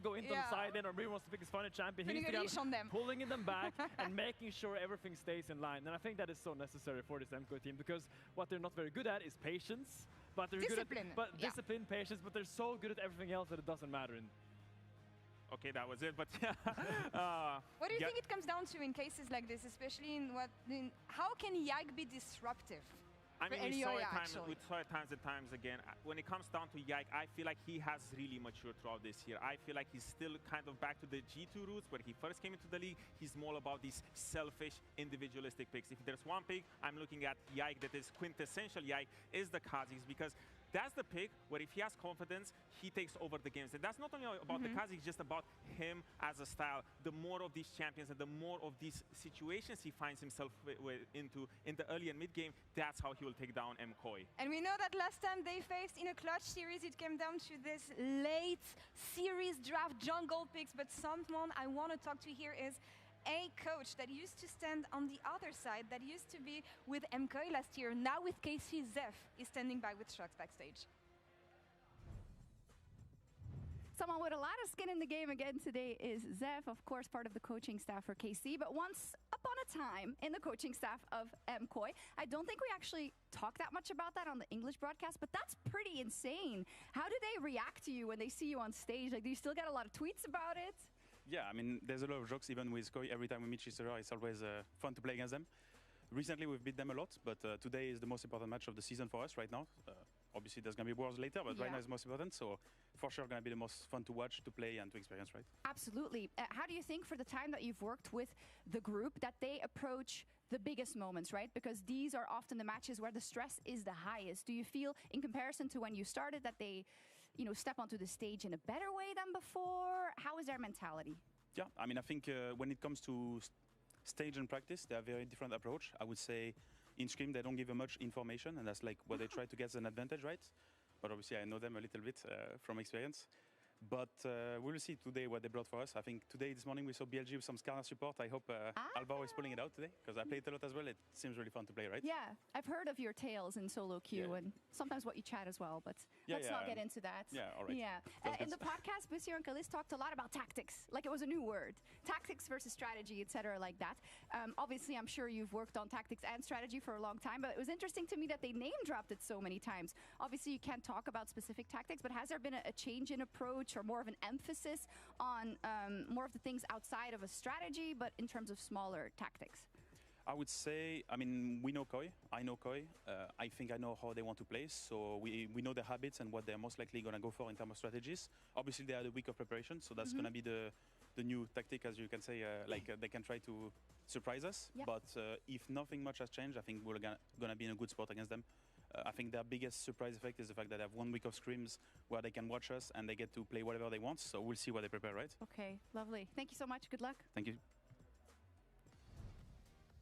to go into the side lane or really wants to pick his final champion, he's the guy pulling them back and making sure everything stays in line. And I think that is so necessary for this MKOI team, because what they're not very good at is patience. But they're discipline. Good at, discipline, patience, but they're so good at everything else that it doesn't matter. Okay, that was it, but yeah. What do you think it comes down to in cases like this, especially how can Yike be disruptive? I mean, we saw it times and times again. When it comes down to Yike, I feel like he has really matured throughout this year. I feel like he's still kind of back to the G2 roots where he first came into the league. He's more about these selfish, individualistic picks. If there's one pick I'm looking at Yike that is quintessential Yike, is the Kazakhs, because that's the pick where if he has confidence, he takes over the games. And that's not only about the Kazakhs, it's just about him as a style. The more of these champions and the more of these situations he finds himself into in the early and mid game, that's how he will take down MKOI. And we know that last time they faced in a clutch series, it came down to this late series draft jungle picks. But someone I want to talk to here is a coach that used to stand on the other side, that used to be with MKOI last year, now with KC. Zeph is standing by with shots backstage. Someone with a lot of skin in the game again today is Zeph, of course, part of the coaching staff for KC, but once upon a time in the coaching staff of MKOI. I don't think we actually talk that much about that on the English broadcast, but that's pretty insane. How do they react to you when they see you on stage? Like, do you still get a lot of tweets about it? Yeah, I mean, there's a lot of jokes even with KOI. Every time we meet each other, it's always fun to play against them. Recently, we've beat them a lot, but today is the most important match of the season for us right now. Obviously, there's going to be wars later, but right now it's most important. So for sure, going to be the most fun to watch, to play, and to experience, right? Absolutely. How do you think, for the time that you've worked with the group, that they approach the biggest moments, right? Because these are often the matches where the stress is the highest. Do you feel, in comparison to when you started, that they, step onto the stage in a better way than before? How is their mentality? Yeah, I mean, I think when it comes to stage and practice, they have a very different approach. I would say in Scrim, they don't give much information, and that's like what they try to get as an advantage, right? But obviously, I know them a little bit from experience. But we will see today what they brought for us. I think this morning, we saw BLG with some Skarner support. I hope Alvaro is pulling it out today, because I played a lot as well. It seems really fun to play, right? Yeah, I've heard of your tales in solo queue and sometimes what you chat as well, but let's not get into that. Yeah, all right. Yeah. In the podcast, Bussier and Kalis talked a lot about tactics, like it was a new word. Tactics versus strategy, etc., like that. Obviously, I'm sure you've worked on tactics and strategy for a long time, but it was interesting to me that they name-dropped it so many times. Obviously, you can't talk about specific tactics, but has there been a change in approach or more of an emphasis on more of the things outside of a strategy, but in terms of smaller tactics? I would say, I mean, we know KOI. I know KOI. I think I know how they want to play. So we know their habits and what they're most likely going to go for in terms of strategies. Obviously, they had a week of preparation, so that's going to be the new tactic, as you can say. They can try to surprise us. Yeah. But if nothing much has changed, I think we're going to be in a good spot against them. I think their biggest surprise effect is the fact that they have 1 week of scrims where they can watch us and they get to play whatever they want. So we'll see what they prepare, right? Okay, lovely. Thank you so much. Good luck. Thank you.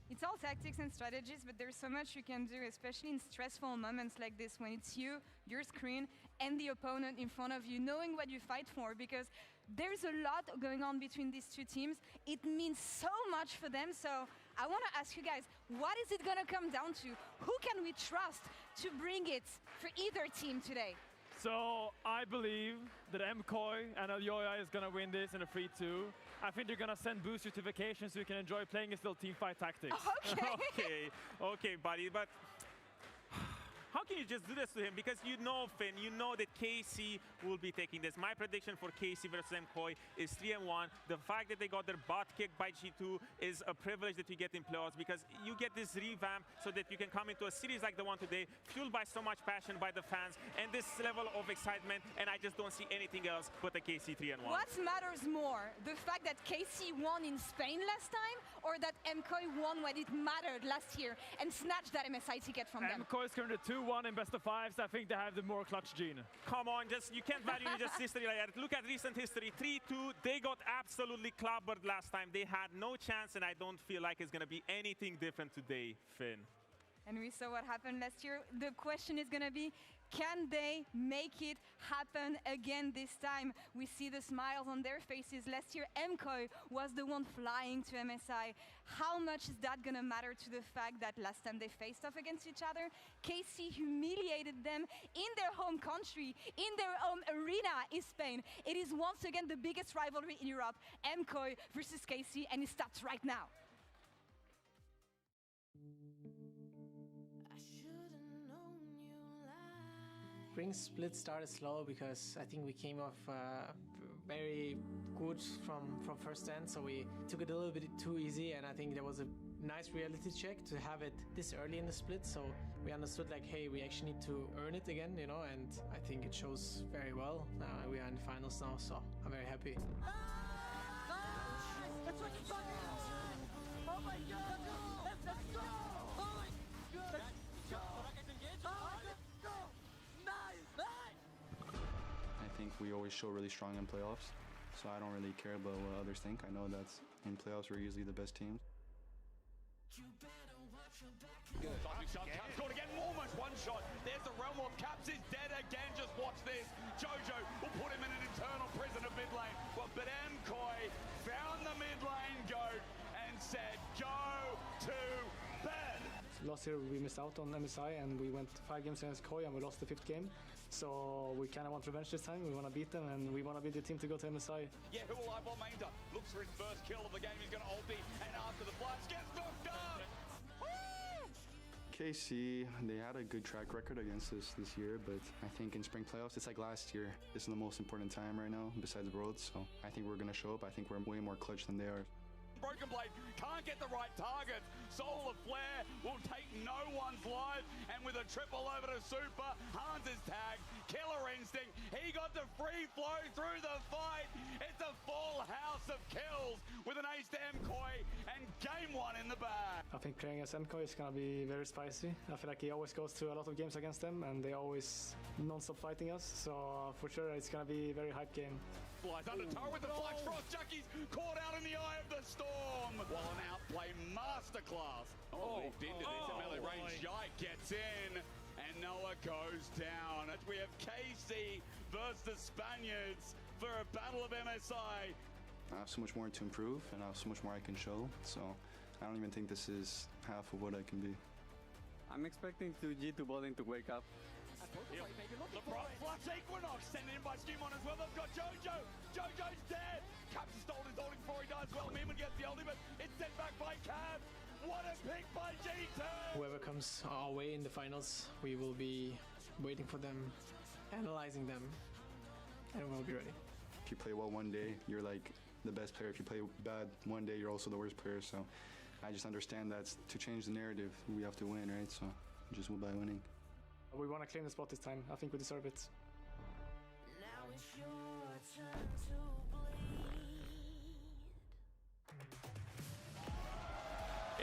It's all tactics and strategies, but there's so much you can do, especially in stressful moments like this, when it's you, your screen, and the opponent in front of you, knowing what you fight for, because there's a lot going on between these two teams. It means so much for them. So I want to ask you guys, what is it going to come down to? Who can we trust to bring it for either team today? So I believe that MKOI and Aljoja is going to win this in a 3-2. I think they're going to send boosters to vacation so you can enjoy playing still teamfight tactics. Okay. Okay, buddy, but how can you just do this to him? Because you know, Finn, you know that KC will be taking this. My prediction for KC versus MKOI is 3-1. The fact that they got their butt kicked by G2 is a privilege that you get in playoffs, because you get this revamp so that you can come into a series like the one today, fueled by so much passion by the fans and this level of excitement, and I just don't see anything else but the KC 3-1. What matters more, the fact that KC won in Spain last time, or that MKOI won when it mattered last year and snatched that MSI ticket from them? MKOI is currently 2-1 in best of fives. I think they have the more clutch gene. Come on, you can't value just history like that. Look at recent history, 3-2. They got absolutely clobbered last time. They had no chance, and I don't feel like it's going to be anything different today, Finn. And we saw what happened last year. The question is going to be, can they make it happen again this time? We see the smiles on their faces. Last year, MKOI was the one flying to MSI. How much is that going to matter to the fact that last time they faced off against each other, KC humiliated them in their home country, in their own arena in Spain. It is once again the biggest rivalry in Europe, MKOI versus KC, and it starts right now. Spring split started slow because I think we came off very good from first end, so we took it a little bit too easy, and I think there was a nice reality check to have it this early in the split, so we understood like, hey, we actually need to earn it again, you know, and I think it shows very well. We are in the finals now, so I'm very happy. Oh my god! Let's go! Oh my god! Let's go! I think we always show really strong in playoffs, so I don't really care about what others think. I know that in playoffs we're usually the best team. Good. Caps scored again, almost one shot. There's the realm of Caps is dead again. Just watch this. Jojo will put him in an internal prison of mid lane. Well, but MKOI found the mid lane goat and said, go to bed. Last year we missed out on MSI and we went 5 games against KOI and we lost the 5th game. So we kind of want revenge this time. We want to beat them and we want to be the team to go to MSI. Yeah, who will eyeball Mainda? Looks for his first kill of the game. He's going to ulti and after the flash gets knocked up. KC, they had a good track record against us this year, but I think in spring playoffs, it's like last year. This is the most important time right now besides Worlds, so I think we're going to show up. I think we're way more clutch than they are. Broken Blade can't get the right target. Soul of Flare will take no one's life. And with a triple over to Super, Hans is tagged. Killer Instinct. He got the free flow through the fight. It's a full house of kills with an ace to MKOI and game 1 in the bag. I think playing against MKOI is going to be very spicy. I feel like he always goes to a lot of games against them and they always non-stop fighting us. So for sure it's going to be a very hype game. Flies under Thor with the Flux Frost. Jacky's caught out in the eye of the storm. While an outplay masterclass. Walked into this at melee range. Yite gets in. And Noah goes down. We have KC versus the Spaniards for a battle of MSI. I have so much more to improve and I have so much more I can show. So I don't even think this is half of what I can be. I'm expecting G2 bowling to wake up. The Flux Equinox sent in by Skimon as well. They've got Jojo. Jojo's dead. Caps is stolen his holding before he dies. Well, Meeman gets the ultimate. It's sent back by Cab. What a pick by G2. Whoever comes our way in the finals, we will be waiting for them, analyzing them, and we'll be ready. If you play well one day, you're like the best player. If you play bad one day, you're also the worst player. So I just understand that to change the narrative, we have to win, right? So just by winning. We want to claim the spot this time. I think we deserve it. Now it's your turn to bleed.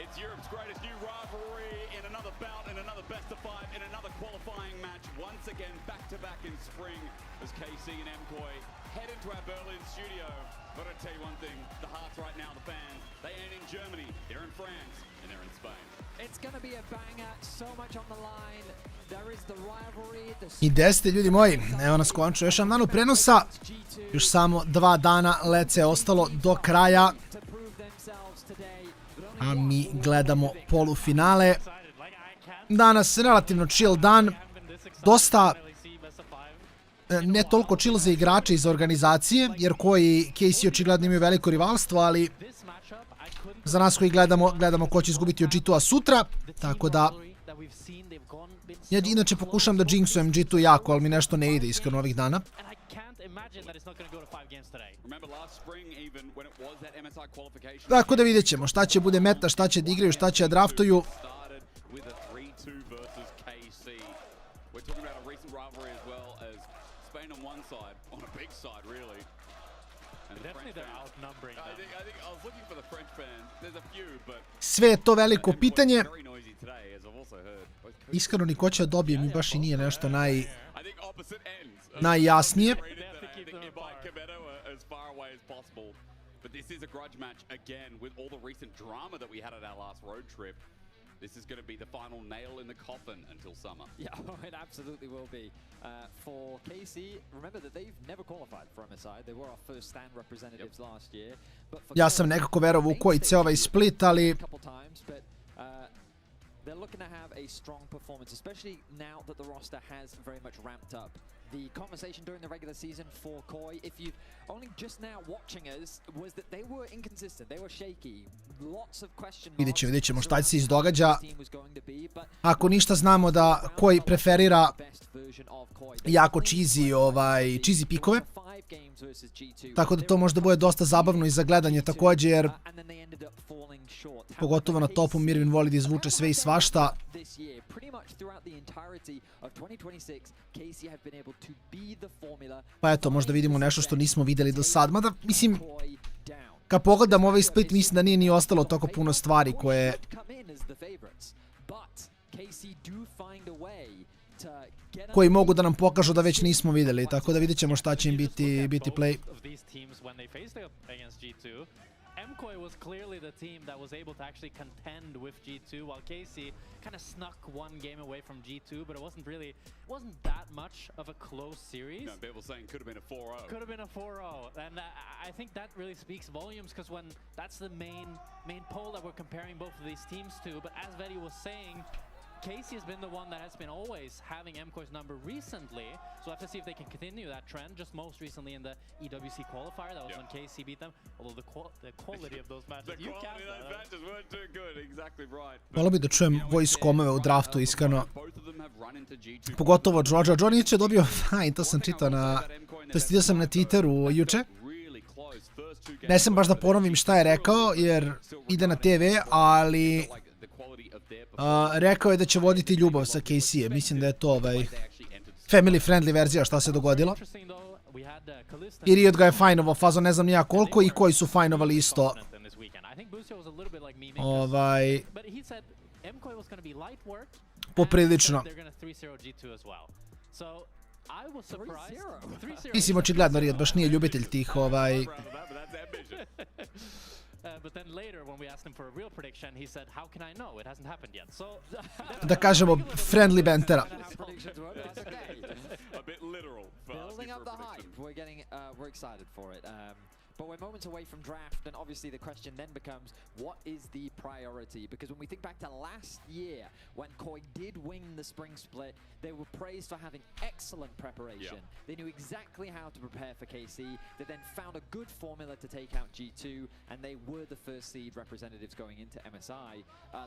It's Europe's greatest new rivalry in another bout, in another best of 5, in another qualifying match. Once again, back-to-back in spring as KC and MKOI head into our Berlin studio. But I'll tell you one thing, the hearts right now, the fans, they ain't in Germany, they're in France, and they're in Spain. It's gonna be a banger, so much on the line. There is the rivalry, I desite, ljudi moji, evo nas končno još jedan dan prenosa, još samo 2 dana LEC je ostalo do kraja, a mi gledamo polufinale. Danas relativno chill dan, dosta ne toliko chill za igrače i za organizacije, jer koji KC očigledno imaju veliko rivalstvo, ali za nas koji gledamo ko će izgubiti od G2-a sutra, tako da ja inače pokušam da jinxujem G2 jako, ali mi nešto ne ide iskreno ovih dana. Tako da vidjet ćemo šta će bude meta, šta će da igraju, šta će da draftuju. Sve je to veliko pitanje. Iskreno ni ko će da dobije mi baš i nije nešto najjasnije. This is going to be the final nail in the coffin until summer. Yeah, it absolutely will be. For KC, remember that they've never qualified for MSI. They were our first stand representatives last year. Ja sam nekako verovao u koji cijel ovaj split, ali they're looking to have a strong performance, especially now that the roster has very much ramped up. The conversation during the regular season for KOI, if you only just now watching us, was that they were inconsistent, they were shaky, lots of question marks. Vidjet ćemo šta se izdogađa. Ako ništa znamo da KOI preferira jako cheesy pikove. Tako da to možda bude dosta zabavno i za gledanje također, jer pogotovo na topu Mirvin voli da izvuče sve i svašta. Pa eto, možda vidimo nešto što nismo vidjeli do sad. Mada, mislim, kad pogledam ovaj split, mislim da nije ni ostalo toliko puno stvari koji mogu da nam pokažu da već nismo vidjeli, tako da vidjet ćemo šta će im biti play. MKOI was clearly the team that was able to actually contend with G2, while KC kind of snuck one game away from G2, but it wasn't that much of a close series. No, people saying could have been a 4-0. Could have been a 4-0, and I think that really speaks volumes, because when that's the main poll that we're comparing both of these teams to. But as Vedi was saying, KC has been the one that has been always having MKOI's number recently, so we'll have to see if they can continue that trend. Just most recently in the EWC qualifier, that was when KC beat them. Although the quality of those matches, the quality of those matches weren't too good, exactly right. Volio bi da čujem voice komove u draftu, iskreno. Pogotovo Jojo. Johnny je dobio fajn, to sam čitao vidio sam na Twitteru juče. Ne sam baš da ponovim šta je rekao, jer ide na TV, ali rekao je da će voditi ljubav sa KC-em. Mislim da je to family friendly verzija šta se dogodilo. I Riot ga je fajnovao fazo, ne znam nija koliko, i koji su fajnovali isto. Poprilično. Mislim, očigledno Riot baš nije ljubitelj tih but then later, when we asked him for a real prediction, he said, "How can I know? It hasn't happened yet." So, da kažemo friendly bantera. A bit literal. Building up the hype. We're excited for it. But we're moments away from draft, and obviously the question then becomes, what is the priority? Because when we think back to last year, when KOI did win the spring split, they were praised for having excellent preparation. They knew exactly how to prepare for KC. They then found a good formula to take out G2, and they were the first seed representatives going into MSI.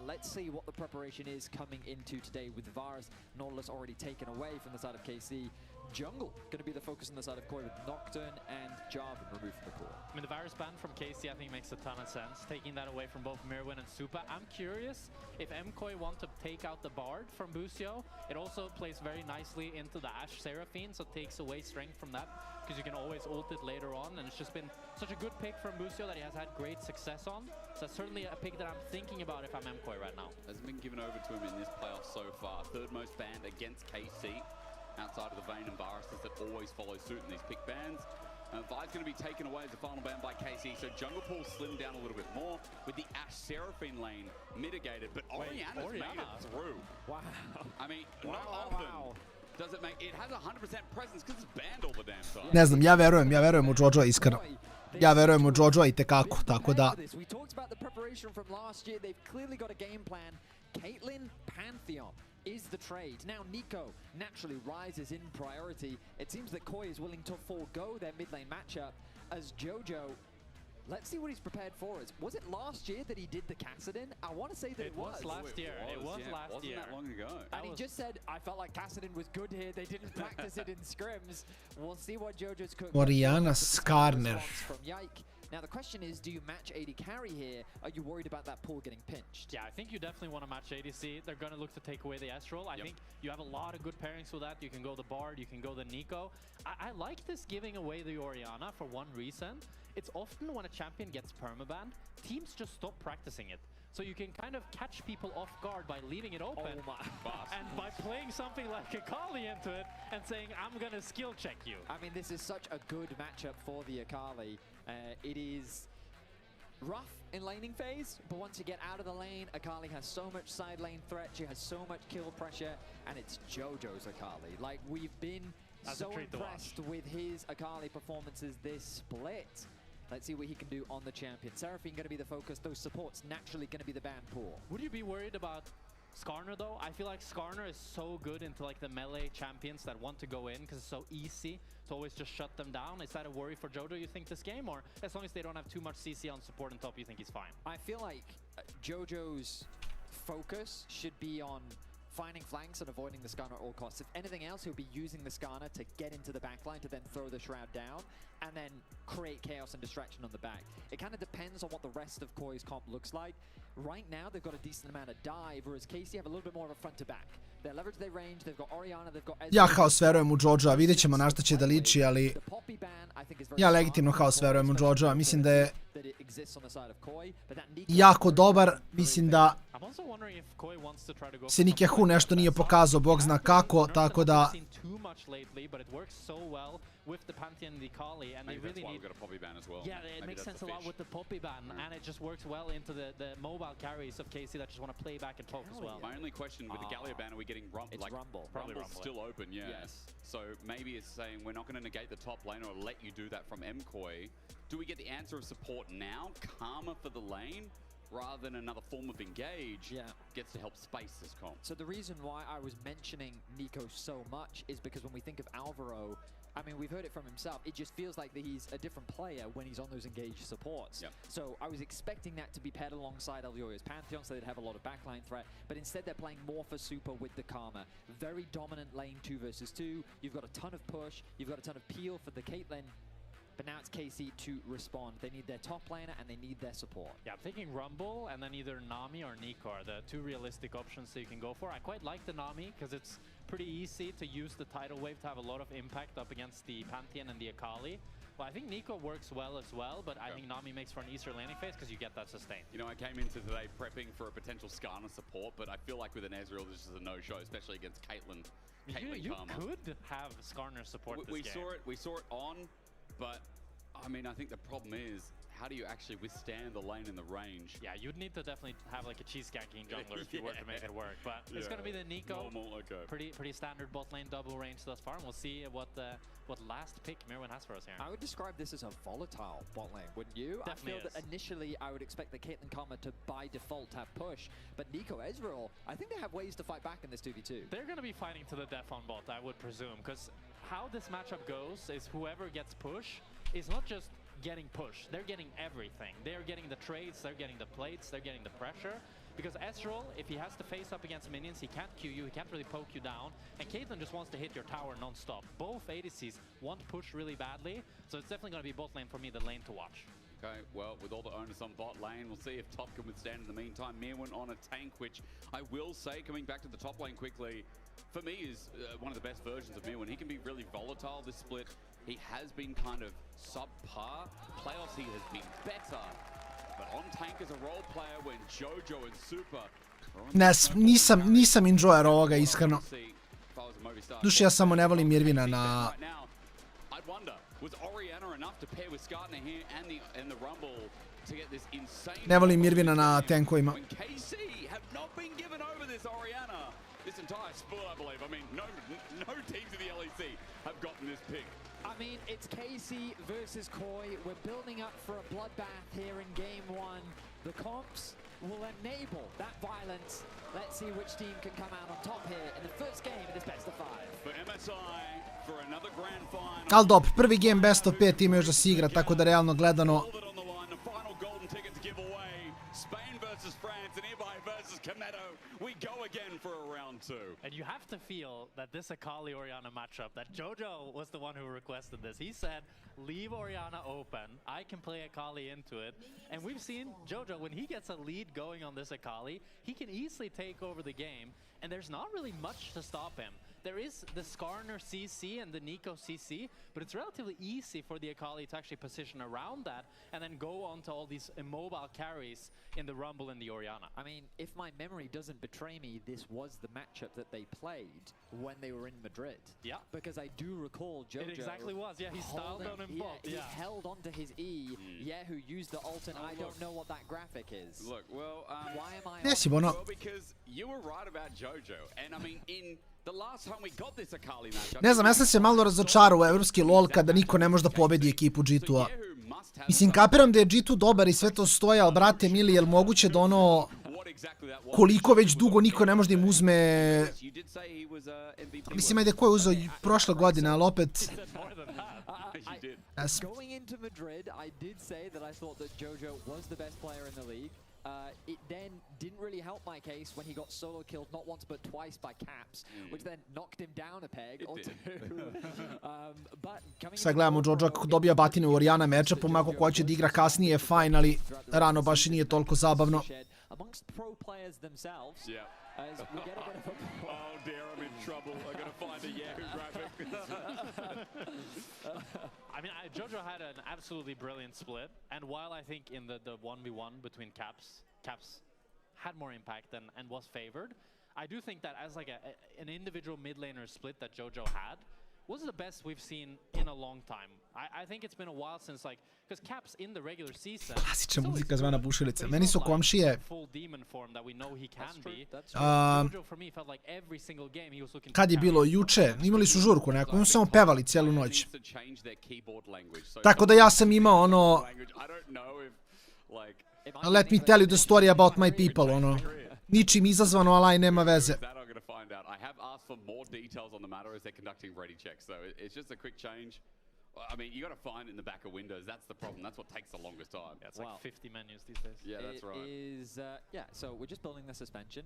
Let's see what the preparation is coming into today with Varus, Nautilus already taken away from the side of KC. Jungle going to be the focus on the side of KOI, with Nocturne and Jarvan removed from the core. I mean, the Varus ban from KC I think makes a ton of sense, taking that away from both Mirwin and Supa. I'm curious if MKOI want to take out the Bard from Busio. It also plays very nicely into the Ashe Seraphine, so it takes away strength from that, because you can always ult it later on, and it's just been such a good pick from Busio that he has had great success on. So that's certainly a pick that I'm thinking about if I'm MKOI right now. Hasn't been given over to him in this playoff so far. Third most banned against KC. Outside of the Vayne and Viruses that always follow suit in these pick bans. Vi's going to be taken away as a final ban by KC, so Jungle Pool slimmed down a little bit more with the Ashe Seraphine lane mitigated, but Orianna's made it through. Wow. I mean, not often does it make... It has 100% presence because it's banned all the damn time. Ne znam, ja verujem u Jojo iskreno. Ja verujem u Jojo i tekako, tako da... We talked about the preparation from last year. They've clearly got a game plan. Caitlyn, Pantheon is the trade. Now Nico naturally rises in priority. It seems that KOI is willing to forego their mid lane matchup as Jojo. Let's see what he's prepared for us. Was it last year that he did the Kassadin? I want to say that it was. Last year. It was last year. Wasn't that long ago. And he just said, I felt like Kassadin was good here. They didn't practice it in scrims. We'll see what Jojo's cooked. Orianna Skarner. From Yike. Now the question is, do you match AD carry here? Are you worried about that pool getting pinched? Yeah, I think you definitely want to match ADC. They're going to look to take away the Astral. I think you have a lot of good pairings with that. You can go the Bard, you can go the Nico. I like this giving away the Orianna for one reason. It's often when a champion gets permabanned, teams just stop practicing it. So you can kind of catch people off guard by leaving it open, and by playing something like Akali into it and saying, I'm going to skill check you. I mean, this is such a good matchup for the Akali. It is rough in laning phase, but once you get out of the lane, Akali has so much side lane threat, she has so much kill pressure, and it's JoJo's Akali. Like, we've been so impressed with his Akali performances this split. Let's see what he can do on the champion. Seraphine going to be the focus, those supports naturally going to be the ban pool. Would you be worried about Skarner though? I feel like Skarner is so good into like the melee champions that want to go in because it's so easy to always just shut them down. Is that a worry for JoJo, you think, this game? Or as long as they don't have too much CC on support and top, you think he's fine? I feel like JoJo's focus should be on finding flanks and avoiding the Skarner at all costs. If anything else, he'll be using the Skarner to get into the backline to then throw the Shroud down and then create chaos and distraction on the back. It kind of depends on what the rest of KOI's comp looks like. Right now, they've got a decent amount of dive, whereas KC have a little bit more of a front to back. They leverage their range, they've got Orianna, they've got Ezreal. Ja haos verujem u JoJo, vidjet ćemo na šta će da liči, ali ja legitimno haos verujem u JoJo, mislim da je jako dobar, mislim da se Nikehu nešto nije pokazao, bog zna kako, tako da with the Pantheon and the Akali, and they really need... got a poppy ban as well. Yeah, it makes sense a lot with the poppy ban, and it just works well into the mobile carries of KC that just want to play back and poke as well. My only question with the Gallia ban, are we getting Rumble? It's like, Rumble. Rumble's still open, yeah. Yes. So maybe it's saying we're not going to negate the top lane or let you do that from MKOI. Do we get the answer of support now? Karma for the lane? Rather than another form of engage, gets to help space this comp. So the reason why I was mentioning Nico so much is because when we think of Alvaro, I mean, we've heard it from himself, it just feels like that he's a different player when he's on those engaged supports. Yep. So I was expecting that to be paired alongside Alvio's Pantheon, so they'd have a lot of backline threat, but instead they're playing more for Super with the Karma. Very dominant lane 2 versus 2, you've got a ton of push, you've got a ton of peel for the Caitlyn, but now it's KC to respond. They need their top laner and they need their support. Yeah, I'm thinking Rumble and then either Nami or Nico are the two realistic options that you can go for. I quite like the Nami because it's pretty easy to use the tidal wave to have a lot of impact up against the Pantheon and the Akali. Well, I think Nico works well as well, but I think Nami makes for an easier landing phase because you get that sustain. You know, I came into today prepping for a potential Skarner support, but I feel like with an Ezreal, this is a no-show, especially against Caitlyn. You could have Skarner support this game. We saw it on, but I mean, I think the problem is, how do you actually withstand the lane in the range? Yeah, you'd need to definitely have like a cheese ganking jungler if you were to make it work. But it's going to be the Nico. Normal, okay. Pretty standard bot lane double range thus far, and we'll see what last pick Mirwin has for us here. I would describe this as a volatile bot lane, wouldn't you? Definitely I feel that initially I would expect the Caitlyn Karma to by default have push, but Nico Ezreal, I think they have ways to fight back in this 2v2. They're going to be fighting to the death on bot, I would presume, because how this matchup goes is whoever gets push is not just getting push, they're getting everything. They're getting the trades, they're getting the plates, they're getting the pressure. Because Ezreal, if he has to face up against minions, he can't Q you, he can't really poke you down. And Caitlyn just wants to hit your tower non-stop. Both ADCs want push really badly, so it's definitely going to be bot lane for me, the lane to watch. Okay, well, with all the onus on bot lane, we'll see if top can withstand in the meantime. Mirwin on a tank, which I will say, coming back to the top lane quickly, for me is one of the best versions of Mirwin. He can be really volatile this split. He has been kind of subpar. Playoffs he has been better. But on tank as a role player when JoJo and Super... Nisam enjoyer ovoga, iskreno. Duši, ja samo ne volim Mirvina na... I'd wonder, was Orianna enough to pair with Skarner here and the Rumble to get this insane... Ne volim Mirvina na tankovima. When KC have not been given over this Orianna this entire split, I believe. I mean, no teams in the LEC have gotten this pick. I mean, it's KC versus KOI. We're building up for a bloodbath here in game 1. The comps will enable that violence. Let's see which team can come out on top here in the first game of this best of 5. For MSI, for another grand final. Ali dobro, prvi game best of 5 ima još da se igra, tako da realno gledano... We go again for a round 2. And you have to feel that this Akali Orianna matchup, that JoJo was the one who requested this. He said, leave Orianna open, I can play Akali into it. And we've seen JoJo, when he gets a lead going on this Akali, he can easily take over the game, and there's not really much to stop him. there is the Skarner CC and the Nico CC, but it's relatively easy for the Akali to actually position around that and then go on to all these immobile carries in the Rumble and the Orianna. I mean, if my memory doesn't betray me, this was the matchup that they played when they were in Madrid. Yeah. Because I do recall Jojo... It exactly was, yeah, he styled on him both. He held onto his E, who used the ult, and I don't know what that graphic is. Look, well, why am I... Well, because you were right about Jojo, and I mean, in the last time we got this Akali matchup... Ne znam, ja sam se malo razočarao u evropski LoL kada niko ne može da pobedi ekipu G2-a. Mislim, kapiram da je G2 dobar i sve to stoja, ali brate mili, je li moguće da ono... Koliko već dugo niko ne može da im uzme... Mislim, ajde, ko je uzeo prošle godine, ali opet... Going into Madrid, I did say that I thought that Jojo was the best player in the league. It then didn't really help my case when he got solo killed not once but twice by Caps, which then knocked him down a peg or two. Sad gledamo Jojo kako dobija batine u Orianna matchupom, ako ko će da igra kasnije je fajn, ali rano baš i nije toliko zabavno. Amongst pro players themselves, as we get a bit of a... Oh dear, I'm in trouble. I'm going to find a Yahoo graphic. I mean, Jojo had an absolutely brilliant split, and while I think in the 1v1 between Caps had more impact and was favored, I do think that as like an individual mid laner split that Jojo had was the best we've seen in a long time. I think it's been a while since, like, because Caps in the regular season... Klasična muzika zvana bušilice. Meni su komšije... Kad je bilo juče, imali su žurku neku, oni su samo pevali cijelu noć. Tako da ja sam imao ono... Let me tell you the story about my people, ono. Ničim izazvano, ali aj nema veze. I have asked for more details on the matter as they're conducting ready checks, so it's just a quick change. I mean, you got to find it in the back of Windows. That's the problem. That's what takes the longest time. Yeah, it's like 50 menus these days. Yeah, that's right. It is, so we're just building the suspension.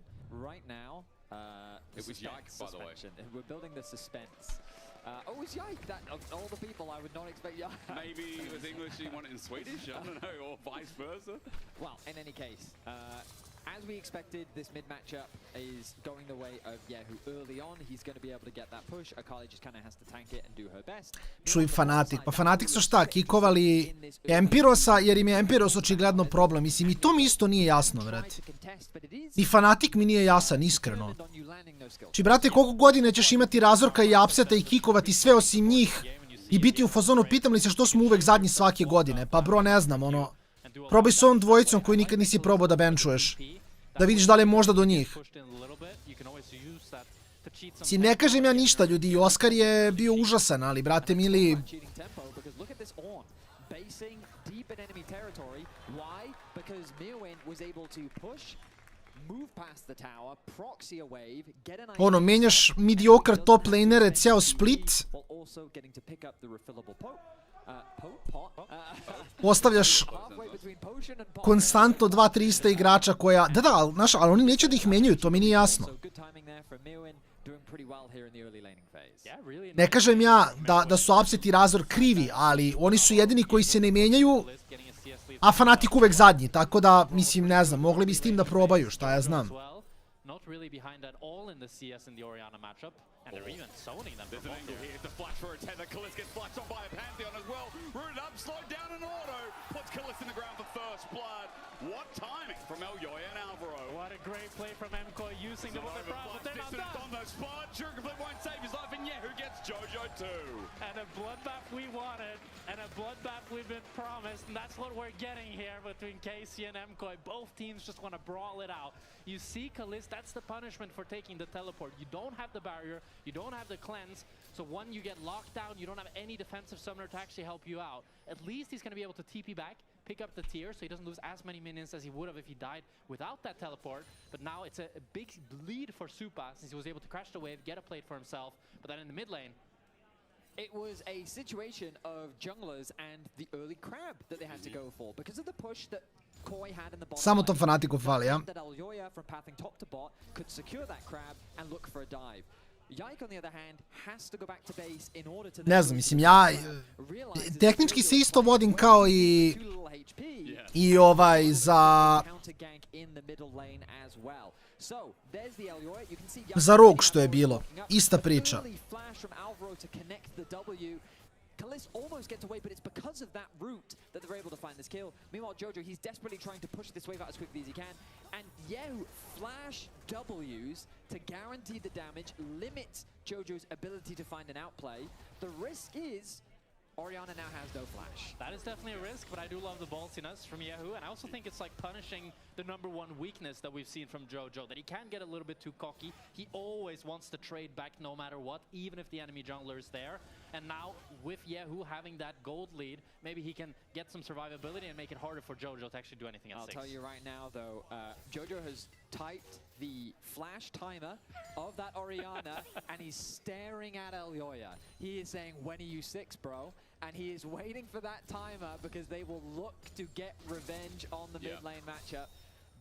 Right now, it was Yike, by the way. We're building the suspense. Oh, it was Yike. That, of all the people, I would not expect Yike. Maybe it was English, you want it in Swedish? I don't know, or vice versa. Well, in any case, as we expected, this mid matchup is going the way of Yahoo early on. He's going to be able to get that push. Akali just kind of has to tank it and do her best. Čuj, Fnatic. Pa Fnatic su šta, kikovali Empirosa jer im je Empiros očigledno problem. Mislim, i to mi isto nije jasno, vrati. I Fnatic mi nije jasan, iskreno. Či, brate, koliko godine ćeš imati Razorka i Upseta i kikovati sve osim njih i biti u fazonu, pitam li se što smo uvek zadnji svake godine? Pa bro, ne znam, ono... Probaj s ovom dvojicom koju nikad nisi probao da benchuješ. Da vidiš da li je možda do njih. Si, ne kažem ja ništa, ljudi. Oskar je bio užasan, ali, brate mili... Ono, menjaš mediocre top lanere, ceo split. Ostavljaš konstantno 2-3 igrača koja... Da, znaš, ali oni neće da ih menjaju, to mi nije jasno. Ne kažem ja da su Upset i Razor krivi, ali oni su jedini koji se ne menjaju, a Fnatic uvek zadnji, tako da, mislim, ne znam, mogli bi s tim da probaju, šta ja znam. And they're even zoning them. There's an angle here to flash for a tether. Kallis gets flashed on by a Pantheon as well. Rooted up, slowed down an auto. Puts Kallis in the ground for first blood. What timing from Elyoy and Alvaro. What a great play from MKOI using the weapon brow, but they're not done. On the spot, Sugarclip won't save his life, and Yahoo gets Jojo too. And a bloodbath we wanted, and a bloodbath we've been promised, and that's what we're getting here between KC and MKOI. Both teams just want to brawl it out. You see Kallis, that's the punishment for taking the teleport. You don't have the barrier, you don't have the cleanse, so when you get locked down, you don't have any defensive summoner to actually help you out. At least he's going to be able to TP back, pick up the tier, so he doesn't lose as many minions as he would have if he died without that teleport. But now it's a big lead for Supa, since he was able to crash the wave, get a plate for himself, but then in the mid lane, it was a situation of junglers and the early crab that they had to go for because of the push that KOI had in the bottom. Samo to Fnaticu fali, ja? That Elyoy from pathing top to bot could secure that crab and look for a dive. Yike, on the other hand, has to go back to base in order to... Ne znam, mislim, ja... Tehnički se isto vodim kao i ovaj za... Za rog što je bilo. Ista priča. Kalis almost gets away, but it's because of that route that they're able to find this kill. Meanwhile, Jojo, he's desperately trying to push this wave out as quickly as he can. And Yehu flash Ws to guarantee the damage, limits Jojo's ability to find an outplay. The risk is Orianna now has no flash. That is definitely a risk, but I do love the ballsiness from Yehu, and I also think it's like punishing the #1 weakness that we've seen from Jojo, that he can get a little bit too cocky. He always wants to trade back no matter what, even if the enemy jungler is there. And now, with Yehu having that gold lead, maybe he can get some survivability and make it harder for Jojo to actually do anything at 6. I'll tell you right now, though, Jojo has typed the flash timer of that Orianna, and he's staring at Elyoya. He is saying, when are you 6, bro? And he is waiting for that timer because they will look to get revenge on the mid lane matchup.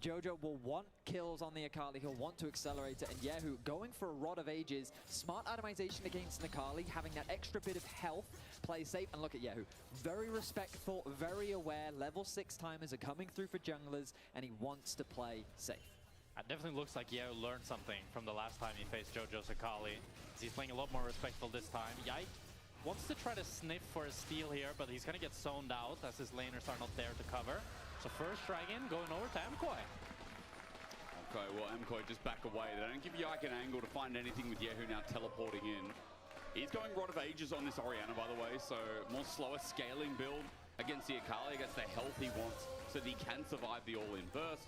Jojo will want kills on the Akali, he'll want to accelerate it, and Yehu going for a Rod of Ages, smart itemization against Akali, having that extra bit of health, play safe, and look at Yehu. Very respectful, very aware, level 6 timers are coming through for junglers, and he wants to play safe. It definitely looks like Yehu learned something from the last time he faced Jojo's Akali. He's playing a lot more respectful this time. Yike wants to try to sniff for a steal here, but he's going to get zoned out as his laners are not there to cover. So first dragon going over to MKOI. Okay, well, MKOI just back away. They don't give Yike an angle to find anything with Yehu now teleporting in. He's going Rod of Ages on this Orianna, by the way, so more slower scaling build against the Akali, against the health he wants, so that he can survive the all-in burst.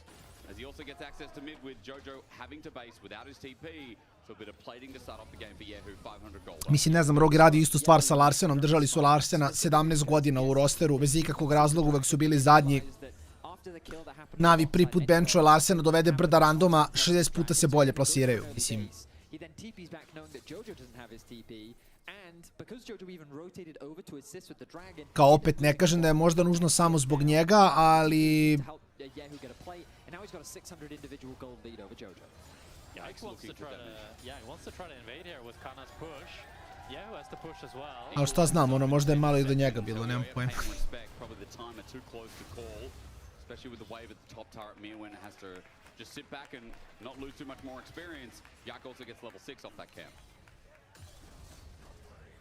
As he also gets access to mid with Jojo having to base without his TP. So a bit of plating to start off the game for Yehu, 500 gold. Mislim, ne znam, Rogi radi istu stvar sa Larsenom. Držali su Larsena 17 godina u rosteru, bez ikakvog razloga, uvek su bili zadnji. Navi prvi put benchuje Larsena, dovede brda randoma, 60 puta se bolje plasiraju. Mislim, kao opet ne kažem da je možda nužno samo zbog njega, ali... Ali šta znam, ono možda je malo i do njega bilo, nemam pojma. Especially with the wave at the top turret, Mirwin has to just sit back and not lose too much more experience. Yike also gets level 6 off that camp.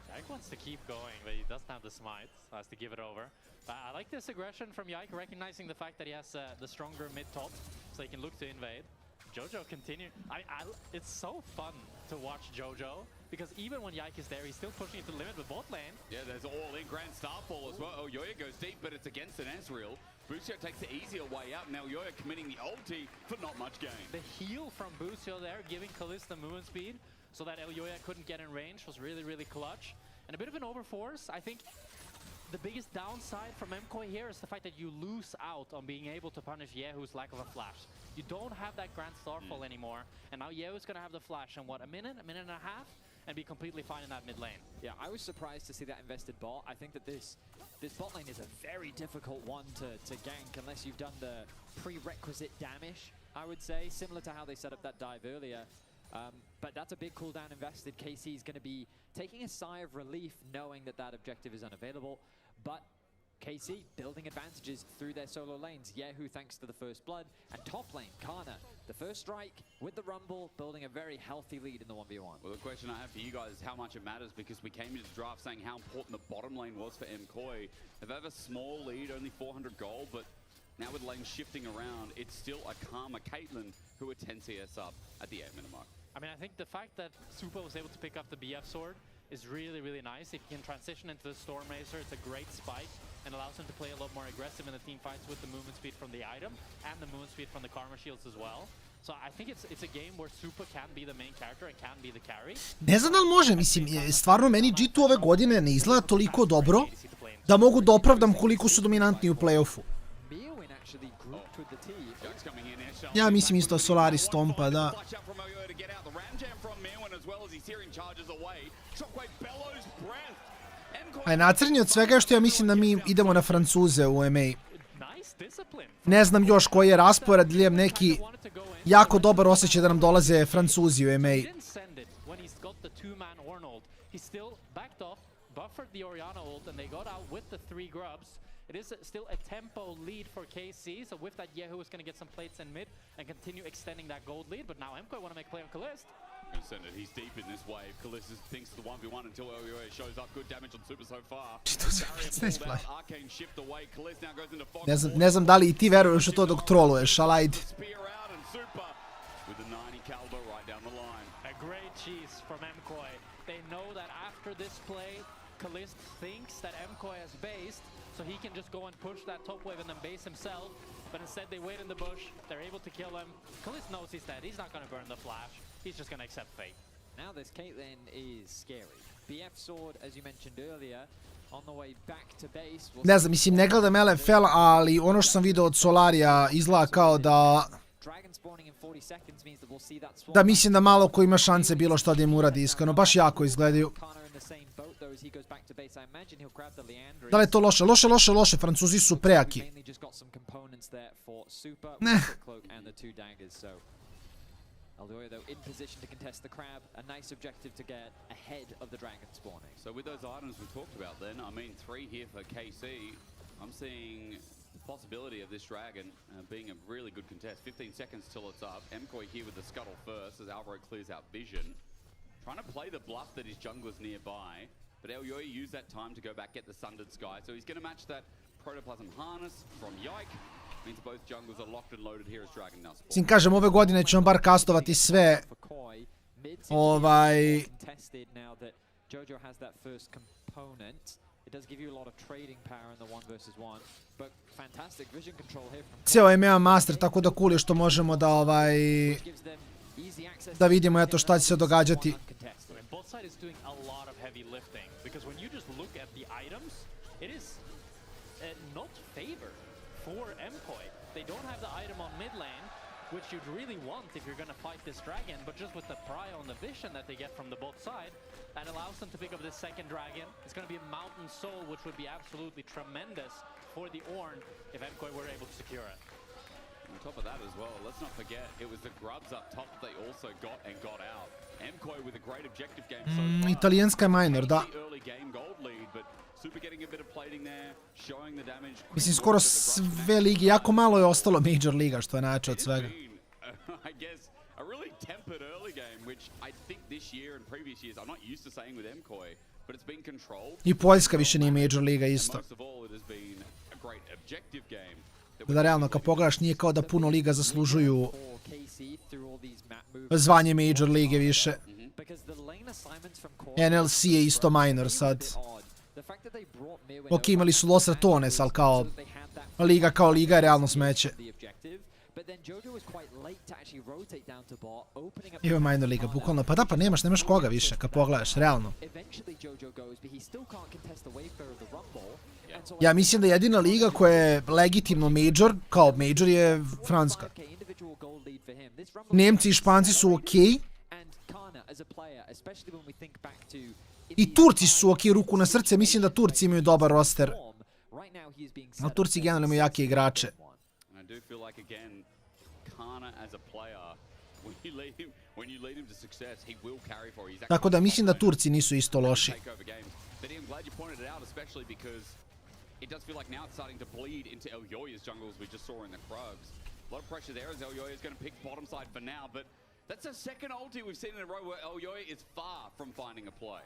Yike wants to keep going, but he doesn't have the smite, so has to give it over. I like this aggression from Yike, recognizing the fact that he has the stronger mid-top, so he can look to invade. Jojo continue. It's so fun to watch Jojo, because even when Yike is there, he's still pushing it to the limit with bot lane. Yeah, there's all-in Grand Starfall as well. Oh, Yoya goes deep, but it's against an Ezreal. Busio takes the easier way out. Now Yoya committing the ulti for not much gain. The heal from Busio there, giving Kalista movement speed, so that Elyoya couldn't get in range, was really, really clutch. And a bit of an overforce. I think the biggest downside from MKOI here is the fact that you lose out on being able to punish Yehu's lack of a flash. You don't have that Grand Starfall anymore, and now Yehu's going to have the flash in what, a minute and a half, and be completely fine in that mid lane. Yeah, I was surprised to see that invested bot. I think that this bot lane is a very difficult one to gank unless you've done the prerequisite damage, I would say, similar to how they set up that dive earlier. But that's a big cooldown invested. KC is going to be taking a sigh of relief knowing that that objective is unavailable. But KC building advantages through their solo lanes. Yehu thanks to the first blood. And top lane, Kana, the first strike with the rumble, building a very healthy lead in the 1v1. Well, the question I have for you guys is how much it matters, because we came into the draft saying how important the bottom lane was for MKOI. They have a small lead, only 400 gold, but now with lanes shifting around, it's still a Karma Caitlyn who are 10 CS up at the 8-minute mark. I mean, I think the fact that Super was able to pick up the BF sword is really, really nice. If he can transition into the Storm Racer, it's a great spike and allows him to play a lot more aggressive in the team fights with the movement speed from the item and the movement speed from the Karma shields as well. So I think it's a game where Super can be the main character and can be the carry. Ne znam da li može, mislim, stvarno meni G2 ove godine ne izgleda toliko dobro da mogu da opravdam koliko su dominantni u play-offu. Ja mislim isto Solaris Tompa, da. A nacrnji od svega što ja mislim da mi idemo na Francuze u MA. Ne znam još koji je raspored, ili imam neki jako dobar osjećaj da nam dolaze Francuzi u MA. It is still a tempo lead for KC, so with that Yehu is going to get some plates in mid and continue extending that gold lead, but now MKOI want to make play on Kalist. He's deep in this wave. Kalist thinks the 1v1 until LEC shows up. Good damage on Super so far. Arcane shift away. Kalist now goes into Fox. Ne znam da li I ti veruješ u to dok troluješ, ali ajde. With the 90 caliber right down the line. A great cheese from MKOI. They know that after this play, Kalist thinks that MKOI has based, so he can just go and push that top wave and then base himself. But instead they wait in the bush, they're able to kill him. Kalist knows he's dead, he's not going to burn the flash. He's just going to accept fate. Now this Caitlyn is scary. BF sword, as you mentioned earlier, on the way back to base. Ne znam, mislim, ne gledam LFL, ali ono što sam vidio od Solarija izgleda kao da... Da mislim da malo ko ima šanse bilo što da im uradi, iskreno. Baš jako izgledaju. Da li je to loše? Loše. Francuzi su prejaki. Ne. LEC though in position to contest the crab, a nice objective to get ahead of the dragon spawning. So with those items we talked about then, I mean 3 here for KC, I'm seeing the possibility of this dragon being a really good contest. 15 seconds till it's up. MKOI here with the scuttle first as Alvaro clears out vision. Trying to play the bluff that his jungler's nearby, but LEC used that time to go back, get the Sundered Sky, so he's going to match that Protoplasm Harness from Yike. Means both jungles are locked and loaded here as Dragon now spawns. Mislim, kažem, ove godine ćemo bar kastovati sve Jojo has that first component. It does give you a lot of trading power in the 1v1, but fantastic vision control here from Cijelo je MA Master, tako da cool je što možemo da da vidimo eto šta će se događati. Both side is doing a lot of heavy lifting because when you just look at the items, it is not favored for MKOI. They don't have the item on mid lane, which you'd really want if you're going to fight this dragon, but just with the prio and the vision that they get from the both side, that allows them to pick up this second dragon. It's going to be a Mountain Soul, which would be absolutely tremendous for the Ornn if MKOI were able to secure it. On top of that as well, let's not forget, it was the grubs up top that they also got and got out. MKOI with a great objective game so far. Italijanska je minor, da. Early game gold lead, but Super getting a bit of plating there, showing the damage. Mislim, skoro sve ligi, jako malo je ostalo Major Liga, što je najjače od svega. I guess a really tempered early game, which I think this year and previous years, I'm not used to saying with MKOI, but it's been controlled. I Poljska više nije Major Liga isto. Most of all, it has been a great objective game. Da realno, kad pogledaš, nije kao da puno liga zaslužuju zvanje Major Lige više. NLC je isto minor sad. Ok, imali su Los Ratones, ali kao liga kao liga je realno smeće. Evo je minor liga, bukvalno. Pa da, pa nemaš koga više, kad pogledaš, realno. Ja mislim da jedina liga koja je legitimno major, kao major, je francuska. Nemci i Španci su okej. I Turci su okej, ruku na srce. Mislim da Turci imaju dobar roster. Ali Turci generalno imaju jake igrače. Tako da mislim da Turci nisu isto loši. It does feel like now it's starting to bleed into LEC's jungle as we just saw in the Krugs. A lot of pressure there as LEC is going to pick bottom side for now, but that's a second ulti we've seen in a row where LEC is far from finding a play.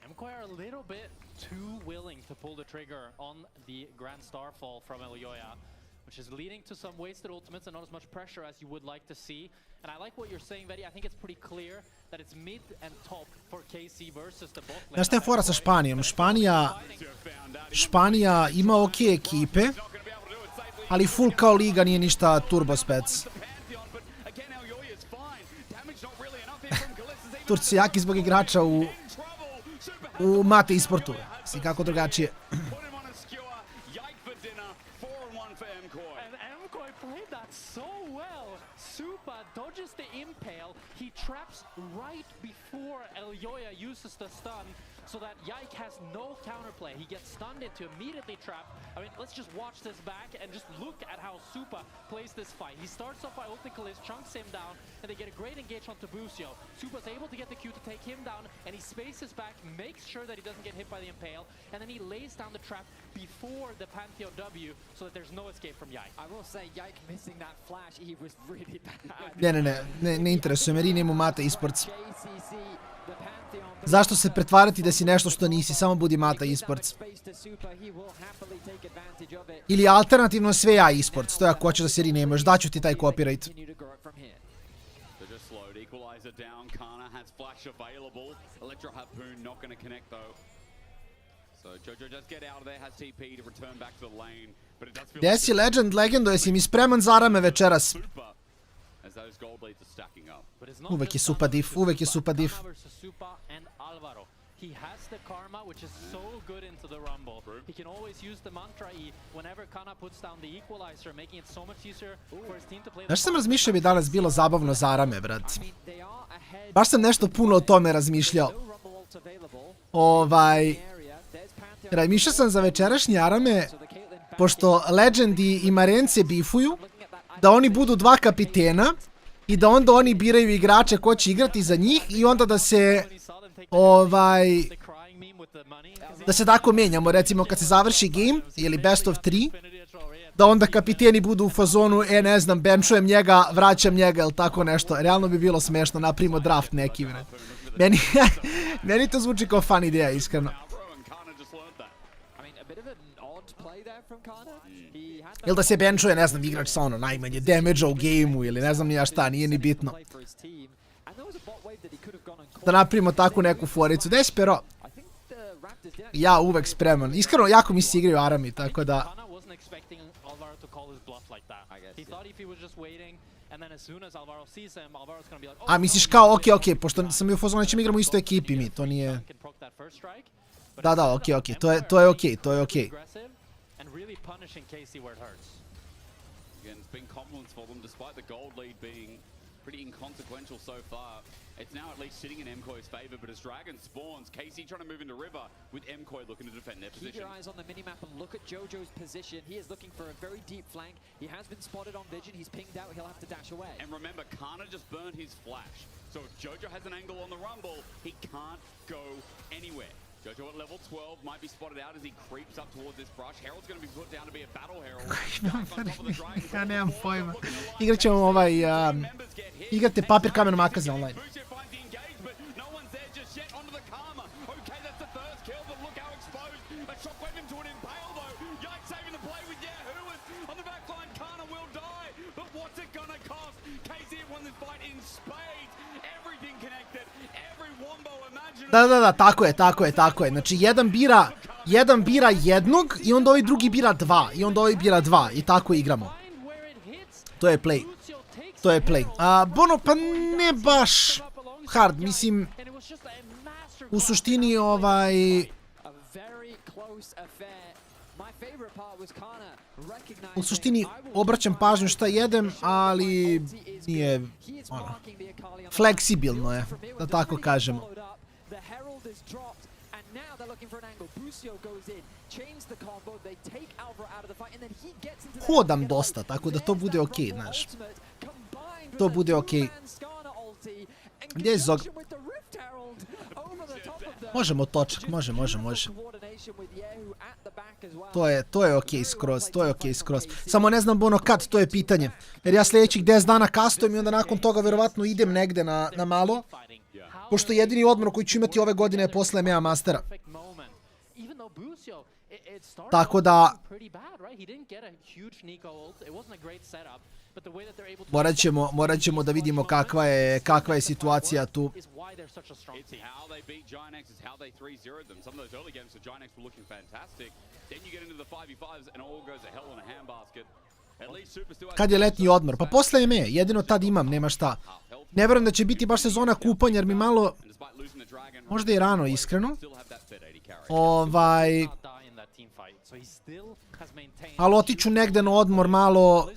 MKOI are a little bit too willing to pull the trigger on the Grand Starfall from LEC, which is leading to some wasted ultimates and not as much pressure as you would like to see. And I like what you're saying, Vedi. I think it's pretty clear that it's mid and top for KC versus the bot lane. Znaš šta je fora sa Španijom? Španija ima okej ekipe, ali full kao liga nije ništa turbo spec. Turci su jaki zbog igrača u mate e-sportu. Si kako drugačije. Dodges the impale, he traps right before LEC uses the stun, so that Yike has no counterplay. He gets stunned into immediately trapped. I mean, let's just watch this back and just look at how Supa plays this fight. He starts off by ulting Kalisz, chunks him down, and they get a great engage onto Busio. Supa's able to get the Q to take him down, and he spaces back, makes sure that he doesn't get hit by the Impale, and then he lays down the trap before the Pantheon W so that there's no escape from Yike. I will say, Yike missing that flash, he was really bad. Ne interesuje me, Rin imamo Mata Esports. Zašto se pretvarati da si nešto što nisi, samo budi Mata Esports. Ili alternativno sve ja Esports, to je ako hoćeš da se renameš, daću ti taj copyright. Gdje si Legend, Legendo, jesi mi spreman za arame večeras? Uvek je Supa diff, uvek je Supa diff. He has the karma, which is so good into the rumble. He can always use the mantra E whenever Kana puts down the equalizer, making it so much easier for his team to play. Znaš sam razmišljao bi danas bilo zabavno za arame, brat. Baš sam nešto puno o tome razmišljao. Razmišljao sam za večerašnje arame, pošto Legendi i Marence bifuju, da oni budu dva kapitena i da onda oni biraju igrače ko će igrati za njih i onda da se da se tako menjamo, recimo kad se završi game ili best of 3, da onda kapiteni budu u fazonu, ne znam, benchujem njega, vraćam njega ili tako nešto. Realno bi bilo smešno, napravimo draft neki, bre. Meni to zvuči kao fun ideja, iskreno. Ili da se benchuje, ne znam, igrač sa ono najmanje damage-a u game-u ili ne znam ni ja šta, nije ni bitno. Da napravimo takvu neku foricu. Gdje si Pero? Ja uvek spreman. Iskreno, jako mi se igraju arami, tako da... A misliš kao, okej, pošto sam bio u fazonu, nećemo igramo u istoj ekipi mi, to nije... Da, okej, to je okej. Pretty inconsequential so far. It's now at least sitting in MKOI's favor, but as Dragon spawns, KC trying to move into River with MKOI looking to defend their position. Keep your eyes on the minimap and look at Jojo's position. He is looking for a very deep flank. He has been spotted on vision. He's pinged out. He'll have to dash away. And remember, Kana just burned his flash. So if Jojo has an angle on the rumble, he can't go anywhere. Jojo at level 12 might be spotted out as he creeps up towards this brush. Herald's going to be put down to be a battle herald. Ja nemam pojma. Igrat ćemo igrate papir, kamen, makaze online. Da, tako je. Znači, jedan bira jednog i onda ovaj drugi bira dva. I onda ovaj bira dva. I tako igramo. To je play. Bono, pa ne baš hard. Mislim, u suštini U suštini obraćam pažnju šta jedem, ali nije fleksibilno je, da tako kažemo. Hodam dosta, tako da to bude okej, znaš. To bude okej. Gdje je Zog? Možemo točak, može. To je okej skroz, Samo ne znam Bono kad, to je pitanje. Jer ja sljedećih 10 dana kastujem i onda nakon toga verovatno idem negde na malo. Pošto jedini odmor koji ću imati ove godine je posle MA Mastera. Tako da... Morat ćemo da vidimo kakva je situacija tu. Kad je letnji odmor? Pa posle ME, jedino tad imam, nema šta. Ne verujem da će biti baš sezona kupanja jer mi malo... Možda i rano, iskreno. Ali otiću negde na odmor malo...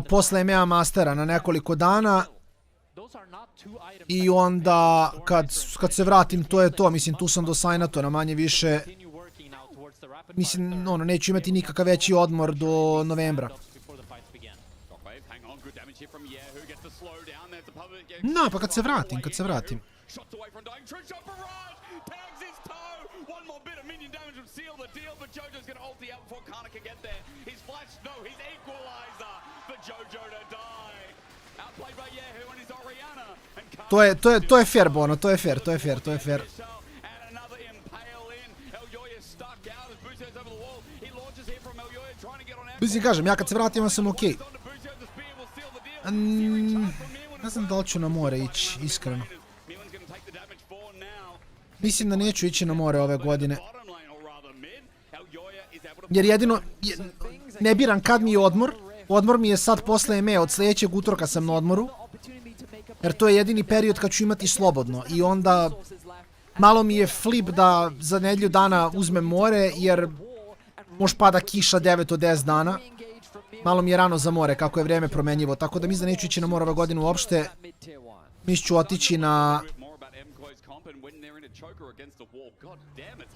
Posle MA Mastera na nekoliko dana. I onda kad se vratim to je to, mislim tu sam do sajnato na manje više, mislim neću imati nikakav veći odmor do novembra. No, pa kad se vratim. To je fair, Bono, to je fair. Mislim, kažem, ja kad se vratim, ja sam okej. Ne znam da li ću na more ići, iskreno. Mislim da neću ići na more ove godine. Jer jedino, ne biram kad mi je odmor. Odmor mi je sad posle ME, od sljedećeg utorka sam na odmoru. Jer to je jedini period kad ću imati slobodno. I onda malo mi je flip da za nedjelju dana uzmem more, jer može pada kiša 9 od 10 dana. Malo mi je rano za more, kako je vrijeme promenjivo. Tako da mislim da neću ići na more ove godine uopšte. Mislim ću otići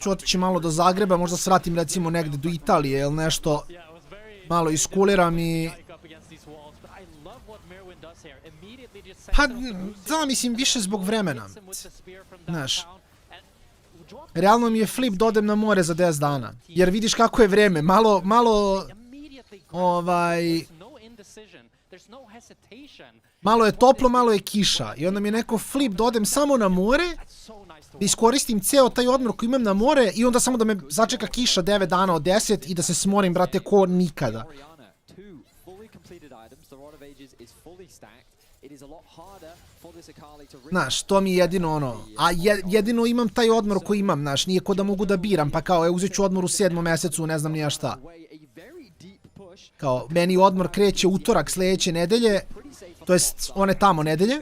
otići malo do Zagreba, možda svratim recimo negdje do Italije ili nešto. Malo iskuliram i... Pa, mislim, više zbog vremena. Znaš. Realno mi je flip da odem na more za 10 dana. Jer vidiš kako je vreme. Malo je toplo, malo je kiša. I onda mi je neko flip da odem samo na more, da iskoristim ceo taj odmor koji imam na more i onda samo da me začeka kiša 9 dana od 10 i da se smorim, brate, ko nikada. Znaš, to mi je jedino a jedino imam taj odmor koji imam, znaš, nije ko da mogu da biram, pa kao, uzet ću odmor u 7. mesecu, ne znam nija šta. Kao, meni odmor kreće utorak sljedeće nedelje, to jest one tamo nedelje,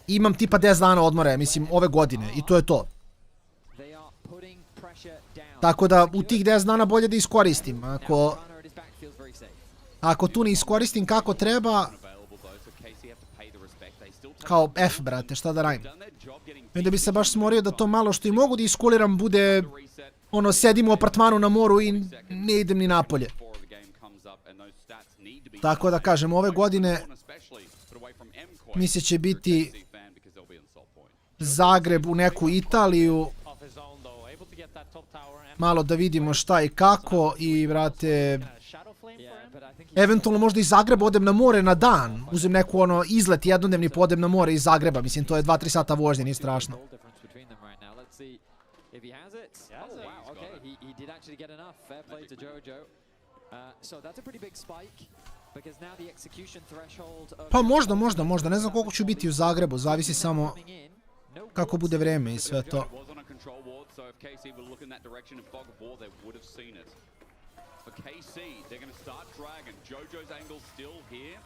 i imam tipa 10 dana odmora, mislim, ove godine, i to je to. Tako da, u tih 10 dana bolje da iskoristim, ako tu ne iskoristim kako treba, kao F, brate, šta da radim. I da bi se baš smorio da to malo što i mogu da iskuliram bude, sedim u apartmanu na moru i ne idem ni napolje. Tako da kažem, ove godine misle će biti Zagreb u neku Italiju, malo da vidimo šta i kako i, brate, eventualno možda iz Zagreba odem na more na dan, uzem neku izlet jednodnevni pa odem na more iz Zagreba, mislim to je 2-3 sata vožnje, nije strašno. Pa možda, ne znam koliko ću biti u Zagrebu, zavisi samo kako bude vreme i sve to. For KC, they're going to start Dragon. Jojo's angle still here.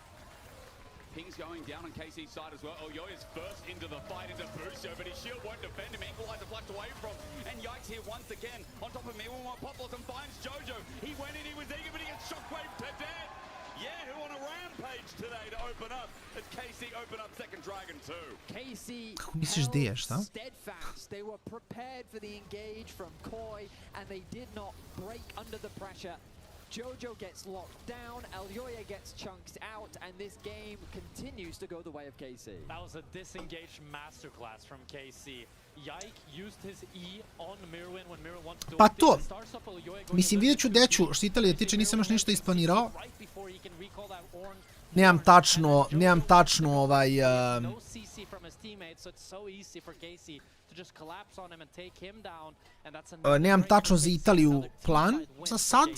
Ping's going down on KC's side as well. Oyoya's first into the fight into Busio, but his shield won't defend him. Equalizer flashed away from. And Yikes here once again. On top of me, one Poplos and finds Jojo. He went in, he was eager, but he gets shockwave to death. Yeah, who on a rampage today to open up as KC open up second Dragon too. KC steadfast. They were prepared for the engage from Koi, and they did not break under the pressure. Jojo gets locked down, Elyoya gets chunked out, and this game continues to go the way of KC. That was a disengaged masterclass from KC. Yike used his E on Mirwin when Mirwin wanted to... Pa to, mislim vidjet ću deću, što Italije tiče, nisam još ništa isplanirao. Nemam tačno, nemam tačno za Italiju plan za sad,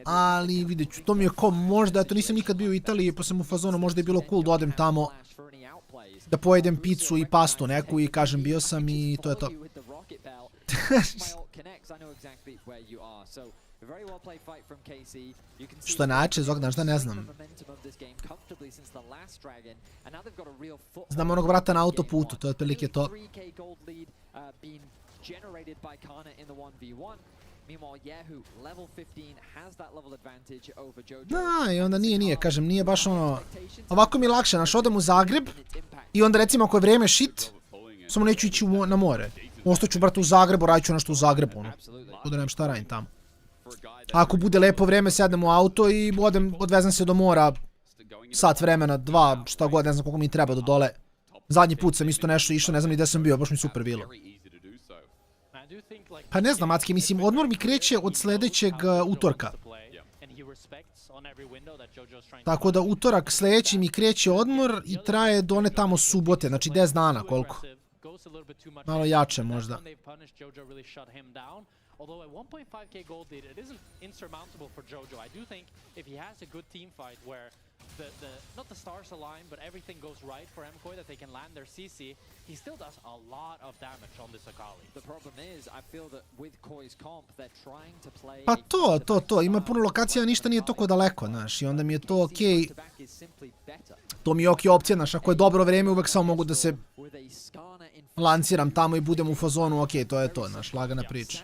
ali vidjet ću, to mi je kao možda, eto nisam nikad bio u Italiji, pa sam u fazonu, možda je bilo cool da odem tamo, da pojedem picu i pastu neku i kažem bio sam i to je to. Što je nače, znaš da ne znam. Znam onog vrata na autoputu, to je otprilike to. Da, i onda nije, kažem, nije baš ono... Ovako mi je lakše, znaš, odem u Zagreb i onda recimo ako je vrijeme shit, samo neću ići na more. Ostaću, brate, u Zagrebu, radit ću nešto u Zagrebu, ono. Tu da nemam šta radim tamo. Ako bude lepo vrijeme, sedem u auto i odvezem se do mora sat vremena, 2, šta god, ne znam koliko mi treba do dole. Zadnji put sam isto nešto išao, ne znam ni gdje sam bio, baš mi super bilo. Pa ne znam, Macki, mislim, odmor mi kreće od sljedećeg utorka. Tako da utorak sljedeći mi kreće odmor i traje do one tamo subote, znači 10 dana, koliko. Malo jače možda. Although at 1.5k gold lead, it isn't insurmountable for Jojo. I do think if he has a good team fight where not the stars align, but everything goes right for MKOI, that they can land their CC, he still does a lot of damage on this Akali. The problem is, I feel that with Koi's comp, they're trying to play... Pa to, ima puno lokacija, ništa nije toliko daleko, znaš, i onda mi je to okej. To mi je okej opcija, znaš, ako je dobro vrijeme, uvek samo mogu da se lanciram tamo i budem u fazonu, okej, to je to, znaš, lagana priča.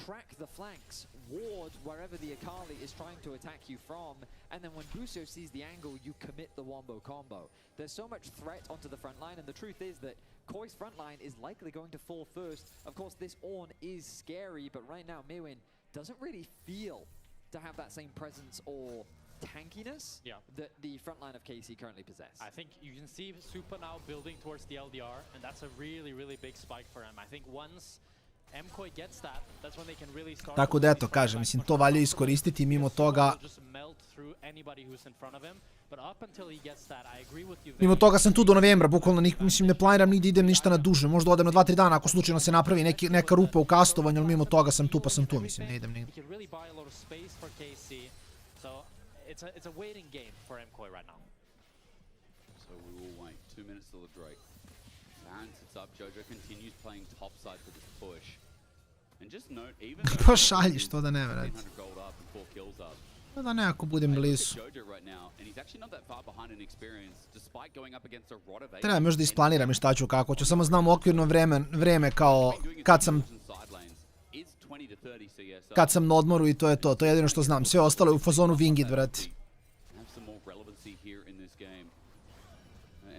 Track the flanks, ward wherever the Akali is trying to attack you from, and then when Busio sees the angle, you commit the wombo combo. There's so much threat onto the front line, and the truth is that Koi's front line is likely going to fall first. Of course, this Ornn is scary, but right now, Mewin doesn't really feel to have that same presence or tankiness that the front line of KC currently possess. I think you can see Super now building towards the LDR, and that's a really, really big spike for him. I think once MKOI gets that, that's when they can really start. Tako da eto, kažem, mislim, to valja iskoristiti, mimo toga... Mimo toga sam tu do novembra, bukvalno, mislim, ne planiram ni da idem ništa na duže, možda odem na 2-3 dana ako slučajno se napravi neka rupa u kastovanju, ali mimo toga sam tu pa sam tu, mislim, ne idem nigdje. It's a waiting game for MKOI right now. So we will wait 2 minutes till the break. And sits up, Jojo continues playing topside for this push. And just note, even though Pa šaljiš to da ne vrati. Pa da nekako budem blizu. Trebam još da isplaniram i šta ću kako ću, samo znam okvirno vreme kao kad sam na odmoru i to je to, to je jedino što znam, sve ostalo je u fazonu Winged, vrati.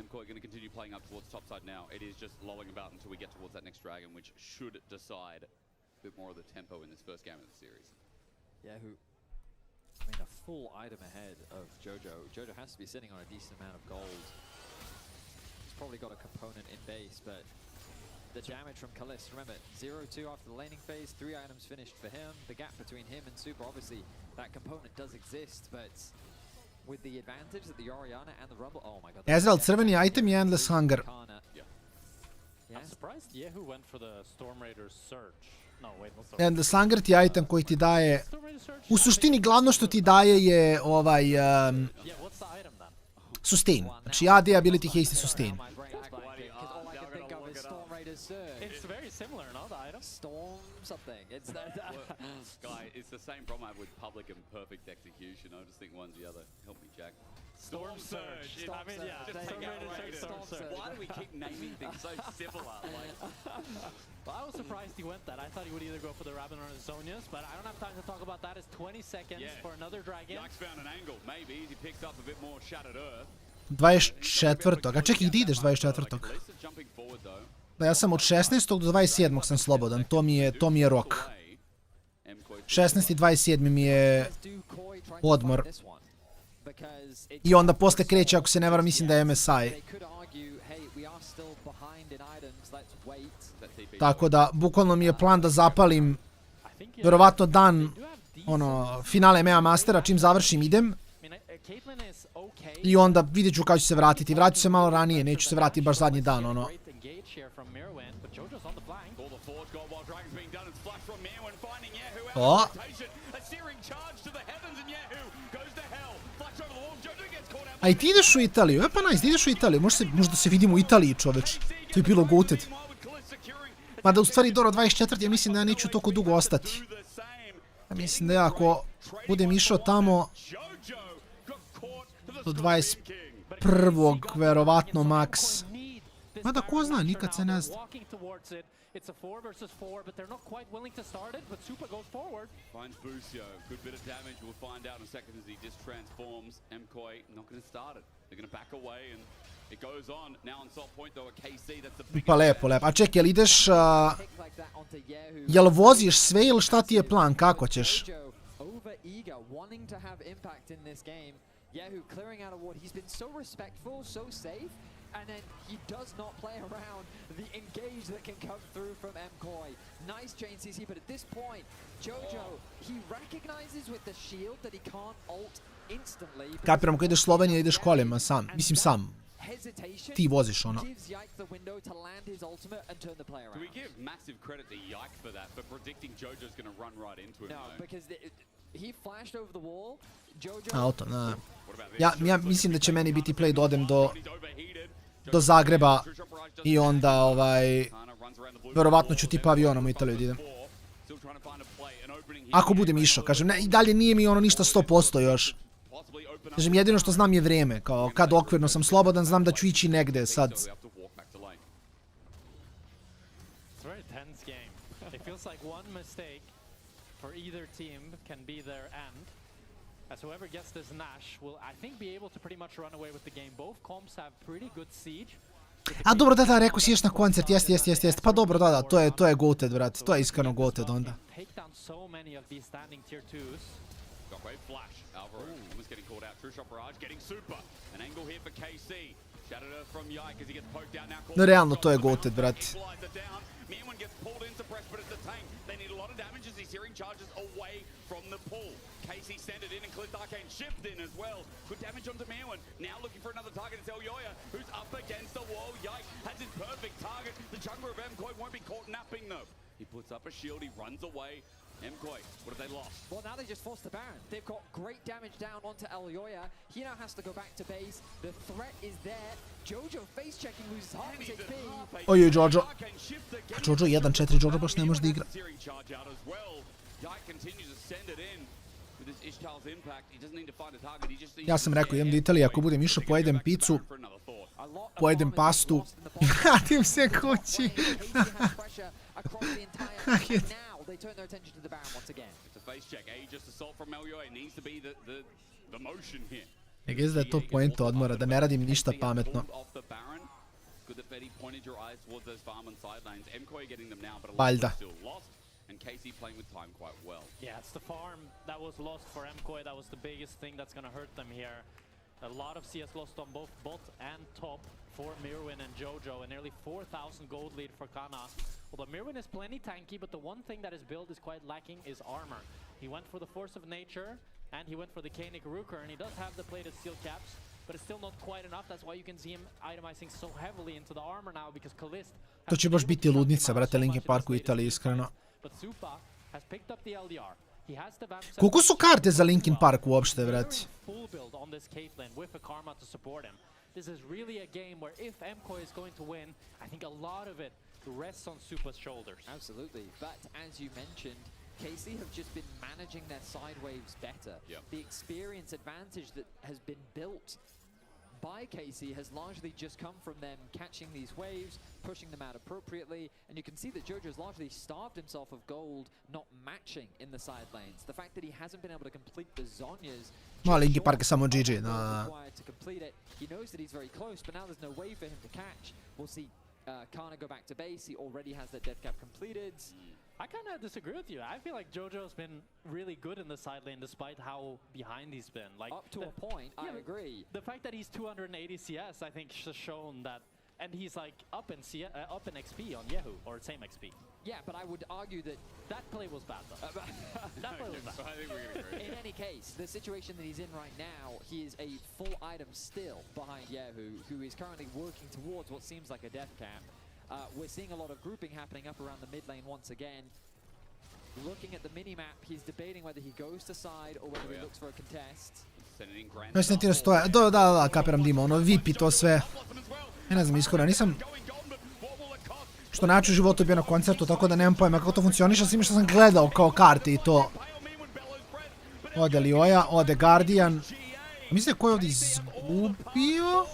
MKOI going to continue playing up towards topside now. It is just lolling about until we get towards that next dragon, which should decide a bit more of the tempo in this first game of the series. Yeah, I mean, a full item ahead of Jojo. Jojo has to be sitting on a decent amount of gold. He's probably got a component in base, but the damage from Kalist, remember, 0-2 after the laning phase, 3 items finished for him. The gap between him and Super, obviously, that component does exist, but with the advantage that the Orianna and the Rumble... Oh my god. Ezreal, crveni item i Endless Hunger. I'm surprised Yehu went for the Storm Raider's Surge. No, wait, not Storm. Endless Hunger ti je item koji ti daje... U suštini, glavno što ti daje je ovaj... sustain. Znači, AD ability haste i sustain. It's very similar, no, the item? Storm something. It's that. Guy, it's the same problem I have with public and perfect execution. I just think one's the other. Help me, Jack. Storm Surge. I mean, yeah. Storm Surge. Why do we keep naming things so similar? Like, well, I was surprised he went that. I thought he would either go for the Rabin or the Zonias, but I don't have time to talk about that. It's 20 seconds for another dragon. Jack's found an angle. Maybe he picks up a bit more Shattered Earth. 24. A čekaj, gdje ideš 24. Da, ja sam od 16. do 27. sam slobodan, to mi je rok. 16. i 27. mi je odmor. I onda posle kreće, ako se ne varam, mislim da je MSI. Tako da, bukvalno mi je plan da zapalim verovatno dan finale MEA Mastera, čim završim idem. I onda vidjet ću kada ću se vratiti. Vratit ću se malo ranije, neću se vratiti baš zadnji dan, ono. O! A i ti ideš u Italiju? E pa nice, ideš u Italiju. Možda se vidimo u Italiji, čoveč. To je bilo goated. Mada u stvari Doro 24. ja mislim da ja neću toliko dugo ostati. Ja mislim da ja ako budem išao tamo do 21. verovatno max. Mada ko zna, nikad se ne zna. It's a 4 versus 4, but they're not quite willing to start it, but Super goes forward. Finds Busio. Good bit of damage. We'll find out in a second as he just transforms. MKOI not going to start it. They're going to back away and it goes on. Now on salt point though, a KC, that's the big... Pa lepo, lepo. A ček, jel ideš... Jel voziš sve ili šta ti je plan? Kako ćeš? Over eager, wanting to have impact in this game. Yehu clearing out a ward. He's been so respectful, so safe. And then he does not play around the engage that can come through from MKOI. Nice chain CC, but at this point, Jojo, he recognizes with the shield that he can't ult instantly. Kapiram, ko ideš Slovenija, ideš kolima sam. Mislim sam. Ti voziš ono. Do we give massive credit to Yike for that, for predicting Jojo's going to run right into him? No, because he flashed over the wall. Jojo... Auto, ne. Ja mislim da će meni biti play da odem do Zagreba i onda verovatno ću tipa avionom u Italiju da idem. Ako budem išao, kažem, ne, i dalje nije mi ono ništa 100% još. Kažem, jedino što znam je vrijeme, kao kad okvirno sam slobodan, znam da ću ići negde sad. As whoever gets this Nash will, I think, be able to pretty much run away with the game. Both comps have pretty good siege. A dobro, da, rekao si ješ na koncert, jest. Pa dobro, da, to je goated, vrat. To je iskreno goated onda. Take down so many of these standing tier 2s. Shockwave flash. AORUS was getting called out. True shot barrage getting super. An angle here for KC. Shattered her from Yike as he gets poked out now. No, realno to je goated, vrat. Menjam gets pulled into press, but it's the tank. They need a lot of damage as he's hearing charges away from the pull. KC sent it in and Clint Arcane shift in as well. Good damage onto Menjam. Now looking for another target. It's Elyoya who's up against the wall. Yike has his perfect target. The jungler of MKOI won't be caught napping though. He puts up a shield. He runs away. MKOI, what have they lost? Well, now they just forced the Baron. They've got great damage down onto Elyoya. He now has to go back to base. The threat is there. Jojo face checking, loses half his HP. Ojoj, Jojo. Jojo 1-4, Jojo baš ne može da igra. Ja sam rekao, idem do Italije, ako budem išao, pojedem picu, pojedem pastu, vratim se kući. They turn their attention to the Baron once again. It's a face check. Just assault from Elyoya. It needs to be the motion here. Ne gdje da je to poenta odmora, da ne radim ništa pametno. Good that Fetty pointed your eyes towards those farm and side lanes. MKOI getting them now, but a lot still lost. And KC playing with time quite well. Yeah, it's the farm that was lost for MKOI. That was the biggest thing that's going to hurt them here. A lot of CS lost on both bot and top for Mirwin and Jojo, and nearly 4,000 gold lead for Kana. Although Mirwin is plenty tanky, but the one thing that his build is quite lacking is armor. He went for the Force of Nature, and he went for the Kanik Rooker, and he does have the plated steel caps, but it's still not quite enough. That's why you can see him itemizing so heavily into the armor now, because Kalist... To će baš biti ludnica, brate, Linkin Park u Italiji, iskreno. But Supa has picked up the LDR. Koliko su karte za Linkin Park uopšte, brate? This is really a game where if MKOI is going to win, I think a lot of it rests on Supa's shoulders. Absolutely, but as you mentioned, KC have just been managing their side waves better. The experience advantage that has been built by KC has largely just come from them catching these waves, pushing them out appropriately, and you can see that Jojo's largely starved himself of gold, not matching in the side lanes. The fact that he hasn't been able to complete the Zhonya's no, Linkin Park je samo GG, to complete it. He knows that he's very close, but now there's no way for him to catch. We'll see Kana go back to base. He already has that death cap completed. I kind of disagree with you. I feel like Jojo's been really good in the side lane despite how behind he's been. Like up to a point, I agree. The fact that he's 280 CS, I think, has shown that, and he's like up in XP on Yehu, or same XP. Yeah, but I would argue that that play was bad, though. That play was bad. I think we're gonna agree. In any case, the situation that he's in right now, he is a full item still behind Yehu, who is currently working towards what seems like a death cap. We're seeing a lot of grouping happening up around the mid lane once again. Looking at the mini-map, he's debating whether he goes to side or whether he looks for a contest. No, Sentinel stoje. Da, kapiram Dima, ono vipi to sve. Ja ne znam, iskora, nisam... Što naču u životu bio na koncertu, tako da nemam pojma kako to funkcioniše, svime što sam gledao kao karte i to. Ode Elyoya, ode Guardian. Mislim ko je ovdje izgubio?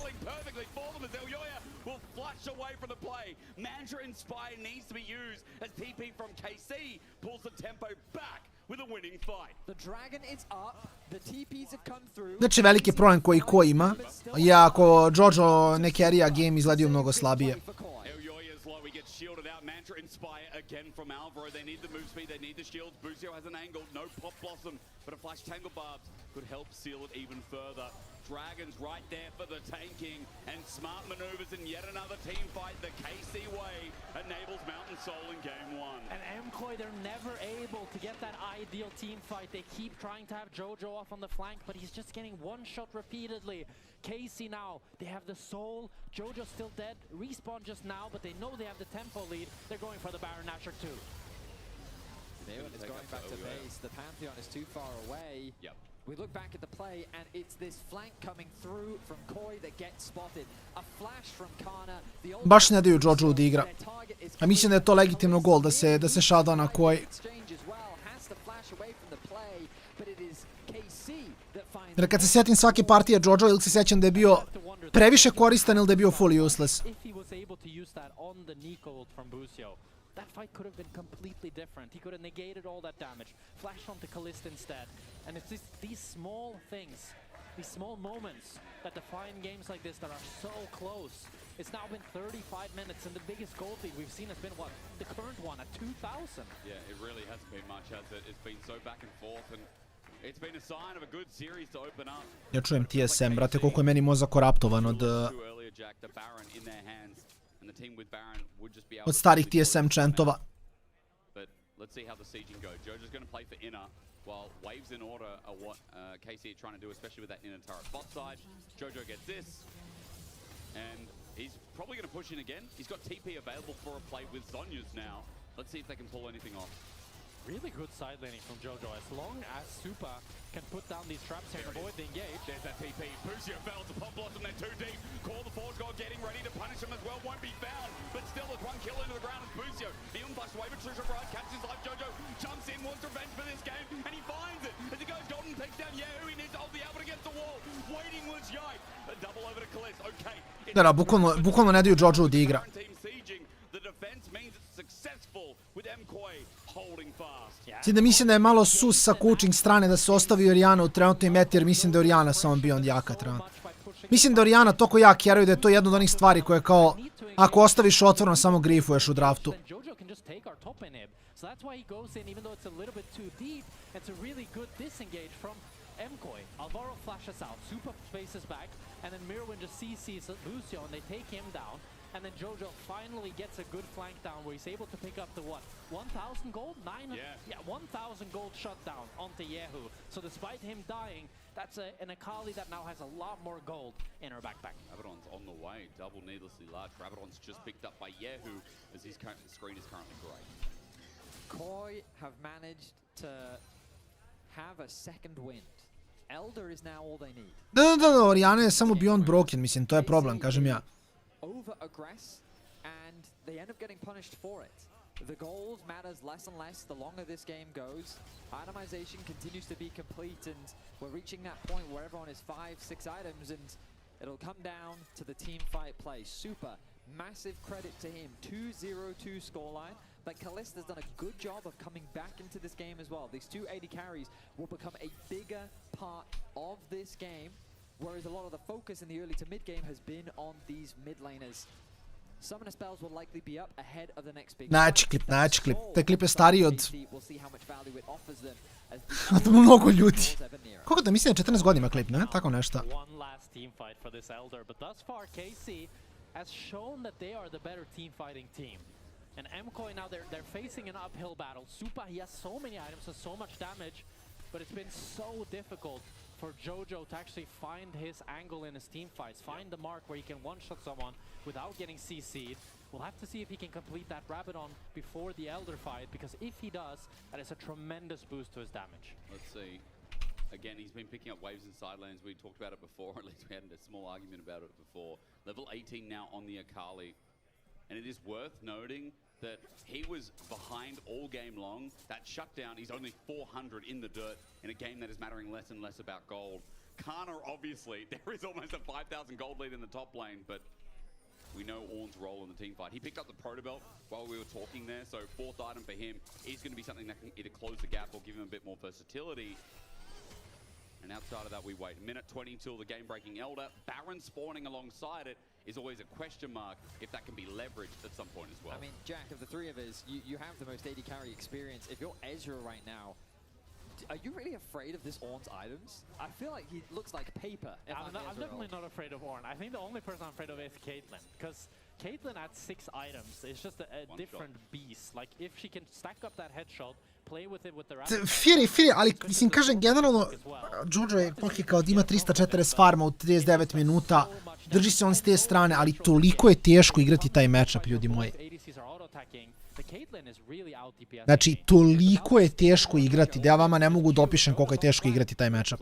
away from the play. Mantra Inspire needs to be used as TP from KC pulls the tempo back with a winning fight. The dragon is up. The TPs have come through. Znači veliki problem koji ko ima je ako Jojo ne carry-a game izgledaju mnogo slabije. Shielded out, Mantra Inspire again from Alvaro. They need the move speed, they need the shields. Busio has an angle, no pop blossom, but a flash tangle barbs could help seal it even further. Dragons right there for the tanking and smart maneuvers in yet another team fight. The KC way enables Mountain Soul in game one. And MKOI, they're never able to get that ideal team fight. They keep trying to have Jojo off on the flank, but he's just getting one shot repeatedly. KC now, they have the soul. Jojo's still dead. Respawn just now, but they know they have the tempo lead. They're going for the Baron Nashor too. Neon is going back to base. The Pantheon is too far away. Yep. We look back at the play, and it's this flank coming through from Koi that gets spotted. A flash from Kana. Baš ne daju Jojo da igra. A mislim da je to legitimno gol, da se shada na Koi. Jer kad se sjetim svake partije Jojo, ili se sjećam da je bio previše koristan ili da je bio fully useless. That fight could have been completely different. He could have negated all that damage, flashed onto Kalista instead. And it's these small things, these small moments that define games like this that are so close. It's now been 35 minutes, and the biggest goal lead we've seen has been, what, the current one at 2,000? Yeah, it really hasn't been much, has it? It's been so back and forth, and it's been a sign of a good series to open up. Ja čujem TSM, brate, koliko je meni mozak koraptovan od starih TSM čentova. But let's see how the sieging goes. Jojo's going to play for inner, while waves in order are what KC are trying to do, especially with that inner turret bot side. Jojo gets this, and he's probably going to push in again. He's got TP available for a play with Zhonya's now. Let's see if they can pull anything off. Really good side laning from Jojo. As long as Super can put down these traps here and avoid the engage. There's that TP. Busio fell to pop blossom. They're too deep. Call the Forge God getting ready to punish him as well. Won't be found. But still, there's one kill into the ground. It's Busio. The unflashed away, but Trisha Bride catches life. Jojo jumps in, wants revenge for this game, and he finds it. As he goes golden, takes down Yahoo. He needs to hold the Albert against the wall. Waiting was Yike. A double over to Kalist. Okay. Da, bukvalno ne daju Jojo da igra. The defense means it's successful with MKOI holding fast. Ti da mislim da je malo sus sa coaching strane da se ostavi Oriana u trenutnoj meti, jer mislim da je Oriana samo beyond jaka trenutno. Mislim da Oriana toliko jak carry da je to jedna od onih stvari koje kao ako ostaviš otvoreno samo grifuješ u draftu. So that's why he goes in, even though it's a little bit too deep. It's a really good disengage from MKOI. Alvaro flashes out, Super spaces back, and then Mirwin just CCs Busio and they take him down. And then Jojo finally gets a good flank down where he's able to pick up the what? 1,000 gold? 1,000 gold shutdown onto Yahoo. So despite him dying, that's an Akali that now has a lot more gold in her backpack. Rabadon's on the way, double needlessly large. Rabadon's just picked up by Yahoo as his screen is currently great. Koi have managed to have a second wind. Elder is now all they need. Da, Oriana je samo beyond broken, mislim, to je problem, kažem ja. Over-aggress, and they end up getting punished for it. The gold matters less and less the longer this game goes. Itemization continues to be complete, and we're reaching that point where everyone is 5-6 items, and it'll come down to the team fight play. Super, massive credit to him. 2-0-2 scoreline, but Kalista's done a good job of coming back into this game as well. These two AD carries will become a bigger part of this game, whereas a lot of the focus in the early to mid game has been on these mid laners. Summoner spells will likely be up ahead of the next big. Najjači klip. Taj klip je stariji od mnogo ljudi. Koliko da mislim 14 godina klip, ne? Tako nešto. One last team fight for this Elder, but thus far KC has shown that they are the better team fighting team. And MKOI now they're facing an uphill battle. Supa, he has so many items and so much damage, but it's been so difficult for Jojo to actually find his angle in his team fights, find the mark where he can one-shot someone without getting CC'd. We'll have to see if he can complete that Rabadon before the Elder fight, because if he does, that is a tremendous boost to his damage. Let's see. Again, he's been picking up waves and side lanes. We talked about it before, or at least we had a small argument about it before. Level 18 now on the Akali. And it is worth noting that he was behind all game long. That shutdown, he's only 400 in the dirt in a game that is mattering less and less about gold. Kana, obviously, there is almost a 5,000 gold lead in the top lane, but We know Ornn's role in the team fight. He picked up the Proto Belt while we were talking there, so fourth item for him is going to be something that can either close the gap or give him a bit more versatility. And outside of that, we wait. Minute 20 till the game-breaking Elder. Baron spawning alongside it is always a question mark if that can be leveraged at some point as well. I mean, Jack, of the three of us, you have the most AD carry experience. If you're Ezra right now, are you really afraid of this Ornn's items? I feel like he looks like paper. I'm definitely not afraid of Ornn. I think the only person I'm afraid of is Caitlyn, because Caitlyn at 6 items is just a different beast. Like, if she can stack up that headshot, play with it with the Firi, ali mislim kažem generalno Jojo je poklikao da ima 340 farma u 39 minuta, drži se on s te strane, ali toliko je teško igrati taj matchup, ljudi moji. Znači, toliko je teško igrati, da ja vama ne mogu da opišem koliko je teško igrati taj matchup.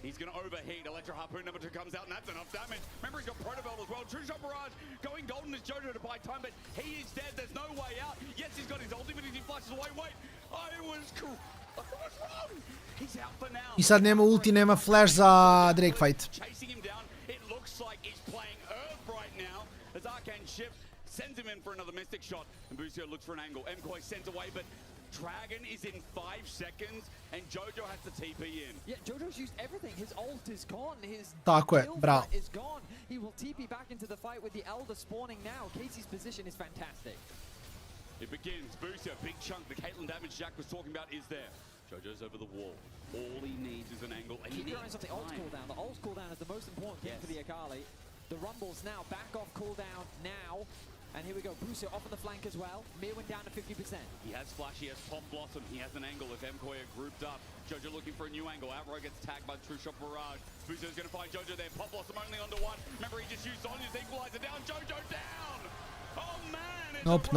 He's going to overheat. Electro Harpoon number 2 comes out, and that's enough damage. Remember, he's got Proto Belt as well. True Shot Barrage going golden as Jojo to buy time, but he is dead. There's no way out. Yes, he's got his ultimate as he flashes away. Wait, I was wrong. He's out for now. I sad nema ulti, nema flash za Drake fight. Chasing him down. It looks like he's playing Earth right now as Arcane Shift sends him in for another Mystic Shot. And Busio looks for an angle. MKOI sent away, but Dragon is in 5 seconds, and Jojo has to TP in. Yeah, Jojo's used everything. His ult is gone. His is gone. He will TP back into the fight with the Elder spawning now. Casey's position is fantastic. It begins. Busio, big chunk. The Caitlyn damage Jack was talking about is there. Jojo's over the wall. All he needs is an angle. And keep your eyes on the ult cooldown. The ult cooldown is the most important thing for the Akali. The Rumbles now back off cooldown now. And here we go, Busio off on the flank as well. Mirwin down to 50%. He has Flash, he has Pop Blossom, he has an angle if MKOI are grouped up. Jojo looking for a new angle. Outright gets tagged by True Shot Barrage. Busio's going to find Jojo there. Pop Blossom only under 1. Remember, he just used Sonya's equalizer down. Jojo down! Oh man! Nope.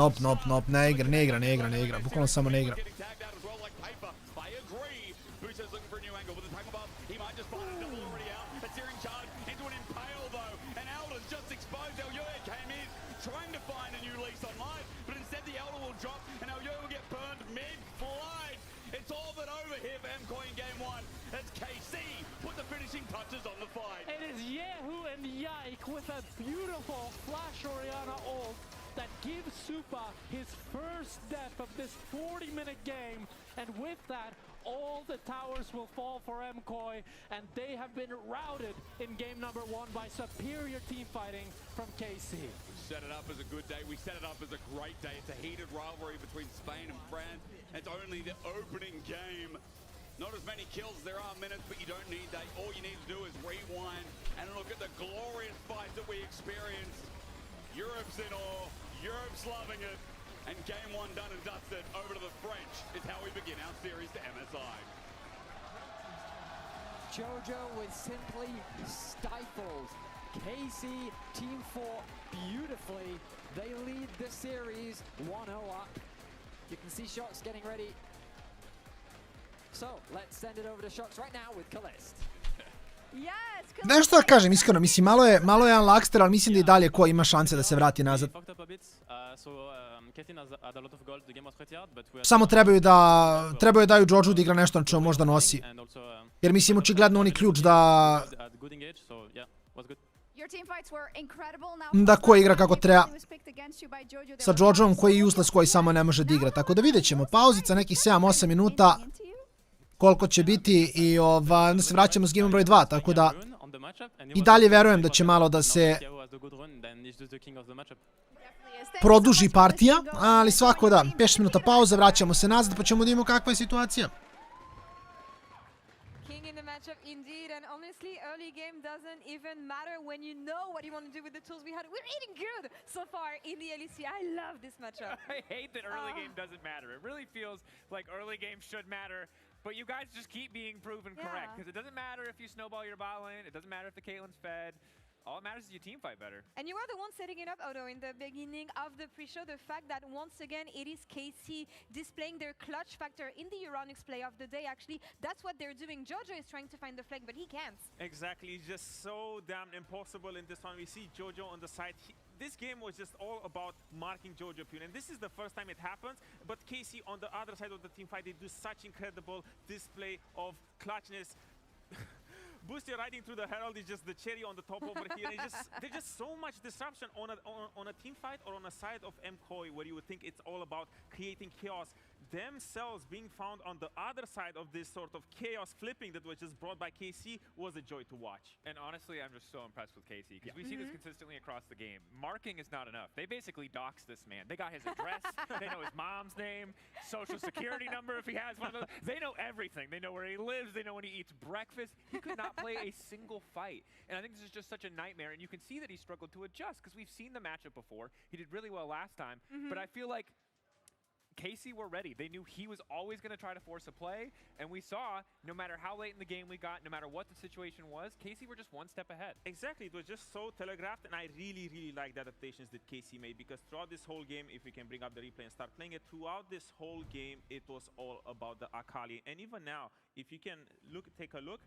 Ne igra. Bukvalno samo ne igra. Getting tagged out as well like paper. I agree. Busio's looking for a new angle with the tag above. He might just find a double already out. A searing charge into an impale though. And Elder's just exposed. Elyoya came in, trying to find a new lease on life, but instead the Elder will drop and Elyoya will get burned mid-flight. It's all but over here for MKOI in game 1 as KC put the finishing touches on the fight. It is Yehu and Yike with a beautiful Flash Orianna ult that gives Supa his first death of this 40-minute game, and with that all the towers will fall for MKOI, and they have been routed in game number 1 by superior team fighting from KC. We set it up as a good day. We set it up as a great day. It's a heated rivalry between Spain and France. It's only the opening game. Not as many kills as there are minutes, but you don't need that. All you need to do is rewind and look at the glorious fights that we experienced. Europe's in awe. Europe's loving it. And game 1 done and dusted. Over to the French is how we begin our series to MSI. Jojo was simply stifled. KC team fought beautifully. They lead the series 1-0 up. You can see Shox getting ready. So, let's send it over to Shox right now with Kalist. Znaš što da kažem, iskreno, mislim, malo je unluckster, ali mislim da i dalje ko ima šanse da se vrati nazad. Samo trebaju da daju Jojo da igra nešto na čemu možda nosi. Jer mislim, očigledno oni ključ da da ko igra kako treba sa Jojoom koji je useless, koji samo ne može da igra. Tako da vidjet ćemo, pauzica nekih 7-8 minuta koliko će biti i onda se vraćamo s game broj 2, tako da i dalje verujem da će malo da se produži partija, ali svako da, 5 minuta pauza, vraćamo se nazad pa ćemo da imamo kakva je situacija. Indeed, and honestly, early game doesn't even matter when you know what you want to do with the tools we had. We're eating good so far in the LEC. I love this matchup. I hate that early game doesn't matter. It really feels like early game should matter, but you guys just keep being proven correct, because it doesn't matter if you snowball your bot lane, it doesn't matter if the Caitlyn's fed. All that matters is your team fight better. And you are the one setting it up, Odo, in the beginning of the pre-show. The fact that once again it is KC displaying their clutch factor in the Euronics play of the day. Actually, that's what they're doing. Jojo is trying to find the flank, but he can't. Exactly, it's just so damn impossible in this one. We see Jojo on the side. This game was just all about marking Jojo Pune, and this is the first time it happens. But KC on the other side of the team fight, they do such incredible display of clutchness. Boosty riding through the Herald is just the cherry on the top over here. There's just so much disruption on a team fight or on a side of MKOI where you would think it's all about creating chaos. Themselves being found on the other side of this sort of chaos flipping that was just brought by KC was a joy to watch. And honestly, I'm just so impressed with KC because we see this consistently across the game. Marking is not enough. They basically doxed this man. They got his address. They know his mom's name, social security number if he has one of those. They know everything. They know where he lives. They know when he eats breakfast. He could not play a single fight. And I think this is just such a nightmare. And you can see that he struggled to adjust because we've seen the matchup before. He did really well last time. But I feel like KC were ready. They knew he was always going to try to force a play, and we saw, no matter how late in the game we got, no matter what the situation was, KC were just one step ahead. Exactly. It was just so telegraphed, and I really, really like the adaptations that KC made, because throughout this whole game, if we can bring up the replay and start playing it, throughout this whole game, it was all about the Akali. And even now, if you can take a look,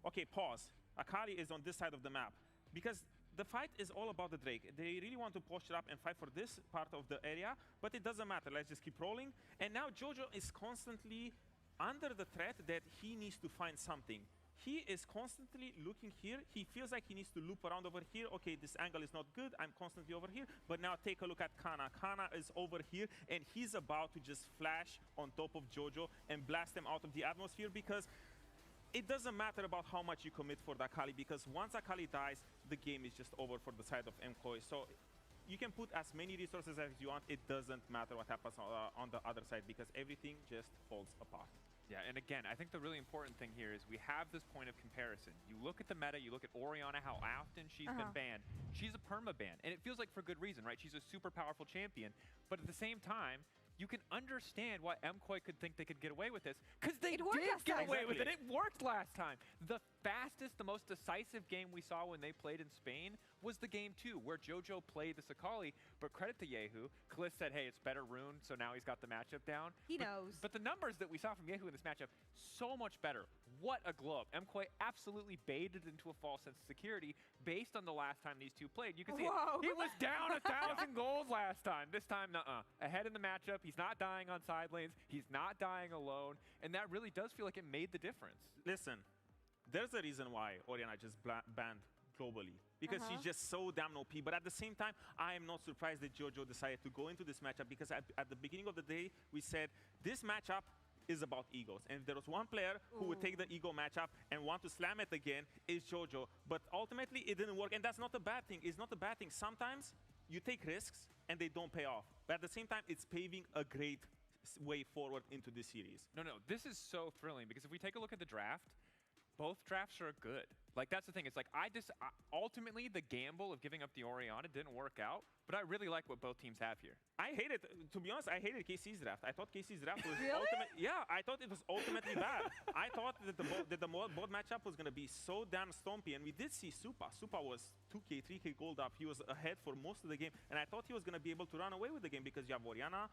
okay, pause. Akali is on this side of the map, because the fight is all about the Drake. They really want to push it up and fight for this part of the area, but it doesn't matter. Let's just keep rolling. And now Jojo is constantly under the threat that he needs to find something. He is constantly looking here. He feels like he needs to loop around over here. Okay, this angle is not good. I'm constantly over here. But now take a look at Kana. Kana is over here, and he's about to just flash on top of Jojo and blast him out of the atmosphere, because it doesn't matter about how much you commit for the Akali, because once Akali dies, the game is just over for the side of MKOI. So you can put as many resources as you want. It doesn't matter what happens on the other side, because everything just falls apart. Yeah, and again, I think the really important thing here is we have this point of comparison. You look at the meta, you look at Orianna, how often she's been banned. She's a perma-ban, and it feels like for good reason, right? She's a super powerful champion, but at the same time, you can understand why MKOI could think they could get away with this, because they did get away with it. It worked last time. The fastest, the most decisive game we saw when they played in Spain was the game 2, where Jojo played the Sakali, but credit to Yehu. Kaliss said, hey, it's better rune, so now he's got the matchup down. He knows. But the numbers that we saw from Yehu in this matchup, so much better. What a glow up. MKOI absolutely baited into a false sense of security based on the last time these two played. You can see it. He was down 1,000 gold last time. This time, ahead in the matchup. He's not dying on side lanes. He's not dying alone. And that really does feel like it made the difference. Listen, there's a reason why Orianna just banned globally, because she's just so damn OP. But at the same time, I am not surprised that Jojo decided to go into this matchup, because at the beginning of the day, we said this matchup is about egos. And if there was one player who would take the ego matchup and want to slam it again, is Jojo. But ultimately, it didn't work. And that's not a bad thing. It's not a bad thing. Sometimes you take risks and they don't pay off. But at the same time, it's paving a great way forward into this series. No, this is so thrilling, because if we take a look at the draft, both drafts are good. Like, that's the thing. It's like, ultimately, the gamble of giving up the Orianna didn't work out, but I really like what both teams have here. I hated, to be honest, I hated KC's draft. I thought KC's draft was I thought it was ultimately bad. I thought that the board matchup was going to be so damn stompy, and we did see Supa. Supa was 2K, 3K gold up. He was ahead for most of the game, and I thought he was going to be able to run away with the game, because you have Orianna,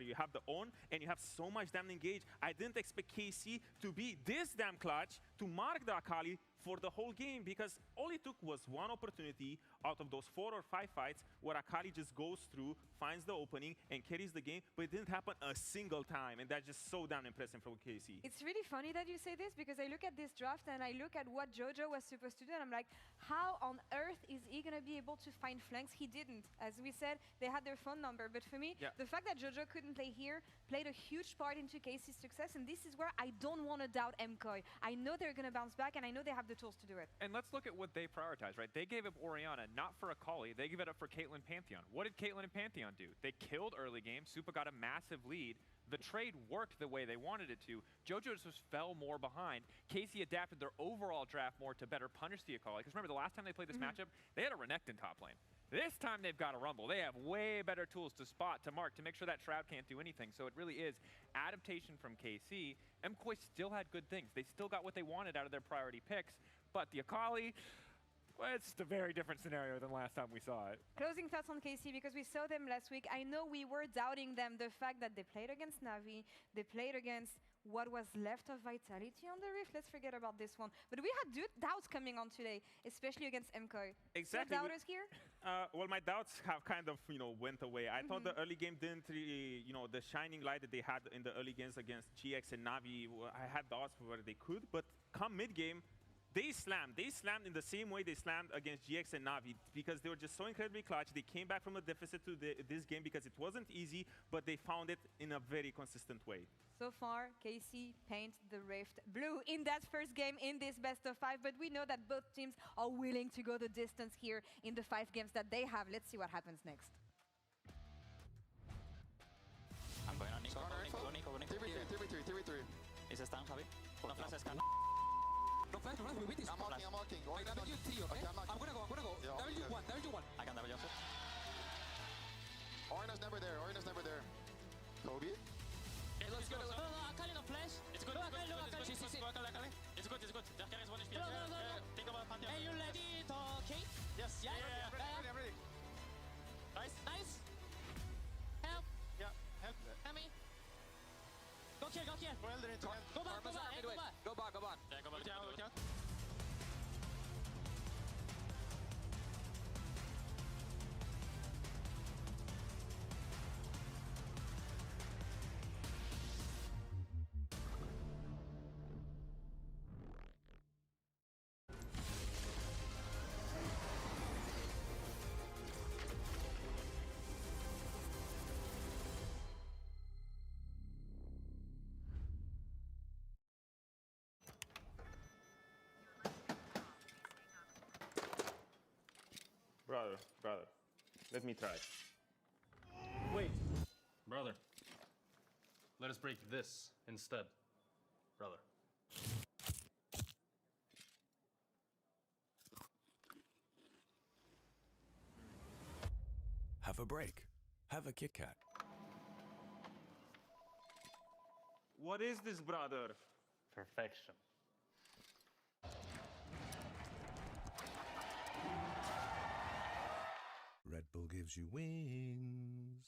you have the Own, and you have so much damn engage. I didn't expect KC to be this damn clutch to mark the Akali for the whole game, because all it took was one opportunity out of those 4 or 5 fights where Akali just goes through, finds the opening, and carries the game, but it didn't happen a single time, and that's just so damn impressive from KC. It's really funny that you say this, because I look at this draft and I look at what Jojo was supposed to do, and I'm like, how on earth is he going to be able to find flanks? He didn't. As we said, they had their phone number, but for me, the fact that Jojo couldn't play here played a huge part into KC's success, and this is where I don't want to doubt MKOI. I know they're going to bounce back, and I know they have the tools to do it. And let's look at what they prioritize, right? They gave up Orianna not for Akali, they gave it up for Caitlyn Pantheon. What did Caitlyn and Pantheon do? They killed early game, Supa got a massive lead. The trade worked the way they wanted it to. Jojo just fell more behind. KC adapted their overall draft more to better punish the Akali. Because remember, the last time they played this matchup, they had a Renekton top lane. This time they've got a Rumble. They have way better tools to spot, to mark, to make sure that Shroud can't do anything. So it really is adaptation from KC. MKOI still had good things. They still got what they wanted out of their priority picks. But the Akali, well, it's a very different scenario than last time we saw it. Closing thoughts on KC, because we saw them last week. I know we were doubting them, the fact that they played against Na'Vi, they played against what was left of Vitality on the Rift. Let's forget about this one. But we had doubts coming on today, especially against MKOI. Exactly. So doubters here? Well, my doubts have kind of, went away. I thought the early game didn't really, the shining light that they had in the early games against GX and Na'Vi, I had doubts whether they could. But come mid-game, They slammed in the same way they slammed against GX and Navi because they were just so incredibly clutch. They came back from a deficit to this game because it wasn't easy, but they found it in a very consistent way. So far, KC paints the Rift blue in that first game in this best of 5, but we know that both teams are willing to go the distance here in the 5 games that they have. Let's see what happens next. I'm going on Nico. Nico. 3v3. Is a stun, Javi? No flash is Canon. No flash, we beat this. I'm walking. I WT, okay? I'm gonna go. Yeah, W1. I can W also. Orna's never there. Kobe? Okay, let's go. No, Akali no flash. It's good. It's good. Their carry is 1 HP. Think about Pantheon. Hey, you ready to kick? Yes. Yeah. I'm ready. Nice. Help. Yeah, help. Help me. Go kill. Go back. Go back. Yeah, go back. Brother, let me try. Wait, brother. Let us break this instead, brother. Have a break. Have a Kit Kat. What is this, brother? Perfection. Red Bull gives you wings.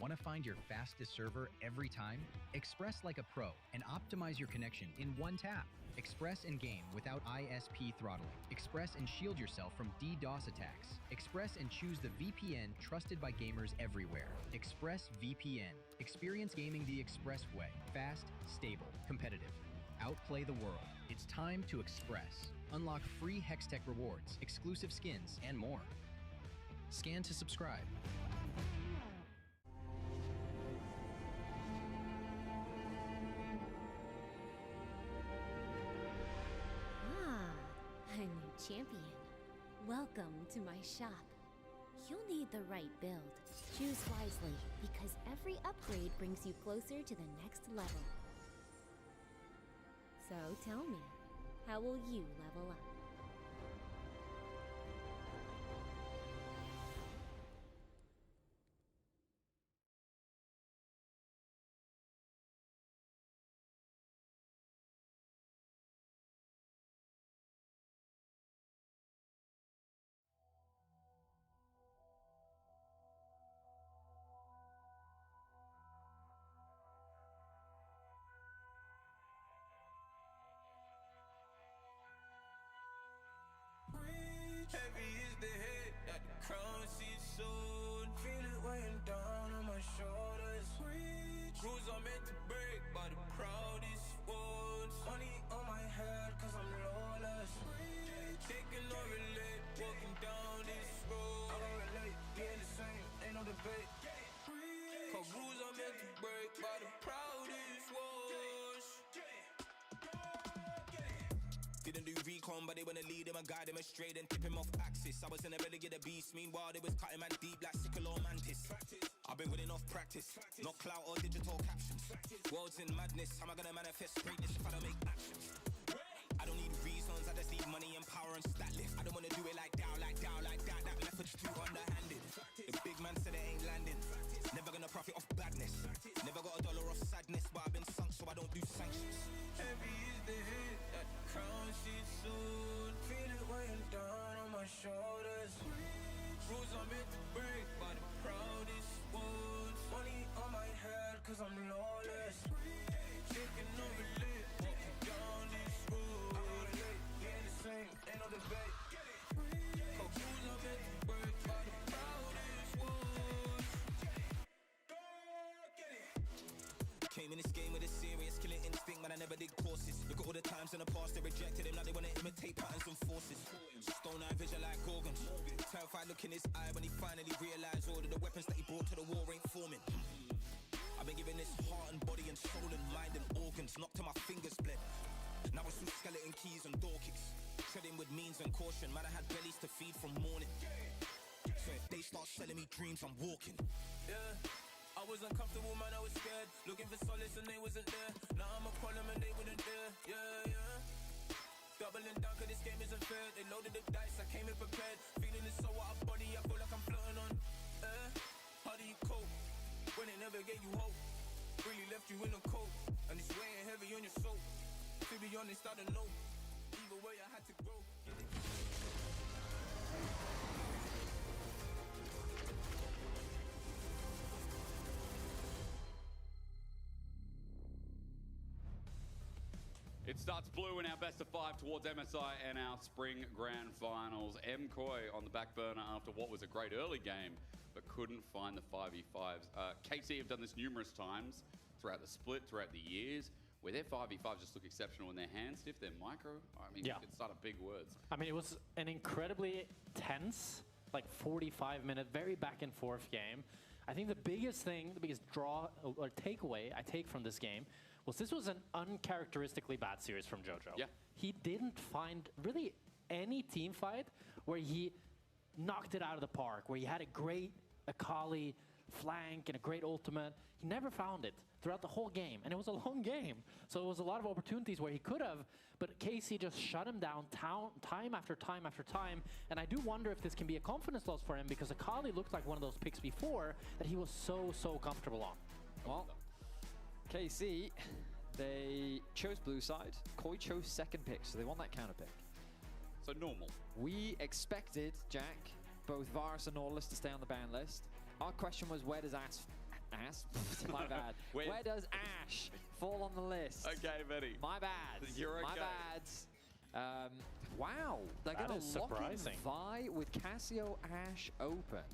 Want to find your fastest server every time? Express like a pro and optimize your connection in one tap. Express and game without ISP throttling. Express and shield yourself from DDoS attacks. Express and choose the VPN trusted by gamers everywhere. Express VPN. Experience gaming the Express way. Fast, stable, competitive. Outplay the world. It's time to Express. Unlock free Hextech rewards, exclusive skins, and more. Scan to subscribe. A new champion. Welcome to my shop. You'll need the right build. Choose wisely, because every upgrade brings you closer to the next level. So tell me, how will you level up? Heavy is the head, got the crown seat soon. Feel it weighing down on my shoulders. Rules are meant to break by the proudest ones. Money on my head cause I'm lawless. Taking no relate, walking down this road. I don't relate, being the same, ain't no debate. Cause rules are meant to break by the proudest ones. Didn't do recon, but they wanna lead him and guide him straight and tip him off axis. I was in a Renegade beast, meanwhile they was cutting man deep like sickle or mantis. I've been with enough practice, not clout or digital captions. World's in madness, how am I gonna manifest greatness if I don't make actions? I don't need reasons, I just need money and power and stat lift. I don't wanna do it like that, that method's too underhanded. The big man said it ain't landing, never gonna profit off badness. Never got a dollar off sadness, but I've been sunk so I don't do sanctions. Heavy is the head, that the crown seat soon. Feel it weighing down on my shoulders. Rules are meant to break by the proudest ones. Money on my head cause I'm lawless. Taking no relate, walking down this road. I don't relate, being the same, ain't no debate. Cause rules are meant to break by the proudest ones. came in this game with a serious killing instinct, man, I never did courses. Look at all the times in the past they rejected him, now they wanna imitate patterns and forces. Stone eye vision like Gorgon. Terrified look in his eye when he finally realized all of the weapons that he brought to the war ain't forming. I've been given this heart and body and soul and mind and organs, knocked to my fingers bled. Now it's through skeleton keys and door kicks, treading with means and caution. Man, I had bellies to feed from morning. So if they start selling me dreams, I'm walking. Yeah, I was uncomfortable, man, I was scared. Looking for solace and they wasn't there. Now I'm a problem and they wouldn't dare. Yeah, yeah. Doubling down cause this game isn't fair. They loaded the dice, I came in prepared. Feeling it so out of body, I feel like I'm floating on air. How do you cope when they never gave you hope? Really left you in a cold, and it's weighing heavy on your soul. To be honest, I don't know. Either way, I had to grow. It starts blue in our best of 5 towards MSI and our spring grand finals. MKOI on the back burner after what was a great early game, but couldn't find the 5v5s. KC have done this numerous times throughout the split, throughout the years, where their 5v5s just look exceptional in their hand stiff, they're micro. I mean, you could start a big words. I mean, it was an incredibly tense, like 45-minute, very back and forth game. I think the biggest thing, the biggest draw or takeaway I take from this game was this was an uncharacteristically bad series from JoJo. Yeah. He didn't find really any team fight where he knocked it out of the park, where he had a great Akali flank and a great ultimate. He never found it throughout the whole game, and it was a long game. So it was a lot of opportunities where he could have, but KC just shut him down time after time after time. And I do wonder if this can be a confidence loss for him, because Akali looked like one of those picks before that he was so comfortable on. Well, KC, they chose blue side. KOI chose second pick, so they won that counter pick. So normal. We expected, Jack, both Varus and Nautilus to stay on the ban list. Our question was, where does my bad. Where does Ash fall on the list? Okay, Betty. My bad. You're okay. My bad. Wow. They're going to lock in Vi with Cassio Ash open.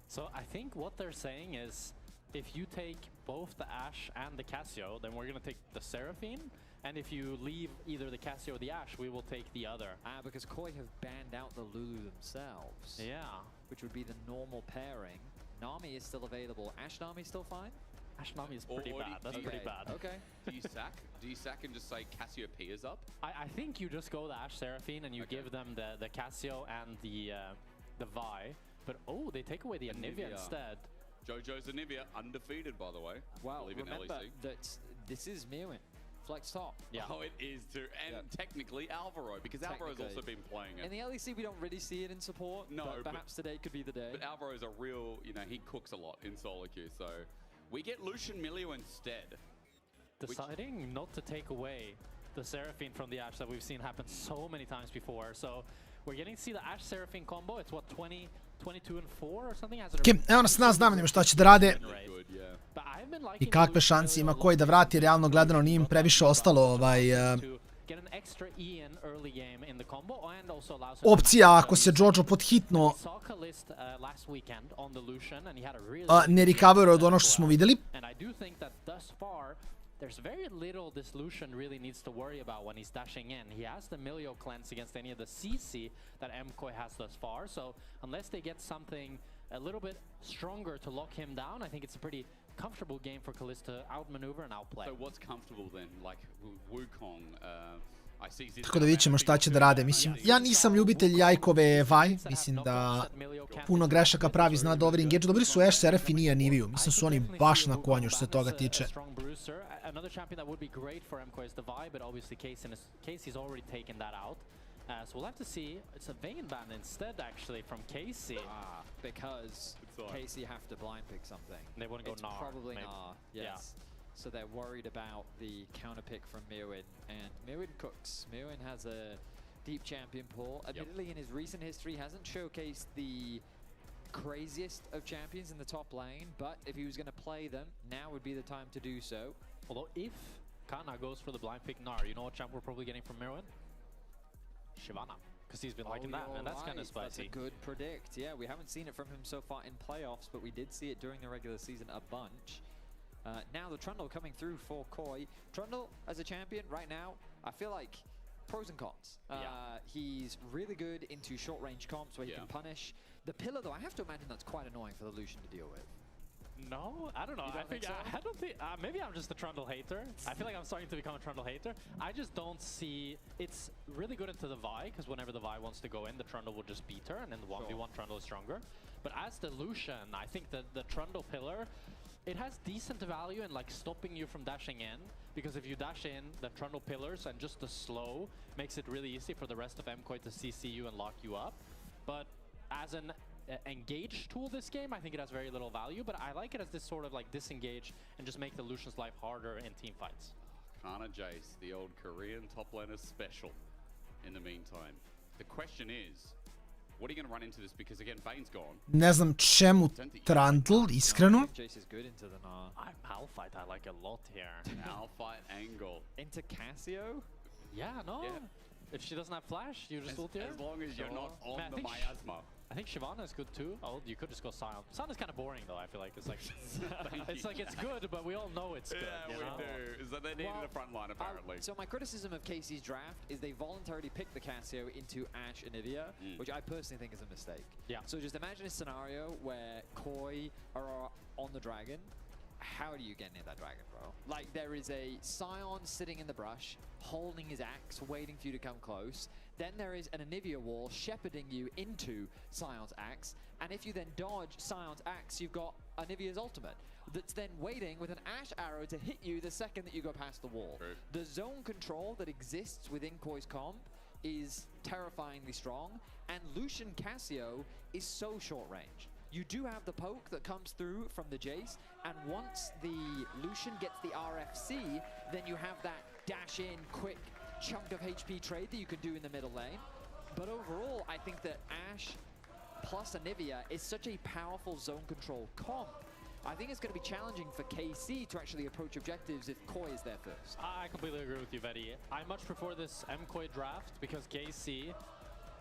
So I think what they're saying is, if you take both the Ash and the Cassio, then we're going to take the Seraphine. And if you leave either the Cassio or the Ash, we will take the other. Because KOI have banned out the Lulu themselves. Yeah. Which would be the normal pairing. Nami is still available. Ash Nami still fine? Ash Nami is pretty bad. That's pretty bad. Okay. Do you sack? Do you sack and just say Cassiopea's up? I think you just go the Ash Seraphine and you give them the Cassio and the Vi. But oh, they take away the Anivia instead. JoJo's Anivia undefeated, by the way. Wow, remember that this is Mewin. Flex top. Yeah. Oh, it is too. And technically Alvaro, because Alvaro's also been playing it. In the LEC, we don't really see it in support. No, but perhaps today could be the day. But Alvaro's a real, he cooks a lot in solo queue. So we get Lucian Milio instead. Deciding not to take away the Seraphine from the Ash that we've seen happen so many times before. So we're getting to see the Ash Seraphine combo. It's what, 22 and 4 or something? Evo nas nas, da vidimo šta će da rade i kakve šanse ima KOI da vrati. Realno gledano nije im previše ostalo opcija ako se JoJo podhitno ne recover od ono što smo vidjeli. There's very little this Lucian really needs to worry about when he's dashing in. He has the Milio cleanse against any of the CC that MKOI has thus far, so unless they get something a little bit stronger to lock him down, I think it's a pretty comfortable game for Kalista to outmaneuver and outplay. So what's comfortable then? Like Wukong, Tako da vidjet ćemo šta će da rade. Mislim, ja nisam ljubitelj Jajkove Vi. Mislim da puno grešaka pravi, zna dobar engage. Dobri su Ash, Seraphine i Aniviju. Mislim su oni baš na konju što se toga tiče. Another champion that would be great for MKOI is the Vi, but obviously Casey's already taken that out. So we'll have to see. It's a Vayne ban instead, actually, from Casey. Because Casey have to blind pick something. They want to go It's Gnar. probably maybe. Gnar, yes. Yeah. So they're worried about the counter pick from Mewin, and Mewin cooks. Mewin has a deep champion pool. Admittedly, in his recent history, hasn't showcased the craziest of champions in the top lane, but if he was going to play them, now would be the time to do so. Although if Kana goes for the blind pick Gnar, you know what champ we're probably getting from Mewin? Shyvana, because he's been liking that, and that's kind of spicy. That's a good predict. Yeah, we haven't seen it from him so far in playoffs, but we did see it during the regular season a bunch. Now the Trundle coming through for Koi. Trundle as a champion right now, I feel like pros and cons. He's really good into short range comps where he can punish. The pillar though, I have to imagine that's quite annoying for the Lucian to deal with. No, I don't know. I don't think, maybe I'm just a Trundle hater. I feel like I'm starting to become a Trundle hater. I just don't see, it's really good into the Vi, because whenever the Vi wants to go in, the Trundle will just beat her, and then the 1v1 Trundle is stronger. But as the Lucian, I think that the Trundle pillar, it has decent value in like stopping you from dashing in, because if you dash in, the Trundle pillars and just the slow makes it really easy for the rest of MKOI to CC you and lock you up. But as an engage tool this game, I think it has very little value, but I like it as this sort of like disengage and just make the Lucian's life harder in team fights. Kana Jace, the old Korean top laner special in the meantime. The question is, what are you going to run into this? Because again, Bane's gone. Ne znam čemu Trundle, iskreno. Jace is good into the Gnar. Malphite I like a lot here. Malphite angle. Into Cassio? Yeah, no. Yeah. If she doesn't have flash, you just ult here. As long as you're not on the miasma. I think Shyvana is good too. Oh, you could just go Sion. Sion is kind of boring though, I feel like. It's like, it's good, but we all know it's good. Yeah, we do. Is that they needed a front line apparently. So my criticism of KC's draft is they voluntarily picked the Cassio into Ashe Anivia, which I personally think is a mistake. Yeah. So just imagine a scenario where Koi are on the dragon. How do you get near that dragon, bro? Like, there is a Sion sitting in the brush, holding his axe, waiting for you to come close. Then there is an Anivia wall shepherding you into Sion's axe. And if you then dodge Sion's axe, you've got Anivia's ultimate that's then waiting with an Ashe arrow to hit you the second that you go past the wall. True. The zone control that exists within Koi's comp is terrifyingly strong, and Lucian Cassio is so short range. You do have the poke that comes through from the Jace, and once the Lucian gets the RFC, then you have that dash in quick chunk of HP trade that you can do in the middle lane. But overall, I think that Ashe plus Anivia is such a powerful zone control comp. I think it's going to be challenging for KC to actually approach objectives if Koi is there first. I completely agree with you, Vetty. I much prefer this MKOI draft because KC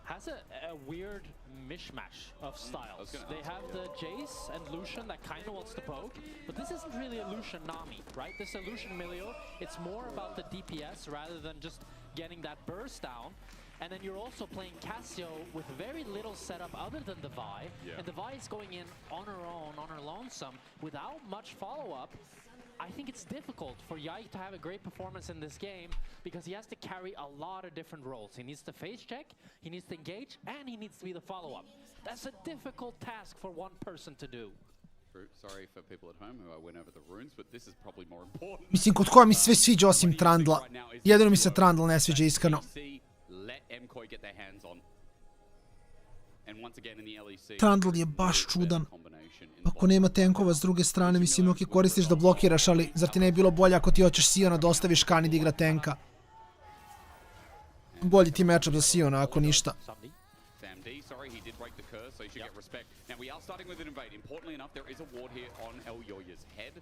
has a weird mishmash of styles. They have the Jace and Lucian that kind of wants to poke, but this isn't really a Lucian Nami, right? This is a Lucian Milio. It's more about the DPS rather than just getting that burst down. And then you're also playing Cassio with very little setup other than the Vi. And the Vi is going in on her own, on her lonesome, without much follow-up. I think it's difficult for Yike to have a great performance in this game because he has to carry a lot of different roles. He needs to face check, he needs to engage, and he needs to be the follow-up. That's a difficult task for one person to do. Sorry for people at home who I went over the runes, but this is probably more important. Mislim, kod koja mi sve sviđa osim Trundla. Jedino mi se Trundle ne sviđa, iskreno. Let MKOI get their hands on. And once again in the LEC. Trundle je baš čudan. Ako nema tenkova s druge strane, mislim, ok, koristiš da blokiraš, ali zar ti ne bi bilo bolje ako ti hoćeš Siona da ostaviš Kani da igra tenka? Bolji ti matchup za Siona, ako ništa. Sorry, he did break the curse, so he should get respect. Now we are starting with an invade. Importantly enough, there is a ward here on Elyoya's head.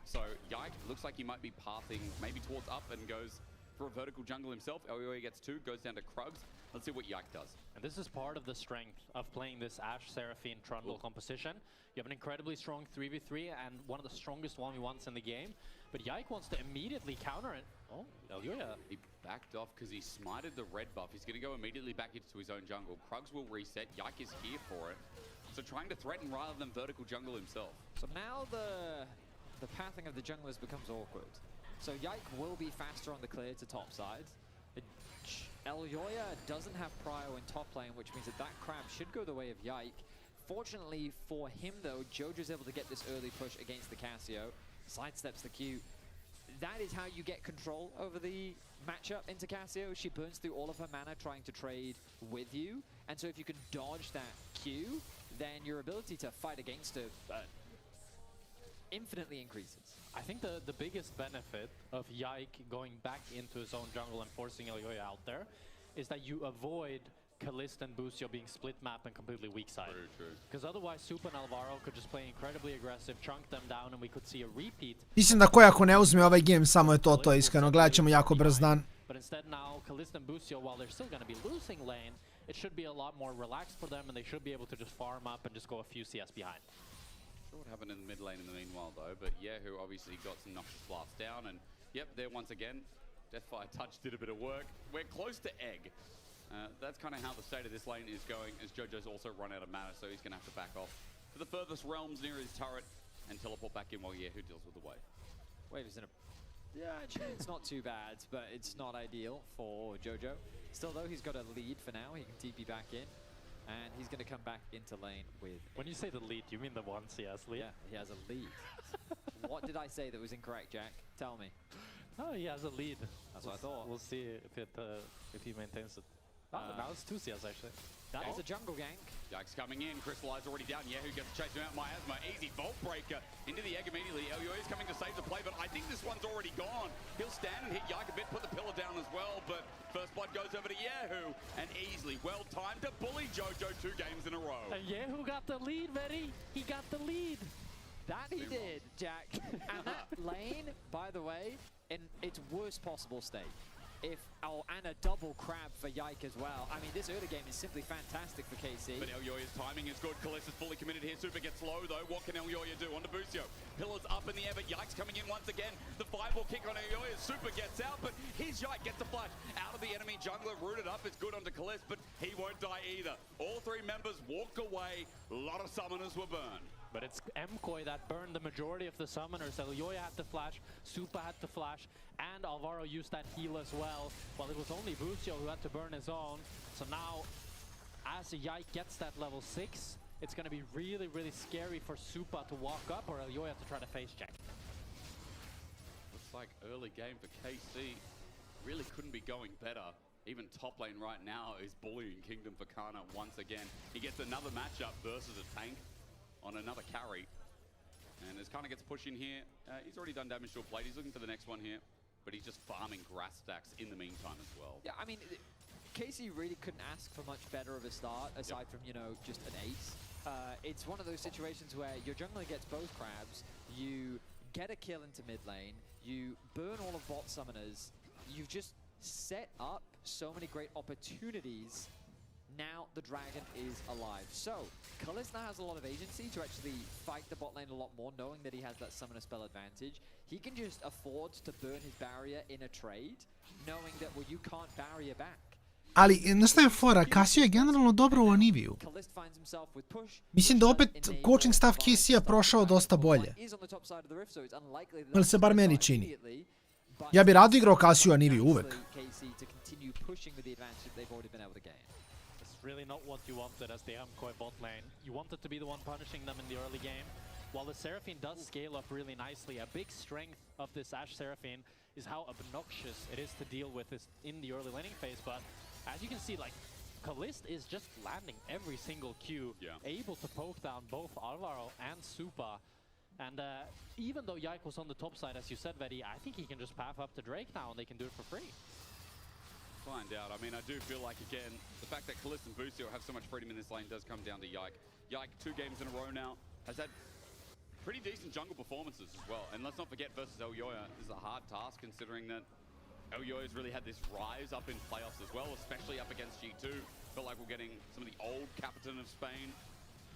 So Yike looks like he might be pathing maybe towards up and goes for a vertical jungle himself. Elyoya gets 2, goes down to Krugs. Let's see what Yike does. And this is part of the strength of playing this Ashe, Seraphine, Trundle composition. You have an incredibly strong 3v3 and one of the strongest 1v1s in the game. But Yike wants to immediately counter it. Oh, Elyoya. He backed off because he smited the red buff. He's going to go immediately back into his own jungle. Krugs will reset. Yike is here for it. So trying to threaten rather than vertical jungle himself. So now the pathing of the junglers becomes awkward. So Yike will be faster on the clear to top side. Elyoya doesn't have prio in top lane, which means that crab should go the way of Yike. Fortunately for him though, Jojo's able to get this early push against the Cassio. Sidesteps the Q. That is how you get control over the matchup into Cassio. She burns through all of her mana trying to trade with you. And so if you can dodge that Q, then your ability to fight against her infinitely increases. I think the biggest benefit of Yike going back into his own jungle and forcing Elyoya out there is that you avoid Kalista and Busio being split map and completely weak side. Because otherwise Super and Alvaro could just play incredibly aggressive, chunk them down, and we could see a repeat. Mislim da koji ako ne uzme ovaj game, samo je to iskreno. Gledat ćemo jako brz dan. But instead now, Kalista and Busio, while they're still going to be losing lane, it should be a lot more relaxed for them and they should be able to just farm up and just go a few CS behind. Sure what happened in the mid lane in the meanwhile though, but Yehu obviously got some noxious blasts down, and yep, there once again, Deathfire Touch did a bit of work. We're close to egg. That's kind of how the state of this lane is going, as Jojo's also run out of mana, so he's going to have to back off to the furthest realms near his turret and teleport back in while Yehu deals with the wave. Wave is in a... Yeah, actually, it's not too bad, but it's not ideal for Jojo. Still, though, he's got a lead for now. He can TP back in, and he's going to come back into lane with... When you say the lead, you mean the one CS lead? Yeah, he has a lead. What did I say that was incorrect, Jack? Tell me. Oh, he has a lead. That's what I thought. We'll see if he maintains it. Now it's 2 CS, actually. That is a jungle gank. Yikes coming in. Crystallize already down. Yehu gets to chase him out. Miasma. Easy Vault Breaker into the egg immediately. Elyoy is coming to save the play, but I think this one's already gone. He'll stand and hit Yike a bit, put the pillar down as well, but first blood goes over to Yehu, and easily, well timed to bully Jojo 2 games in a row. And Yehu got the lead, Very. He got the lead. That he did, Jack. And that lane, by the way, in its worst possible state. And a double crab for Yike as well. I mean, this early game is simply fantastic for KC. But Elyoya's timing is good. Kalist is fully committed here. Super gets low, though. What can Elyoya do? On to Busio. Pillars up in the air, but Yike's coming in once again. The fireball kick on Elyoya. Super gets out, but here's Yike. Gets a flash out of the enemy jungler. Rooted up. It's good onto Kalist, but he won't die either. All 3 members walk away. A lot of summoners were burned. But it's MKOI that burned the majority of the summoners. Elyoya had to flash, Super had to flash, and Alvaro used that heal as well. Well, it was only Busio who had to burn his own. So now, as Yike gets that level 6, it's going to be really, really scary for Super to walk up, or Elyoya to try to face check. Looks like early game for KC really couldn't be going better. Even top lane right now is bullying Kingdom for Kana once again. He gets another matchup versus a tank on another carry, and as Kana gets pushed in here, he's already done damage to a plate. He's looking for the next one here, but he's just farming grass stacks in the meantime as well. Yeah, I mean, KC really couldn't ask for much better of a start, aside from, you know, just an ace. It's one of those situations where your jungler gets both crabs, you get a kill into mid lane, you burn all of bot summoners, you've just set up so many great opportunities. Now the dragon is alive. So, Kalist now has a lot of agency to actually fight the bot lane a lot more, knowing that he has that summoner spell advantage. He can just afford to burn his barrier in a trade, knowing that, well, you can't barrier back. Ali, znaš šta je fora? Casio je generalno dobro u Aniviju. Mislim da opet coaching staff KC-a prošao dosta bolje. Ili se bar meni čini. Ja bi rado igrao Casio u Aniviju, uvek. Really not what you wanted as the MKOI bot lane. You wanted to be the one punishing them in the early game. While the Seraphine does scale up really nicely, a big strength of this Ashe Seraphine is how obnoxious it is to deal with this in the early laning phase. But as you can see, like, Kalist is just landing every single Q, able to poke down both Alvaro and Supa. And even though Yike was on the top side, as you said, Vedi, I think he can just path up to Drake now and they can do it for free. Find out. I mean, I do feel like, again, the fact that Kalist and Busio have so much freedom in this lane does come down to Yike. Yike, 2 games in a row now, has had pretty decent jungle performances as well. And let's not forget, versus Elyoya, this is a hard task considering that Elyoya's really had this rise up in playoffs as well, especially up against G2. Felt like we're getting some of the old Capitan of Spain.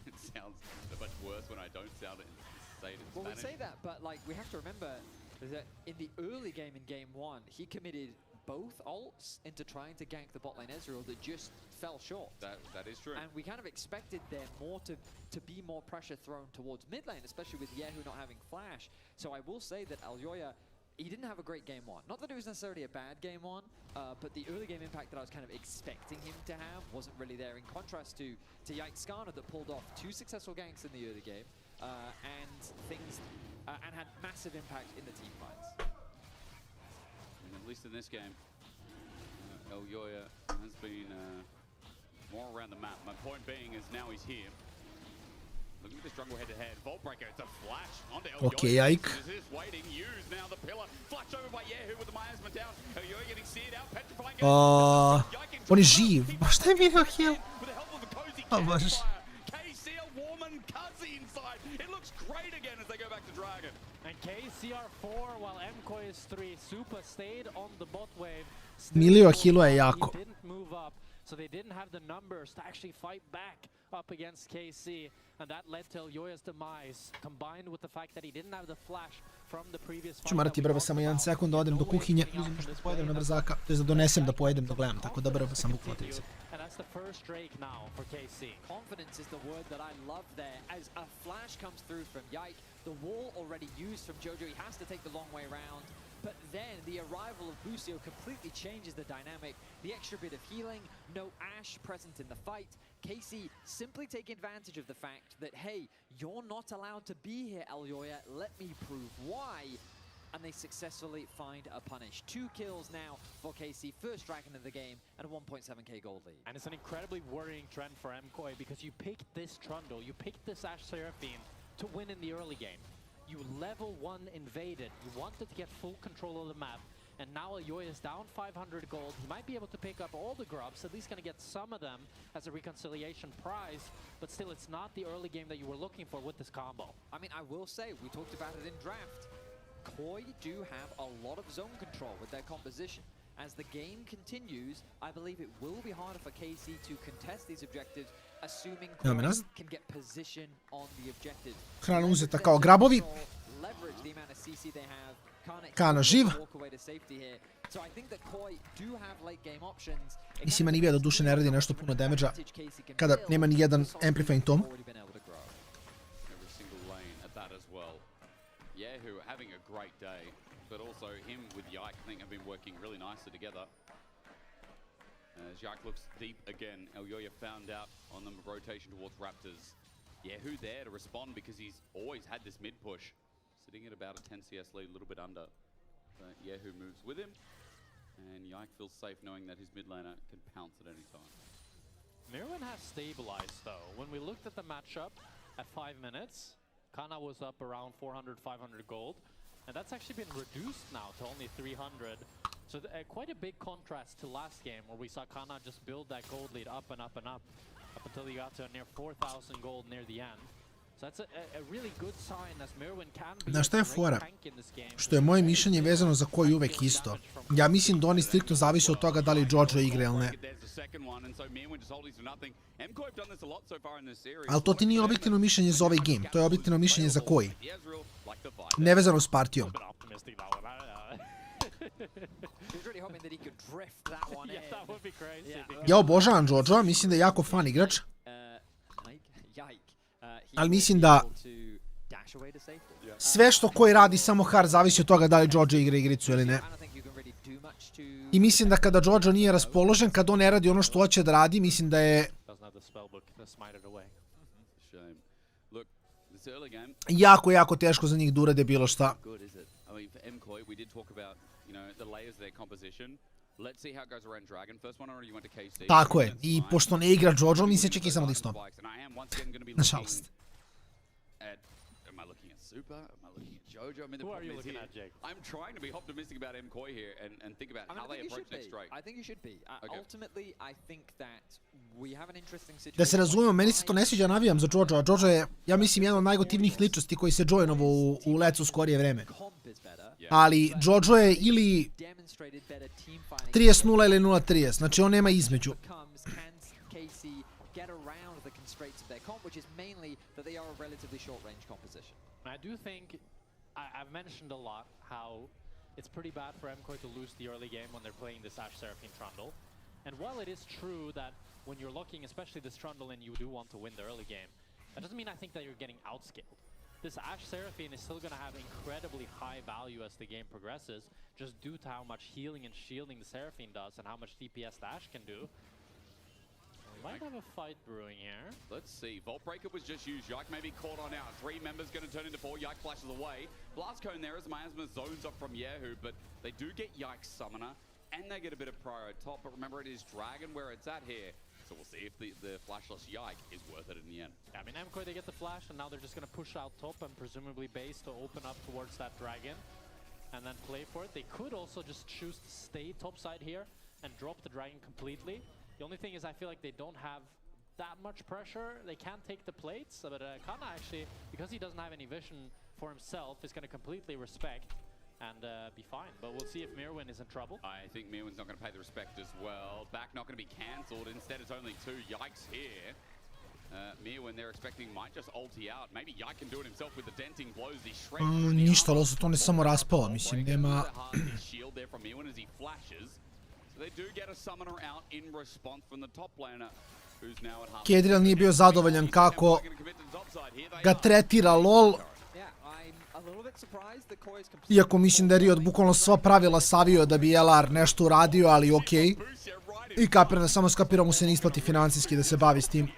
It sounds so much worse when I don't say it in Spanish. Well, we say that, but like we have to remember that in the early game in Game 1, he committed both ults into trying to gank the bot lane Ezreal that just fell short. That is true. And we kind of expected there more to be more pressure thrown towards mid lane, especially with Yehu not having flash. So I will say that Elyoya, he didn't have a great Game 1. Not that it was necessarily a bad Game 1, but the early game impact that I was kind of expecting him to have wasn't really there, in contrast to Yike Skana that pulled off 2 successful ganks in the early game and had massive impact in the team fights. At least in this game, Elyoya has been more around the map. My point being is now he's here. Looking at this jungle head-to-head. Vault Breaker, it's a flash onto Elyoya. Okay, Yike. This is waiting. Use now the pillar. Flash over by Yehu with the miasma down. Elyoya getting seared out. Petrifying. On je živ. Baš šta je video heal? Oh, baš. KC warm and cuzzy inside. It looks great again as they go back to Dragon. And KCR4 while MKOI is 3. Super stayed on the bot wave. Milio healuje jako. He didn't move up, so they didn't have the numbers to actually fight back up against KC, and that led to Elyoya's demise, combined with the fact that he didn't have the flash from the previous fight. Ću morati brvo samo 1 sekund da odem do kuhinje, uzim nešto pojedem na brzaka, to je da donesem da pojedem da gledam, tako da brvo sam bukvalno 30 sekundi. And that's the first Drake now for KC. Confidence is the word that I love there. As a flash comes through from Yike, the wall already used from Jojo, he has to take the long way around. But then the arrival of Busio completely changes the dynamic. The extra bit of healing, no Ashe present in the fight. KC simply take advantage of the fact that, hey, you're not allowed to be here, Elyoya. Let me prove why. And they successfully find a punish. 2 kills now for KC, first Dragon of the game, and a 1.7k gold lead. And it's an incredibly worrying trend for MKOI because you picked this Trundle, you picked this Ashe Seraphine to win in the early game. You level 1 invaded, you wanted to get full control of the map, and now Elyoya is down 500 gold. He might be able to pick up all the grubs, at least gonna get some of them as a reconciliation prize, but still it's not the early game that you were looking for with this combo. I mean, I will say, we talked about it in draft. KOI do have a lot of zone control with their composition. As the game continues, I believe it will be harder for KC to contest these objectives, assuming KOI can get position on the objective. Hrana uzeta kao grabovi. Kana živ. Mislim, Nivea do duše ne radi nešto puno damage-a kada nema ni jedan amplifying tom. Who are having a great day, but also him with Yike, I think, have been working really nicely together. As Yike looks deep again, Elyoya found out on the rotation towards Raptors. Who there to respond because he's always had this mid push, sitting at about a 10 CS lead, a little bit under. But who moves with him, and Yike feels safe knowing that his mid laner can pounce at any time. Mirwin has stabilized though. When we looked at the matchup at 5 minutes, Kana was up around 400, 500 gold, and that's actually been reduced now to only 300. So quite a big contrast to last game where we saw Kana just build that gold lead up and up and up until he got to near 4,000 gold near the end. So that's a really good sign as Mirwin can be Znaš šta je fora? Što je moje mišljenje vezano za KOI uvek isto. Ja mislim da oni striktno zavise od toga da li Jojo igra ili ne. Ali to ti nije objektivno mišljenje za ovaj game, to je objektivno mišljenje za KOI. Nevezano s partijom. Ja obožavam Jojo, mislim da je jako fan igrač. Ali mislim da sve što KOI radi samo hard zavisi od toga da li Jojo igra igricu ili ne. I mislim da kada Jojo nije raspoložen, kada on ne radi ono što hoće da radi, mislim da je jako teško za njih da urade bilo šta. Tako je, i pošto ne igra Jojo, mislim čekaj samo da ih snom. Nažalost. Super? Am I looking at Jojo? I mean, the problem is here. I'm trying to be optimistic about MKOI here and think about how they approach next Drake. I think you should be. Ultimately, I think that we have an interesting situation. Da se razumemo, meni se to ne sviđa, navijam za Jojo, a Jojo je, ja mislim, jedan od najgotivnijih ličnosti koji se joinovo u LEC-u skorije vreme. Ali Jojo je ili 30-0 ili 0-30, znači on nema između. Which is mainly that they are a relatively short-range composition. I do think, I've mentioned a lot how it's pretty bad for MKOI to lose the early game when they're playing this Ashe Seraphine Trundle. And while it is true that when you're looking, especially this Trundle, and you do want to win the early game, that doesn't mean I think that you're getting outscaled. This Ashe Seraphine is still going to have incredibly high value as the game progresses, just due to how much healing and shielding the Seraphine does and how much DPS the Ashe can do. Might have a fight brewing here. Let's see. Vault Breaker was just used. Yike may be caught on out. 3 members going to turn into 4. Yike flashes away. Blast Cone there as Miasma zones up from Yahoo, but they do get Yike's Summoner, and they get a bit of Prio top. But remember, it is Dragon where it's at here. So we'll see if the flashless Yike is worth it in the end. Yeah, I mean, MKOI, they get the flash, and now they're just going to push out top and presumably base to open up towards that Dragon and then play for it. They could also just choose to stay topside here and drop the Dragon completely. The only thing is I feel like they don't have that much pressure. They can take the plates, but Kana actually, because he doesn't have any vision for himself, is going to completely respect and be fine. But we'll see if Mirwin is in trouble. I think Mirwin's not going to pay the respect as well. Back not going to be cancelled. Instead, it's only 2. Yikes here. Mir, when they're expecting, might just ulti out. Maybe Yike can do it himself with the denting blows. Ništa, ali to ne samo raspalo, mislim, nema... Shield there from Mir as he flashes. So they do get a summoner out in response from the top laner, who's now at half. Kedriel nije bio zadovoljan kako ga tretira LoL. Iako mislim da je Riot bukvalno sva pravila savio da bi LR nešto uradio, ali okej. I kapiram da samo skapira mu se ne isplati financijski da se bavi s tim.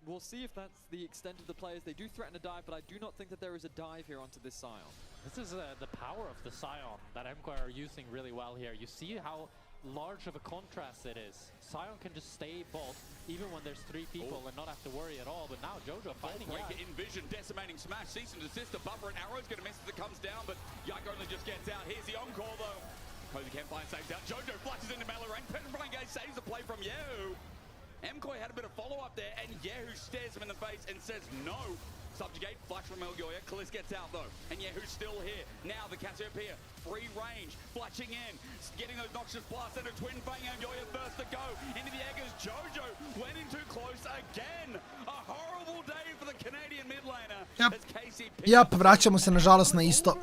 We'll see if that's the extent of the players. They do threaten a dive, but I do not think that there is a dive here onto this Scion. This is the power of the Scion that MKOI are using really well here. You see how large of a contrast it is. Scion can just stay both, even when there's 3 people and not have to worry at all. But now Jojo finding Breaker in vision, decimating smash, cease and desist, a buffer, and Arrow's going to miss as it comes down, but Yike only just gets out. Here's the encore though. Cozy can't find saves out. Jojo flashes into melee range. Petrifying Gaze saves the play from Yehu. MKOI had a bit of follow-up there, and Yehu stares him in the face and says no. Subjugate, flash from Elgoya. Kaliss gets out though, and Yehu's still here. Now the Cassiopeia, free range, flashing in, getting those noxious blasts, and a twin fang. Elgoya first to go into the Eggers. Jojo went in too close again. A horrible day for the Canadian mid laner. Yep, vraćamo se nažalost na isto.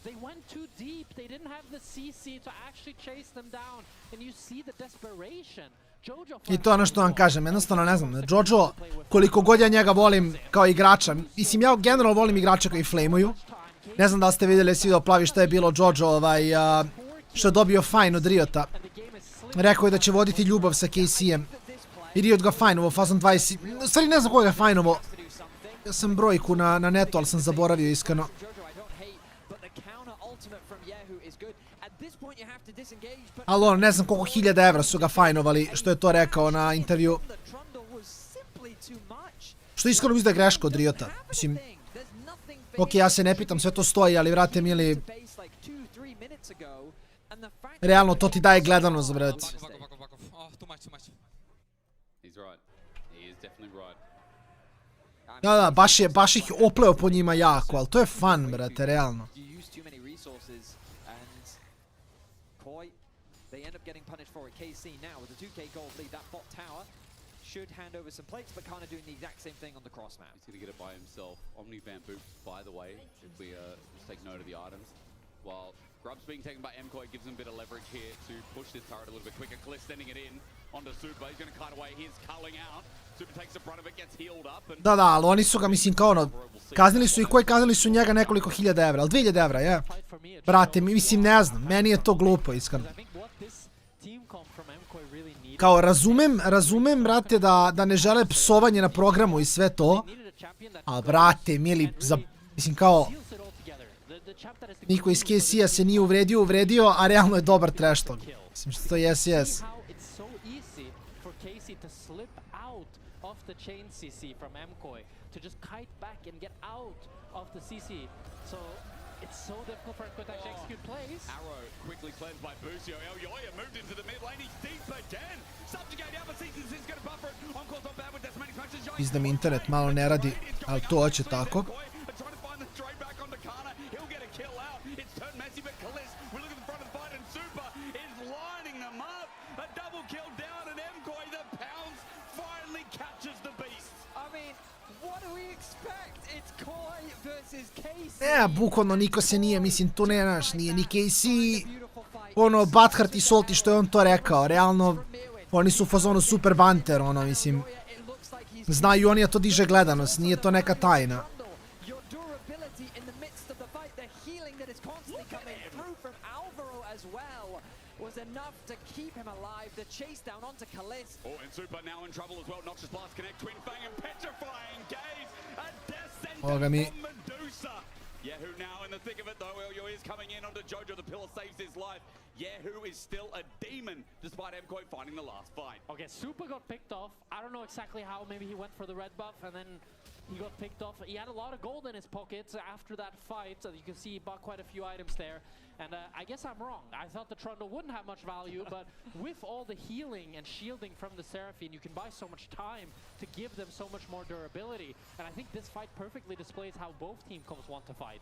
They went too deep. They didn't have the CC to actually chase them down, and you see the desperation. I to je ono što vam kažem, jednostavno ne znam, Jojo, koliko god ja njega volim kao igrača, mislim ja generalno volim igrača koji flameuju, ne znam da li ste vidjeli svi plavi što je bilo Jojo, što je dobio fine od Riota, rekao je da će voditi ljubav sa KC-em i Riot ga fajnovo, fazom 20, u stvari ne znam koga je fajnovo, ja sam brojku na netu, ali sam zaboravio iskreno. Ali ono, ne znam koliko 1000 evra su ga fajnovali, što je to rekao na intervju. Što iskreno mislim da je greška od Riota. Mislim, ok, ja se ne pitam, sve to stoji, ali vrate mili, realno to ti daje gledanost, brate. Da, baš ih opleo po njima jako, ali to je fun, brate, realno. They end up getting punished for it. KC now with a 2k gold lead. That bot tower should hand over some plates, but Kana doing the exact same thing on the cross map. He's going to get it by himself. Omni Bamboo, by the way, if we just take note of the items. While Grub's being taken by MKOI, gives him a bit of leverage here to push this turret a little bit quicker. Kaliss sending it in onto Super. He's going to kite away. He's culling out. Super takes the front of it, gets healed up. And da, ali oni su ga, mislim, kao ono, kaznili su i koji kaznili su njega nekoliko 1000 evra, ali 2000 evra, je. Brate, mislim, ne znam, meni je to glupo, iskreno. Kao, razumem, brate, da ne žele psovanje na programu i sve to, a brate, mili, mislim, kao, niko iz KC-a se nije uvredio, a realno je dobar trash talk. Mislim, što to yes. It's so difficult for MKOI to actually execute plays. Arrow quickly cleansed by Busio. Elgoya moved into the mid lane. He's deep again. Subjugate out, but Seasons is going to buffer it. Encore's not bad with decimating smashes. Izdam internet, malo ne radi, ali to hoće tako. Trying to find the straight back onto Kana. He'll get a kill out. It's turned messy, but Kaliss, we look at the front of the fight, and Super is lining them up. A double kill down, and MKOI, the pounds, finally catches the beast. I mean, what do we expect? It's Koi versus KC. Bukvalno niko se nije, mislim, tu ne naš, nije ni KC, ono, Butthurt i Salty što je on to rekao, realno, oni su u fazonu super banter, ono, mislim, znaju oni, a to diže gledanost, nije to neka tajna. Enough to keep him alive. The chase down onto Kaliss. Oh, and Super now in trouble as well. Noxious Blast connect, Twin Fang and Petrifying Gaze. A death sentence from Medusa. Yehu now in the thick of it though. Elgoya is coming in onto Jojo. The pillar saves his life. Yehu is still a demon despite MKOI finding the last fight. Okay, Super got picked off. I don't know exactly how. Maybe he went for the red buff and then he got picked off. He had a lot of gold in his pockets after that fight. So you can see he bought quite a few items there. And I guess I'm wrong. I thought the Trundle wouldn't have much value, but with all the healing and shielding from the Seraphine, you can buy so much time to give them so much more durability. And I think this fight perfectly displays how both team comps want to fight.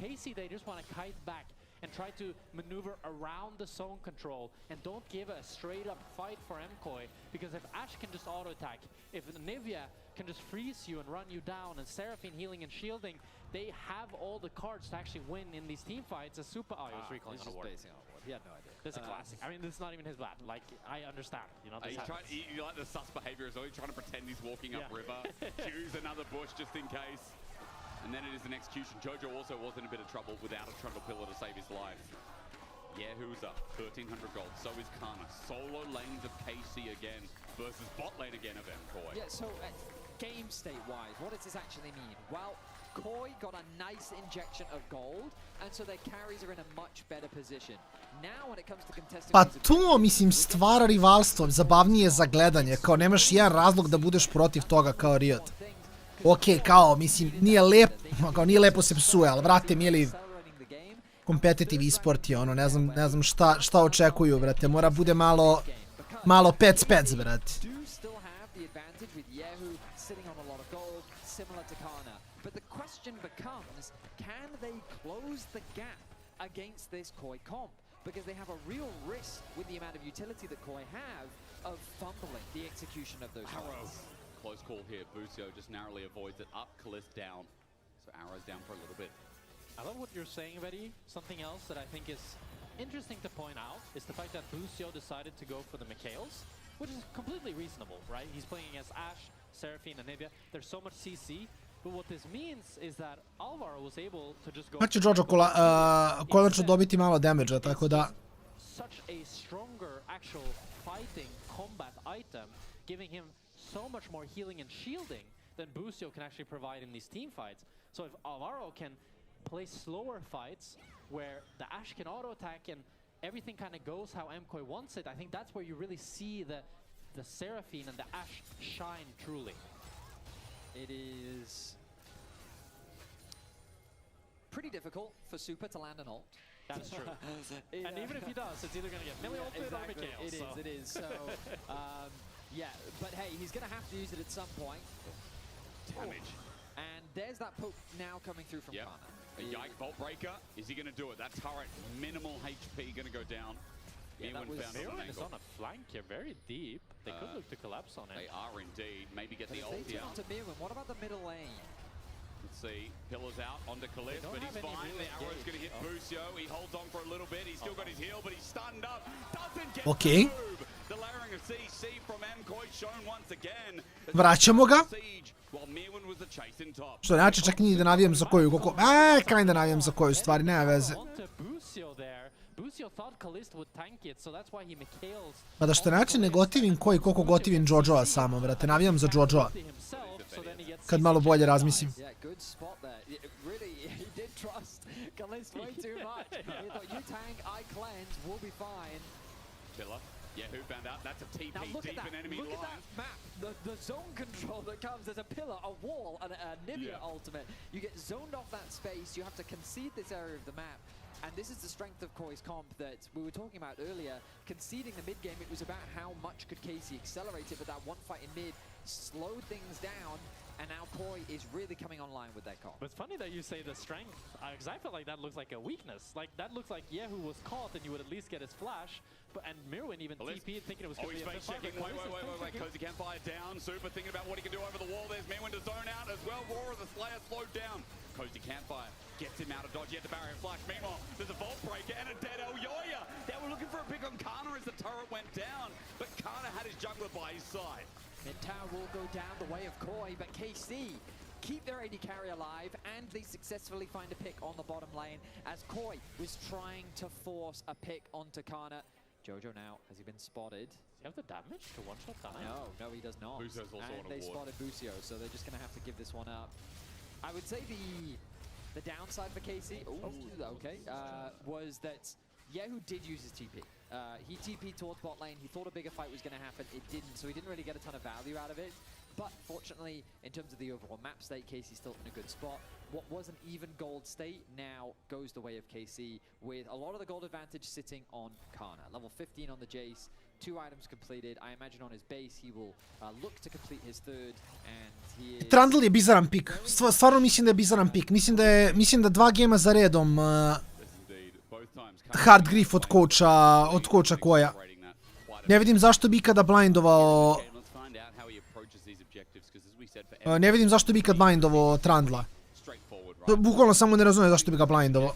KC, they just want to kite back and try to maneuver around the zone control and don't give a straight up fight for MKOI, because if Ashe can just auto attack, if Nivea can just freeze you and run you down, and Seraphine healing and shielding, they have all the cards to actually win in these team fights. As Super I was recalling on a ward. He had no idea. This is a classic. I mean, this is not even his bad. Like, I understand. You know, you like the sus behavior as well. He's trying to pretend he's walking upriver. Choose another bush just in case. And then it is an execution. Jojo also was in a bit of trouble without a Trundle Pillar to save his life. Yeah, who's up? 1,300 gold. So is Kana. Solo lanes of KC again versus bot lane again of MKOI. Yeah, so game state-wise, what does this actually mean? Well, Koi got a nice injection of gold, and so their carries are in a much better position. Now when it comes to contesting... Pa to, mislim, stvara rivalstvo, zabavnije za gledanje, kao nemaš jedan razlog da budeš protiv toga kao Riot. Okej, kao, mislim, nije lepo se psuje, ali vrate, mijeli competitive e-sport je ono, ne znam šta očekuju, brate, mora bude malo pec, brate. But the question becomes, can they close the gap against this Koi comp? Because they have a real risk with the amount of utility that Koi have of fumbling the execution of those shots. Close call here. Busio just narrowly avoids it. Up, Kalist down. So Arrow's down for a little bit. I love what you're saying, Yeti. Something else that I think is interesting to point out is the fact that Busio decided to go for the Mikhails, which is completely reasonable, right? He's playing against Ashe, Seraphine, and Nivea. There's so much CC. But what this means is that Alvaro was able to just go... Znači Jojo konačno dobiti malo damage-a, tako da... Such a stronger actual fighting combat item, giving him so much more healing and shielding than Busio can actually provide in these team fights. So if Alvaro can play slower fights where the Ashe can auto-attack and everything kind of goes how MKOI wants it, I think that's where you really see the Seraphine and the Ashe shine truly. It is pretty difficult for Super to land an ult. That is true. And even if he does, it's either going to get melee ulted or Mikhail. It is. So, yeah, but hey, he's going to have to use it at some point. Damage. And there's that poke now coming through from Kana. A Yike Vault Breaker. Is he going to do it? That turret, minimal HP, going to go down. Yeah, Mirwin is on a flank here, very deep. They could look to collapse on it. They are indeed. Maybe get the ult out. To Mirwin, what about the middle lane? Let's see. Pillars out onto Kalist, but he's fine. The arrow's going to hit Busio. He holds on for a little bit. He's still got his heal, but he's stunned up. Doesn't get the move. The layering of CC from MKOI shown once again. Vraćamo ga. Što znači čak nije da navijam za koju, kinda navijam za koju, stvari, nema veze. Pa da što znači ne gotivim koji koliko gotivim Jojoa samo, brate, navijam za Jojoa. Kad malo bolje razmislim. Yeah, who found out? That's a TP deep in enemy line. Look at that map. The zone control that comes as a pillar, a wall, and a Nivea ultimate. You get zoned off that space. You have to concede this area of the map. And this is the strength of Koi's comp that we were talking about earlier. Conceding the mid game, it was about how much could KC accelerate it, but that one fight in mid slowed things down. And now Koi is really coming online with that comp. But it's funny that you say the strength, because I feel like that looks like a weakness. Like, that looks like Yehu was caught and you would at least get his flash. And Mirwin even TP'd thinking it was going to be a checking. Wait. Cozy can't fire down. Super thinking about what he can do over the wall. There's Mirwin to zone out as well. Roar of the Slayer slowed down. Cozy can't fire. Gets him out of dodge. Yet the barrier flash. Meanwhile, there's a Vault Breaker and a dead Elyoya. They were looking for a pick on Kana as the turret went down. But Kana had his jungler by his side. Mid-tower will go down the way of Koi, but KC keep their AD carry alive, and they successfully find a pick on the bottom lane as Koi was trying to force a pick onto Kana. Jojo now, has he been spotted? Does he have the damage to one-shot Kana? No, he does not. Busio's also and on a they ward. spotted Busio, so they're just going to have to give this one up. I would say the downside for KC, was that Yehu did use his TP. He TP'd towards bot lane. He thought a bigger fight was going to happen. It didn't, so he didn't really get a ton of value out of it. But fortunately, in terms of the overall map state, KC's still in a good spot. What was an even gold state now goes the way of KC, with a lot of the gold advantage sitting on Kana. Level 15 on the Jace, 2 items completed. I imagine on his base he will look to complete his third, and he is... Trundle je bizaran pik. Stvarno mislim da je bizaran pik. Mislim da 2 gema za redom hard grief od coacha koja. Ne vidim zašto bi ikada blindovao... Ne vidim zašto bi ikad blindovao Trundla. Bukvalno samo ne razumijem zašto bi ga blindovao.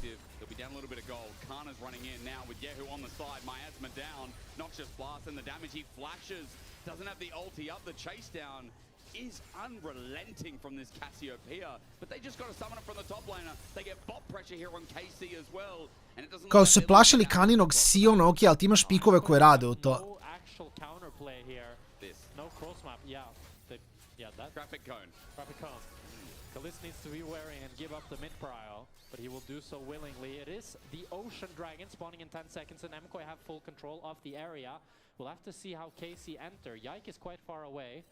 Is unrelenting from this Cassiopeia, but they just got to summon it from the top laner. They get bot pressure here on KC as well, and it doesn't. Kao su se plašili Kaninog Siona, ok, ali ti imaš pikove koje rade u to. No actual counterplay here. No cross map. Yeah, that. Traffic cone. Kalist needs to be wary and give up the mid prio, but he will do so willingly. It is the Ocean Dragon spawning in 10 seconds, and MKOI have full control of the area. We'll have to see how KC enter. Yike is quite far away.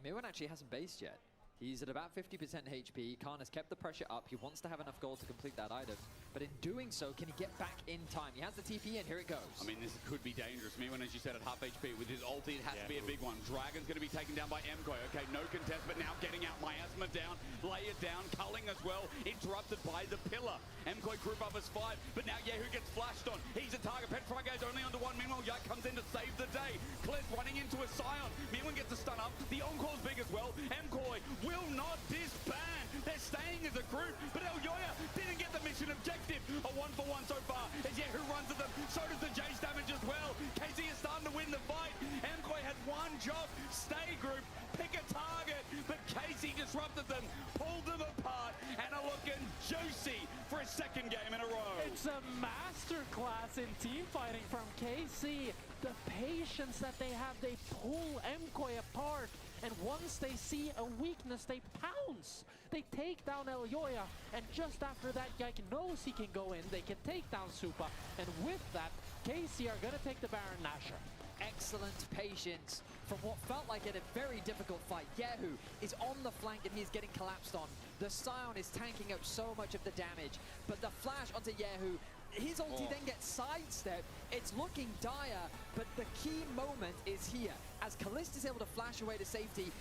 Mirwan actually hasn't based yet. He's at about 50% HP. Khan has kept the pressure up. He wants to have enough gold to complete that item. But in doing so, can he get back in time? He has the TP and here it goes. I mean, this could be dangerous. Mirwan, as you said, at half HP with his ulti, it has to be a big one. Dragon's going to be taken down by MKOI. Okay, no contest, but now getting out Miasma down. Lay it down. Culling as well. Interrupted by the pillar. MKOI group up as 5, but now Yehu gets flashed on. He's a target. Petrify goes only onto 1. Meanwhile, Yike comes in to save the day. Cliff running into a Scion. Mirwan gets a stun up. The Encore's big as well. MKOI will not disband. They're staying as a group, but Elyoya didn't get the mission objective. A 1-for-1 so far as Yehu runs at them. So does the Jace damage as well. KC is starting to win the fight. MKOI had one job. Stay group. Pick a target. But KC disrupted them. Pulled them apart. And are looking juicy for a second game in a row. It's a masterclass in team fighting from KC. The patience that they have, they pull MKOI apart. And once they see a weakness, they pounce. They take down Elyoya, and just after that, Yike knows he can go in. They can take down Supa, and with that, KC are gonna take the Baron Nashor. Excellent patience from what felt like a very difficult fight. Yehu is on the flank and he's getting collapsed on. The Scion is tanking up so much of the damage, but the flash onto Yehu, his ulti then gets sidestepped. It's looking dire, but the key moment is here. As Kalist is able to flash away to safety,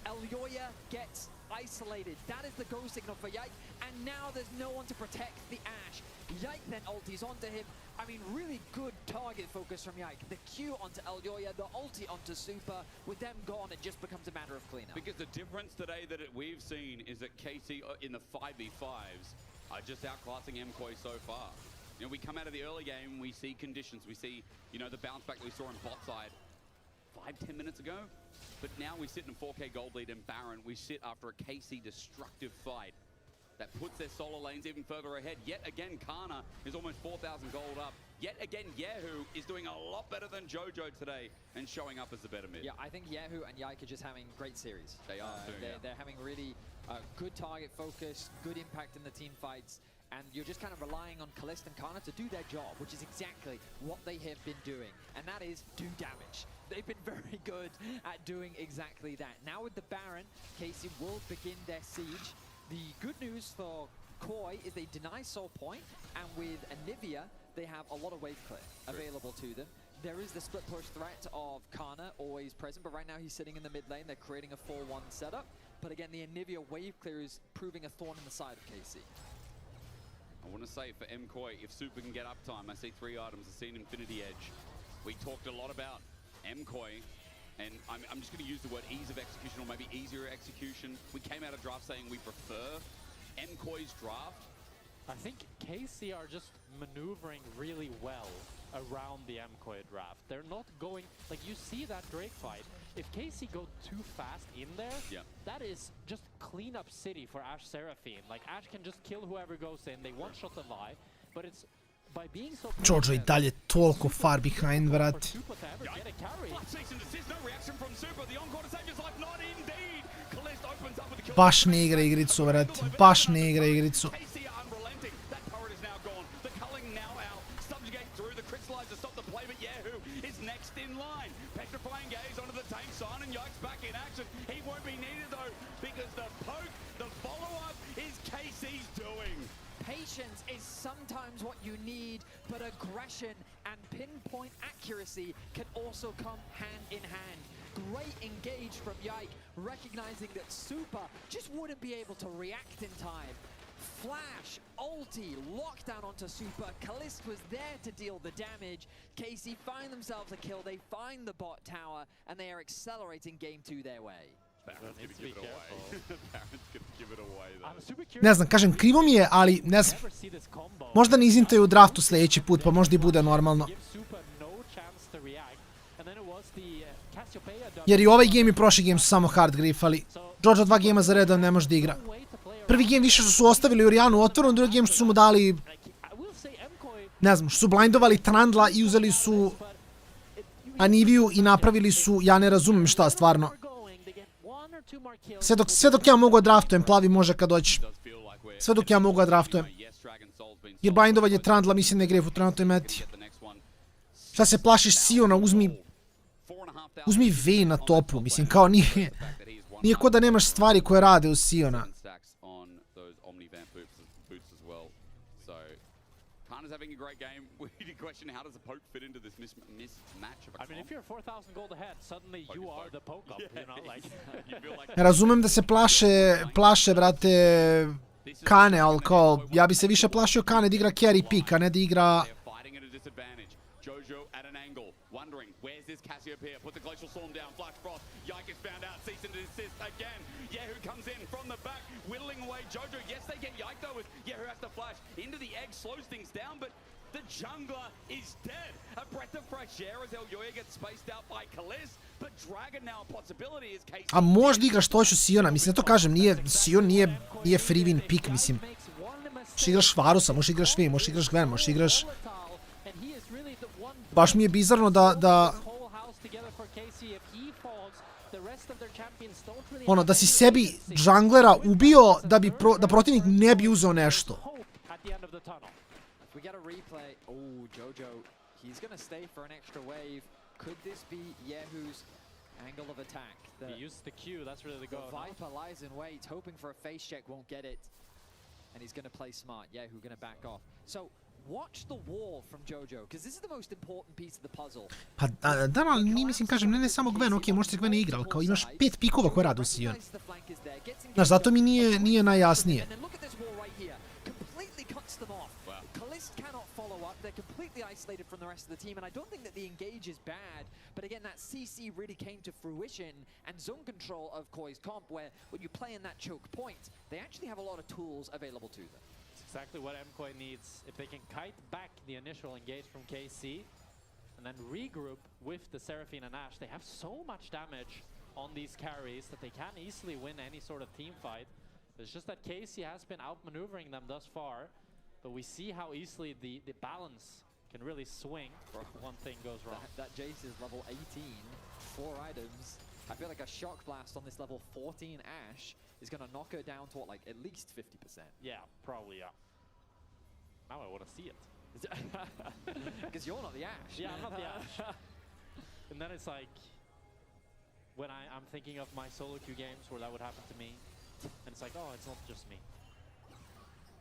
Elyoya gets isolated. That is the go signal for Yike, and now there's no one to protect the Ashe. Yike then ultis onto him. I mean, really good target focus from Yike. The Q onto Elyoya, the ulti onto Super. With them gone, it just becomes a matter of cleanup. Because the difference today that we've seen is that KC in the 5v5s are just outclassing MKOI so far. You know, we come out of the early game, we see conditions, we see, you know, the bounce back that we saw on bot side 5-10 minutes ago. But now we sit in a 4K gold lead in Baron. We sit after a KC destructive fight that puts their solo lanes even further ahead. Yet again, Kana is almost 4,000 gold up. Yet again, Yehu is doing a lot better than Jojo today and showing up as the better mid. Yeah, I think Yehu and Yike are just having great series. They are too, they're having really good target focus, good impact in the team fights. And you're just kind of relying on Kalist and Kana to do their job, which is exactly what they have been doing. And that is do damage. They've been very good at doing exactly that. Now with the Baron, KC will begin their siege. The good news for Koi is they deny Soul Point, and with Anivia, they have a lot of wave clear available to them. There is the split push threat of Kana always present, but right now he's sitting in the mid lane. They're creating a 4-1 setup. But again, the Anivia wave clear is proving a thorn in the side of KC. I want to say for MKOI, if Super can get uptime, I see 3 items. I see an Infinity Edge. We talked a lot about MKOI, and I'm just going to use the word ease of execution or maybe easier execution. We came out of draft saying we prefer MKOI's draft. I think KC are just maneuvering really well around the MKOI draft. They're not going, like you see that Drake fight. If KC go too fast in there, that is just clean up city for Ashe Seraphine. Like Ashe can just kill whoever goes in. They one-shot the Vi, but it's by being so... Jojo i dalje toliko far behind, vrat. Baš ne igra igricu, vrat. Baš ne igra igricu. Patience is sometimes what you need, but aggression and pinpoint accuracy can also come hand in hand. Great engage from Yike, recognizing that Super just wouldn't be able to react in time. Flash, ulti, lockdown onto Super. Kalist was there to deal the damage. KC find themselves a kill. They find the bot tower, and they are accelerating game 2 their way. Baron's gonna give it away. Baron's gonna give it away, though. Ne znam, kažem, krivo mi je, ali ne znam. Možda ne izintaju u draftu sljedeći put, pa možda i bude normalno. Jer i ovaj game i prošli game su samo hard grifali. Jojo 2 gema za redom ne može da igra. Prvi game više što su ostavili Orianu otvorom, drugi game što su mu dali... Ne znam, što su blindovali Trundla i uzeli su Aniviju i napravili su... Ja ne razumem šta, stvarno. Sve dok ja mogu da draftujem, plavi može kad doći. Sve dok ja mogu da draftujem. Jer blindovanje Trundla mislim ne gre u trenutnoj meti. Šta se plašiš Siona, uzmi V na topu, mislim kao nije... Nije ko da nemaš stvari koje rade u Siona. Having a great game. We need to question how does the poke fit into this mismatch of a I mean, if you're 4,000 gold ahead, suddenly you are the poke up, you know, like... you feel like... Razumem da se plaše, brate, Kane, ali kao, ja bi se više plašio Kane da igra carry pick, a ne da igra... Jojo at an angle, wondering, where's this Cassiopeia? Put the Glacial Storm down, Flash Frost, Yike is found out, cease and desist again. Yehu comes in from the back, whittling away Jojo. Yes, they get Yike though, as Yehu has to flash into the egg, slows things down, but the jungler is dead. A breath of fresh air as Elyoya gets spaced out by Kalist, but Dragon now a possibility is Casey. A možda igraš to ću Siona, mislim da to kažem, Sion nije free win pick, mislim. Možeš igraš Varusa, možeš igraš Vayne, možeš igraš Gwen, možeš igraš... Baš mi je bizarno da... Ono, da si sebi junglera ubio da protivnik ne bi uzeo nešto. Angle of attack. He used the Q, that's really the goal. The Viper lies in wait, hoping for a face check, won't get it. And he's going to play smart. Yehu going to back off. So, watch the wall from Jojo, because this is the most important piece of the puzzle. Pa da, ali nije, mislim, kažem, ne samo Gwen, okej, možda se Gwen ne igra, ali kao imaš 5 pikova koje rade u Sion. Znaš, zato mi nije najjasnije. They're completely isolated from the rest of the team, and I don't think that the engage is bad, but again, that CC really came to fruition, and zone control of KOI's comp, where when you play in that choke point, they actually have a lot of tools available to them. It's exactly what MKOI needs. If they can kite back the initial engage from KC, and then regroup with the Seraphine and Ashe, they have so much damage on these carries that they can easily win any sort of team fight. It's just that KC has been outmaneuvering them thus far. But we see how easily the balance can really swing if one thing goes wrong. That Jace is level 18, 4 items. I feel like a shock blast on this level 14 Ashe is going to knock her down to what, like at least 50%. Yeah, probably, yeah. Now I want to see it. Because you're not the Ashe. Yeah, I'm not the Ashe. And then it's like, when I'm thinking of my solo queue games where that would happen to me, and it's like, oh, it's not just me.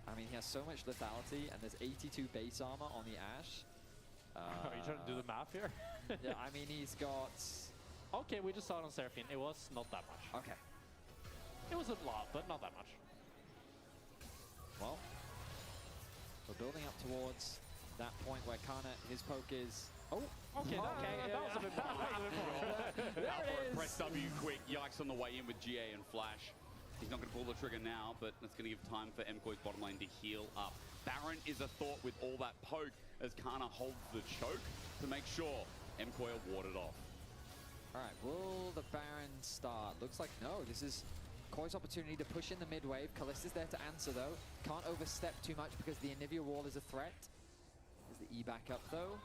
I mean, he has so much lethality, and there's 82 base armor on the Ashe. Are you trying to do the math here? Yeah, I mean, he's got... Okay, we just saw it on Seraphine. It was not that much. Okay. It was a lot, but not that much. Well, we're building up towards that point where Kana, his poke is... Oh, okay, that was a bit more. Press W quick, Yikes on the way in with GA and Flash. He's not going to pull the trigger now, but that's going to give time for MKOI's bottom lane to heal up. Baron is a thought with all that poke as Kana holds the choke to make sure MKOI are warded off. Alright, will the Baron start? Looks like no, this is KOI's opportunity to push in the mid wave. Kalist is there to answer though. Can't overstep too much because the Anivia wall is a threat. Is the E back up though?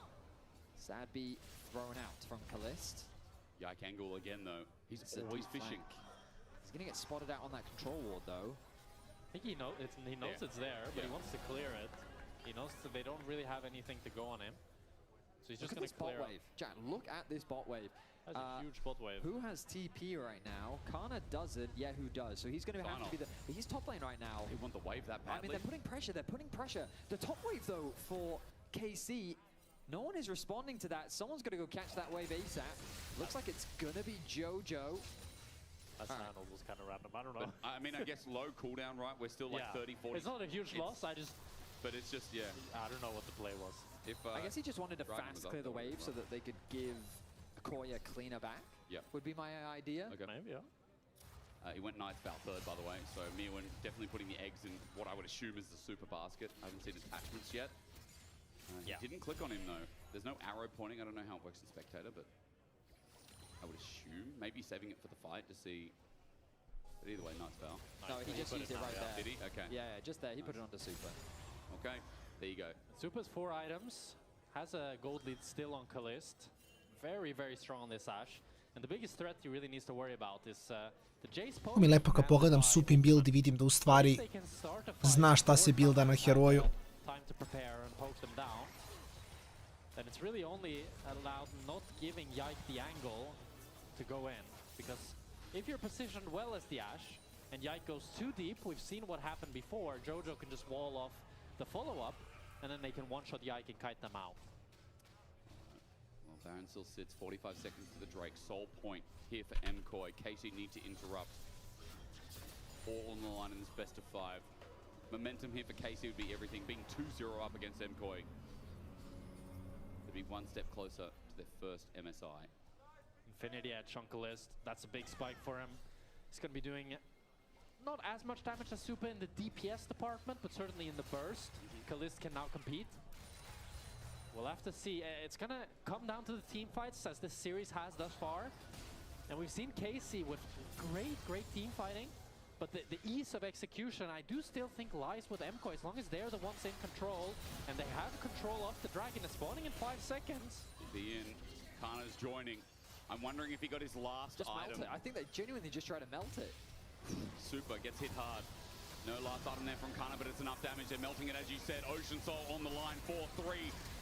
Sad B thrown out from Kalist. Yike angle again though. He's always fishing. He's going to get spotted out on that control ward, though. I think he knows it's there, but he wants to clear it. He knows that they don't really have anything to go on him. So he's just going to clear wave. Jack, look at this bot wave. That's a huge bot wave. Who has TP right now? Kana doesn't. Yeah, who does? So he's going to have to be the... He's top lane right now. They want the wave that badly. I mean, they're putting pressure. They're putting pressure. The top wave, though, for KC, no one is responding to that. Someone's going to go catch that wave ASAP. Looks like it's going to be Jojo. That Sentinel was kind of random. I don't know. But, I mean, I guess low cooldown, right? We're still like 30, 40. It's not a huge loss. But it's just, yeah. I don't know what the play was. I guess he just wanted to fast clear the wave so that they could give Koya a cleaner back. Yeah. Would be my idea. Okay. Maybe, yeah. He went Knight's Foul third, by the way. So Miwan definitely putting the eggs in what I would assume is the super basket. I haven't seen attachments yet. He didn't click on him, though. There's no arrow pointing. I don't know how it works in Spectator, but I would assume maybe saving it for the fight to see. But either way, Knight's Foul. No, he just used it right there. Did he? Okay. Yeah, just there. He put it onto super. Okay, there you go. Super's 4 items. Has a gold lead still on Kalist. Very, very strong on this Ashe. And the biggest threat he really needs to worry about is the Jace poke. Mi lepo kad pogledam Supin build i vidim da u stvari zna šta se builda na heroju. Time to prepare and poke them down. And it's really only allowed not giving Yike the angle to go in. Because if you're positioned well as the Ashe, and Yike goes too deep, we've seen what happened before. Jojo can just wall off the follow-up, and then they can one-shot Yike and kite them out. Well, Baron still sits 45 seconds to the Drake. Soul point here for MKOI. Casey need to interrupt. All on the line in this best of 5. Momentum here for Casey would be everything. Being 2-0 up against MKOI. They'd be one step closer to their first MSI. Infinity Edge on Kalist. That's a big spike for him. He's going to be doing not as much damage as Super in the DPS department, but certainly in the burst. Kalist can now compete. We'll have to see. It's going to come down to the team fights, as this series has thus far. And we've seen Casey with great team fighting. But the ease of execution, I do still think, lies with MKOI, as long as they're the ones in control. And they have control of the dragon. It's spawning in 5 seconds. The in. Kana's joining. I'm wondering if he got his last just item. Melt it. I think they genuinely just try to melt it. Super gets hit hard. No last item there from Kana, but it's enough damage. They're melting it, as you said. Ocean Soul on the line. 4, 3,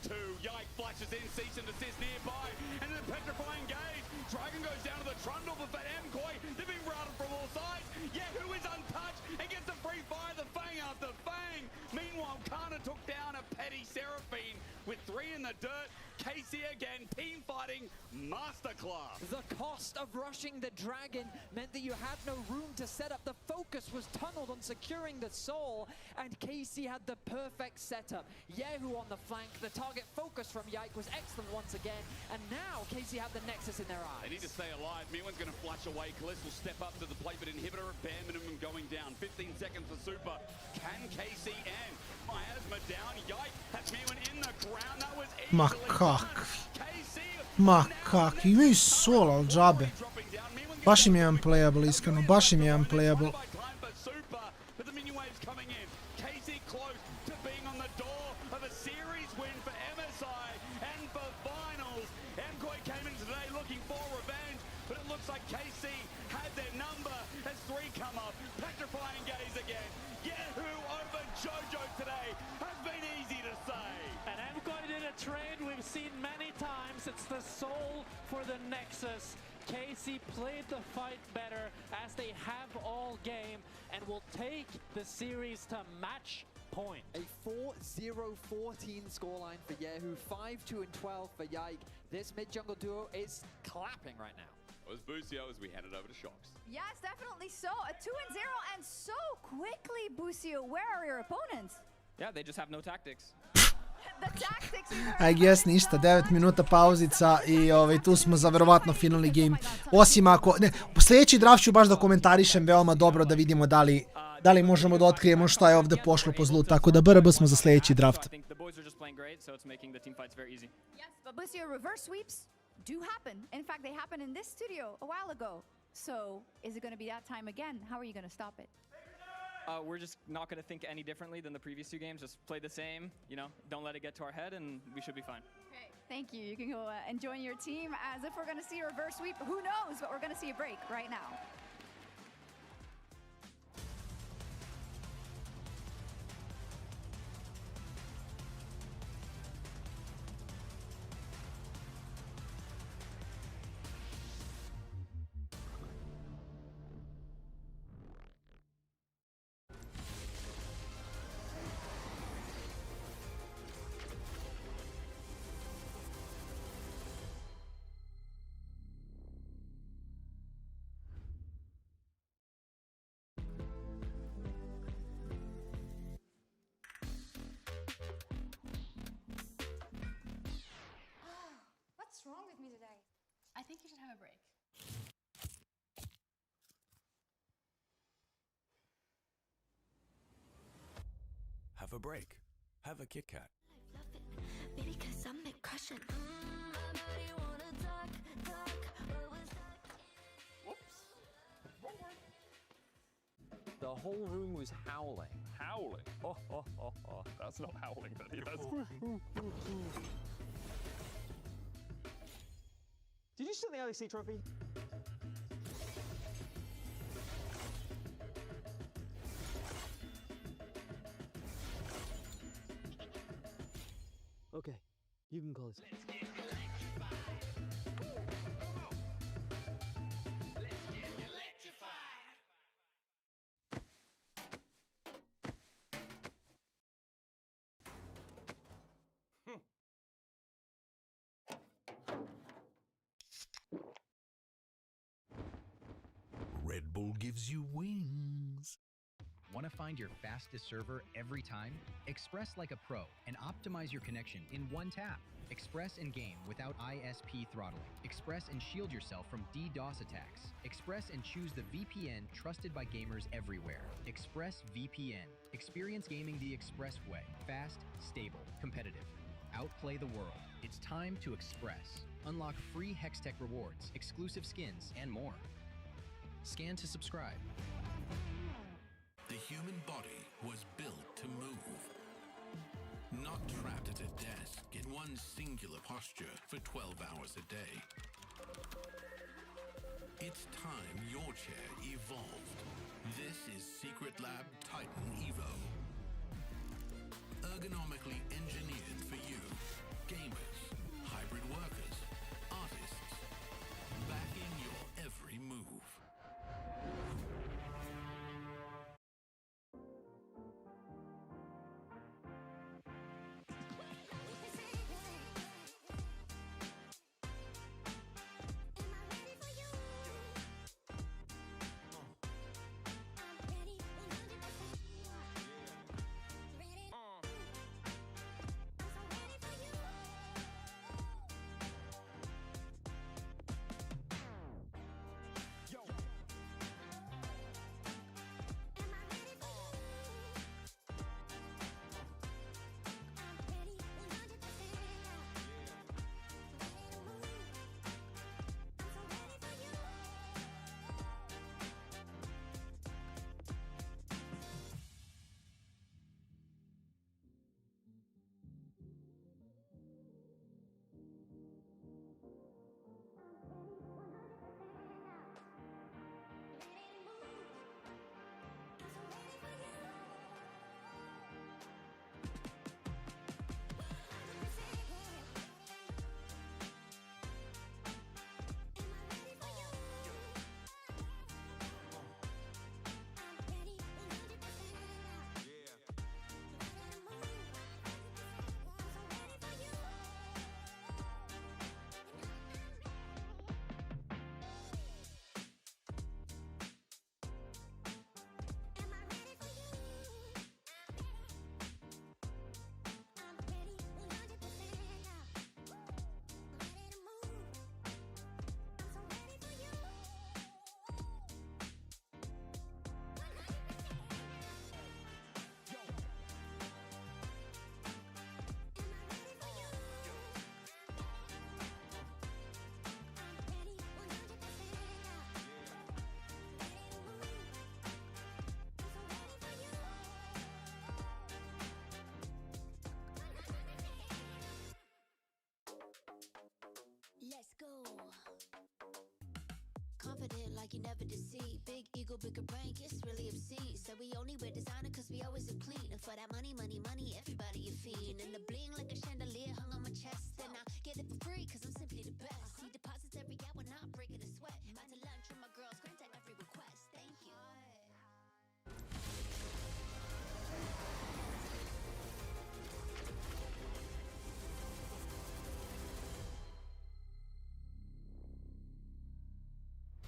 2. Yike flashes in. Cease and desist nearby. And then petrifying gaze. Dragon goes down to the trundle, but for MKOI, they've been routed from all sides. Yet who is untouched and gets a free fire, the Fang after Fang. Meanwhile, Kana took down a petty Seraphine with 3 in the dirt. Casey again, team fighting masterclass. The cost of rushing the dragon meant that you had no room to set up. The focus was tunneled on securing the soul, and Casey had the perfect setup. Yehu on the flank, the target focus from Yike was excellent once again, and now Casey had the nexus in their eyes. They need to stay alive. Miwan's going to flash away. Kalist will step up to the plate, but inhibitor at bare minimum going down. 15 seconds for Super. Can Casey end? Miasma down. Yike has Miwan in the ground. That was Ma kakvi, imaju soul, ali džabe. Baš im je unplayable, iskreno, baš im je unplayable. It's the soul for the Nexus. Casey played the fight better, as they have all game, and will take the series to match point. A 4-0-14 scoreline for Yehu, 5-2-12 for Yike. This mid-jungle duo is clapping right now. It was Busio as we handed over to Shox. Yes, definitely so. A 2-0, and so quickly, Busio. Where are your opponents? Yeah, they just have no tactics. I guess ništa, 9 minuta pauzica i tu smo za verovatno finalni game. Osim ako, ne, sljedeći draft ću baš da komentarišem veoma dobro da vidimo da li možemo da otkrijemo šta je ovdje pošlo po zlu, tako da BRB smo za sljedeći draft. Yes, but Busio, reverse sweeps do happen. In fact, they happened in this studio a while ago. So, is it going to be that time again? How are you going to stop it? We're just not going to think any differently than the previous 2 games. Just play the same, you know, don't let it get to our head, and we should be fine. Okay, thank you. You can go and join your team. As if we're going to see a reverse sweep. Who knows, but we're going to see a break right now. What's wrong with me today? I think you should have a break. Have a break. Have a Kit Kat. Maybe cause I'm at crushing. The whole room was howling. Howling? Oh, that's not howling, buddy. That's... Did you steal the LEC trophy? Okay, you can call this. Red Bull gives you wings. Want to find your fastest server every time? Express like a pro and optimize your connection in one tap. Express and game without ISP throttling. Express and shield yourself from DDoS attacks. Express and choose the VPN trusted by gamers everywhere. Express VPN. Experience gaming the Express way. Fast, stable, competitive. Outplay the world. It's time to Express. Unlock free Hextech rewards, exclusive skins, and more. Scan to subscribe. The human body was built to move. Not trapped at a desk in one singular posture for 12 hours a day. It's time your chair evolved. This is Secret Lab Titan Evo. Ergonomically engineered for you, gamers, hybrid workers, artists, backing your every move. Let's go. Confident like you never deceive. Big ego, bigger brain, it's really obscene. So we only wear designer cause we always look clean. And for that money, everybody a fiend. And the bling like a chandelier hung on my chest. And I get it for free cause I'm simply the best. See deposits every hour, not breaking a sweat. About to lunch with my girls, grant at every request. Thank you.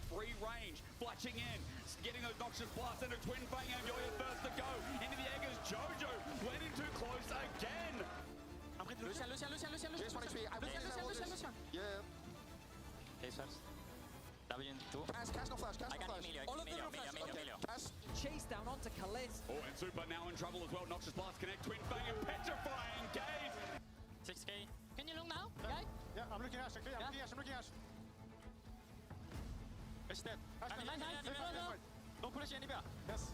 Free range, flashing in, getting a Noxious Blast and a Twin Fang, and you're first to go. Into the Eggers, Jojo went in too close again. I'm Lucian. Yeah. Case first. W2. Cash, no flash, I got Emilio. Chase down onto Kalist. Oh, and Super now in trouble as well. Noxious Blast connect, Twin Fang and petrifying Gate. 6k. Can you look now, guy? Yeah, I'm looking Ash. I'm looking Ash. It's dead. Nice. Don't push any better. Yes.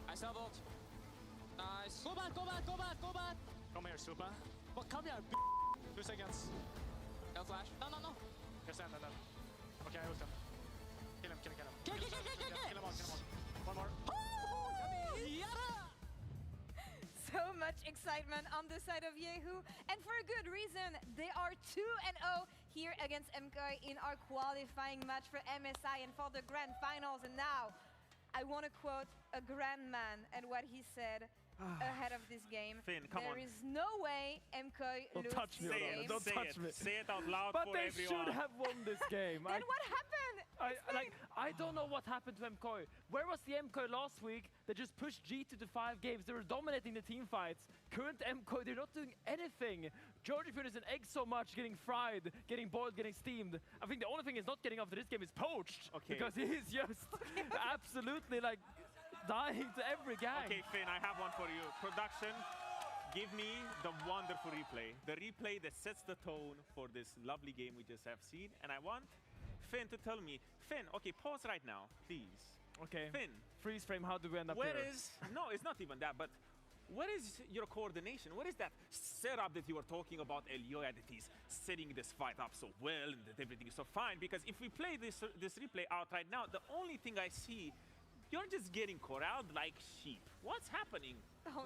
I saw both. Nice. Go back. Come here, Super. But come here. 2 seconds. No flash. No. Yes, and then. Okay, I ult him. Kill him. Kill. Kill him all. One more. So much excitement on the side of Yehu, and for a good reason. They are 2-0 here against MKOI in our qualifying match for MSI and for the grand finals. And now, I want to quote a grandman and what he said ahead of this game. Finn, come on. There is no way MKOI lose this game. Don't touch me. Say it out loud but for everyone. But they should have won this game. Then what happened? I don't know what happened to MKOI. Where was the MKOI last week? They just pushed G2 to 5 games. They were dominating the team fights. Current MKOI, they're not doing anything. Georgian is an egg so much, getting fried, getting boiled, getting steamed. I think the only thing he's not getting after this game is poached. Okay. Because he's just absolutely like dying to every game. Okay, Finn, I have one for you. Production, give me the wonderful replay. The replay that sets the tone for this lovely game we just have seen. And I want Finn to tell me, Finn, okay, pause right now, please. Okay. Finn. Freeze frame, how do we end up Where here? No, it's not even that, but where is your coordination? Where is that setup that you were talking about, Elioya, that he's setting this fight up so well and that everything is so fine? Because if we play this replay out right now, the only thing I see, you're just getting corralled like sheep. What's happening?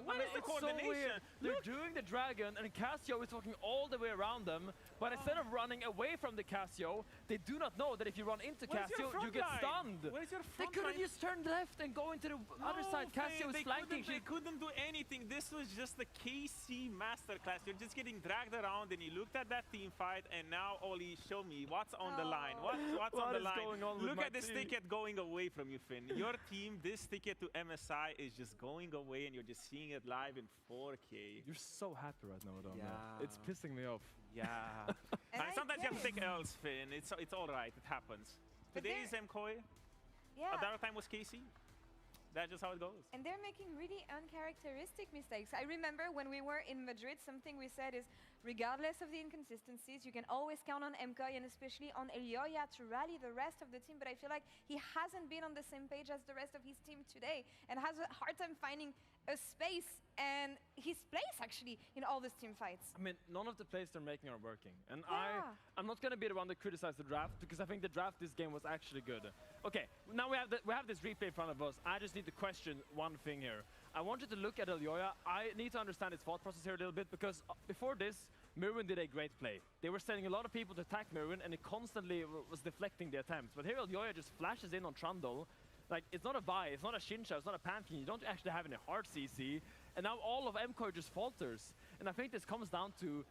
What is the coordination? So weird. They're doing the dragon, and Casio is walking all the way around them. But instead of running away from the Casio, they do not know that if you run into Casio, you get stunned. Where's your front They could have line? just turned left and go into the other side. Casio is flanking. They couldn't do anything. This was just a KC masterclass. You're just getting dragged around, and you looked at that team fight, and now Oli, show me what's on the line. What's on the line? Going on with Look my at this team? ticket going away from you, Finn. Your team, this ticket to MSI is just going away, and you're just seeing it live in 4K. You're so happy right now, Madonna. Yeah. It's pissing me off. Yeah. Sometimes you have to take L's, Finn. It's all right. It happens. Today is MKOI. Yeah. At that time was KC. That's just how it goes. And they're making really uncharacteristic mistakes. I remember when we were in Madrid, something we said is, regardless of the inconsistencies, you can always count on MKOI and especially on Elioya to rally the rest of the team. But I feel like he hasn't been on the same page as the rest of his team today and has a hard time finding a space and his place actually in all these team fights. I mean, none of the plays they're making are working. And Yeah. I'm not going to be the one to criticize the draft because I think the draft this game was actually good. Okay, now we have this replay in front of us. I just need to question one thing here. I want you to look at Elioya. I need to understand his thought process here a little bit because before this, Mirwin did a great play. They were sending a lot of people to attack Mirwin and it constantly was deflecting the attempts. But here Elioya just flashes in on Trundle. Like, it's not a Vi, it's not a Shinsha, it's not a Pantheon. You don't actually have any hard CC. And now all of MKOI just falters. And I think this comes down to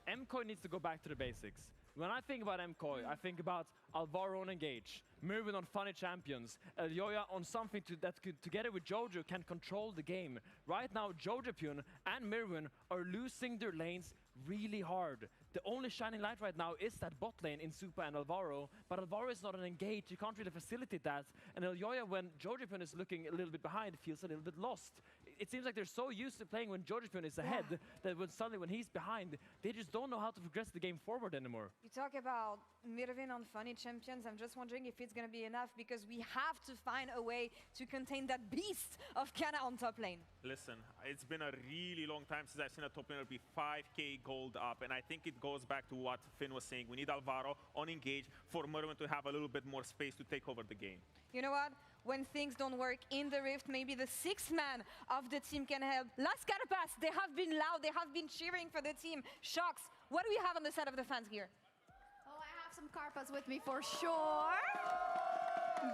MKOI needs to go back to the basics. When I think about MKOI, I think about Alvaro on Engage, Mirwin on funny champions, Elioya on something that could, together with Jojo, can control the game. Right now, Jojopyun and Mirwin are losing their lanes really hard. The only shining light right now is that bot lane in Super and Alvaro, but Alvaro is not an Engage, you can't really facilitate that. And Elioya, when Jojopyun is looking a little bit behind, feels a little bit lost. It seems like they're so used to playing when Jojopyun is ahead that suddenly when he's behind, they just don't know how to progress the game forward anymore. You talk about Mirwin on funny champions. I'm just wondering if it's going to be enough because we have to find a way to contain that beast of Kana on top lane. Listen, it's been a really long time since I've seen a top laner be 5k gold up, and I think it goes back to what Finn was saying. We need Alvaro on Engage for Mirwin to have a little bit more space to take over the game. You know what? When things don't work in the Rift, maybe the sixth man of the team can help. Last Carapace, they have been loud, they have been cheering for the team. Shocks, what do we have on the side of the fans here? Oh, I have some Carpas with me for sure.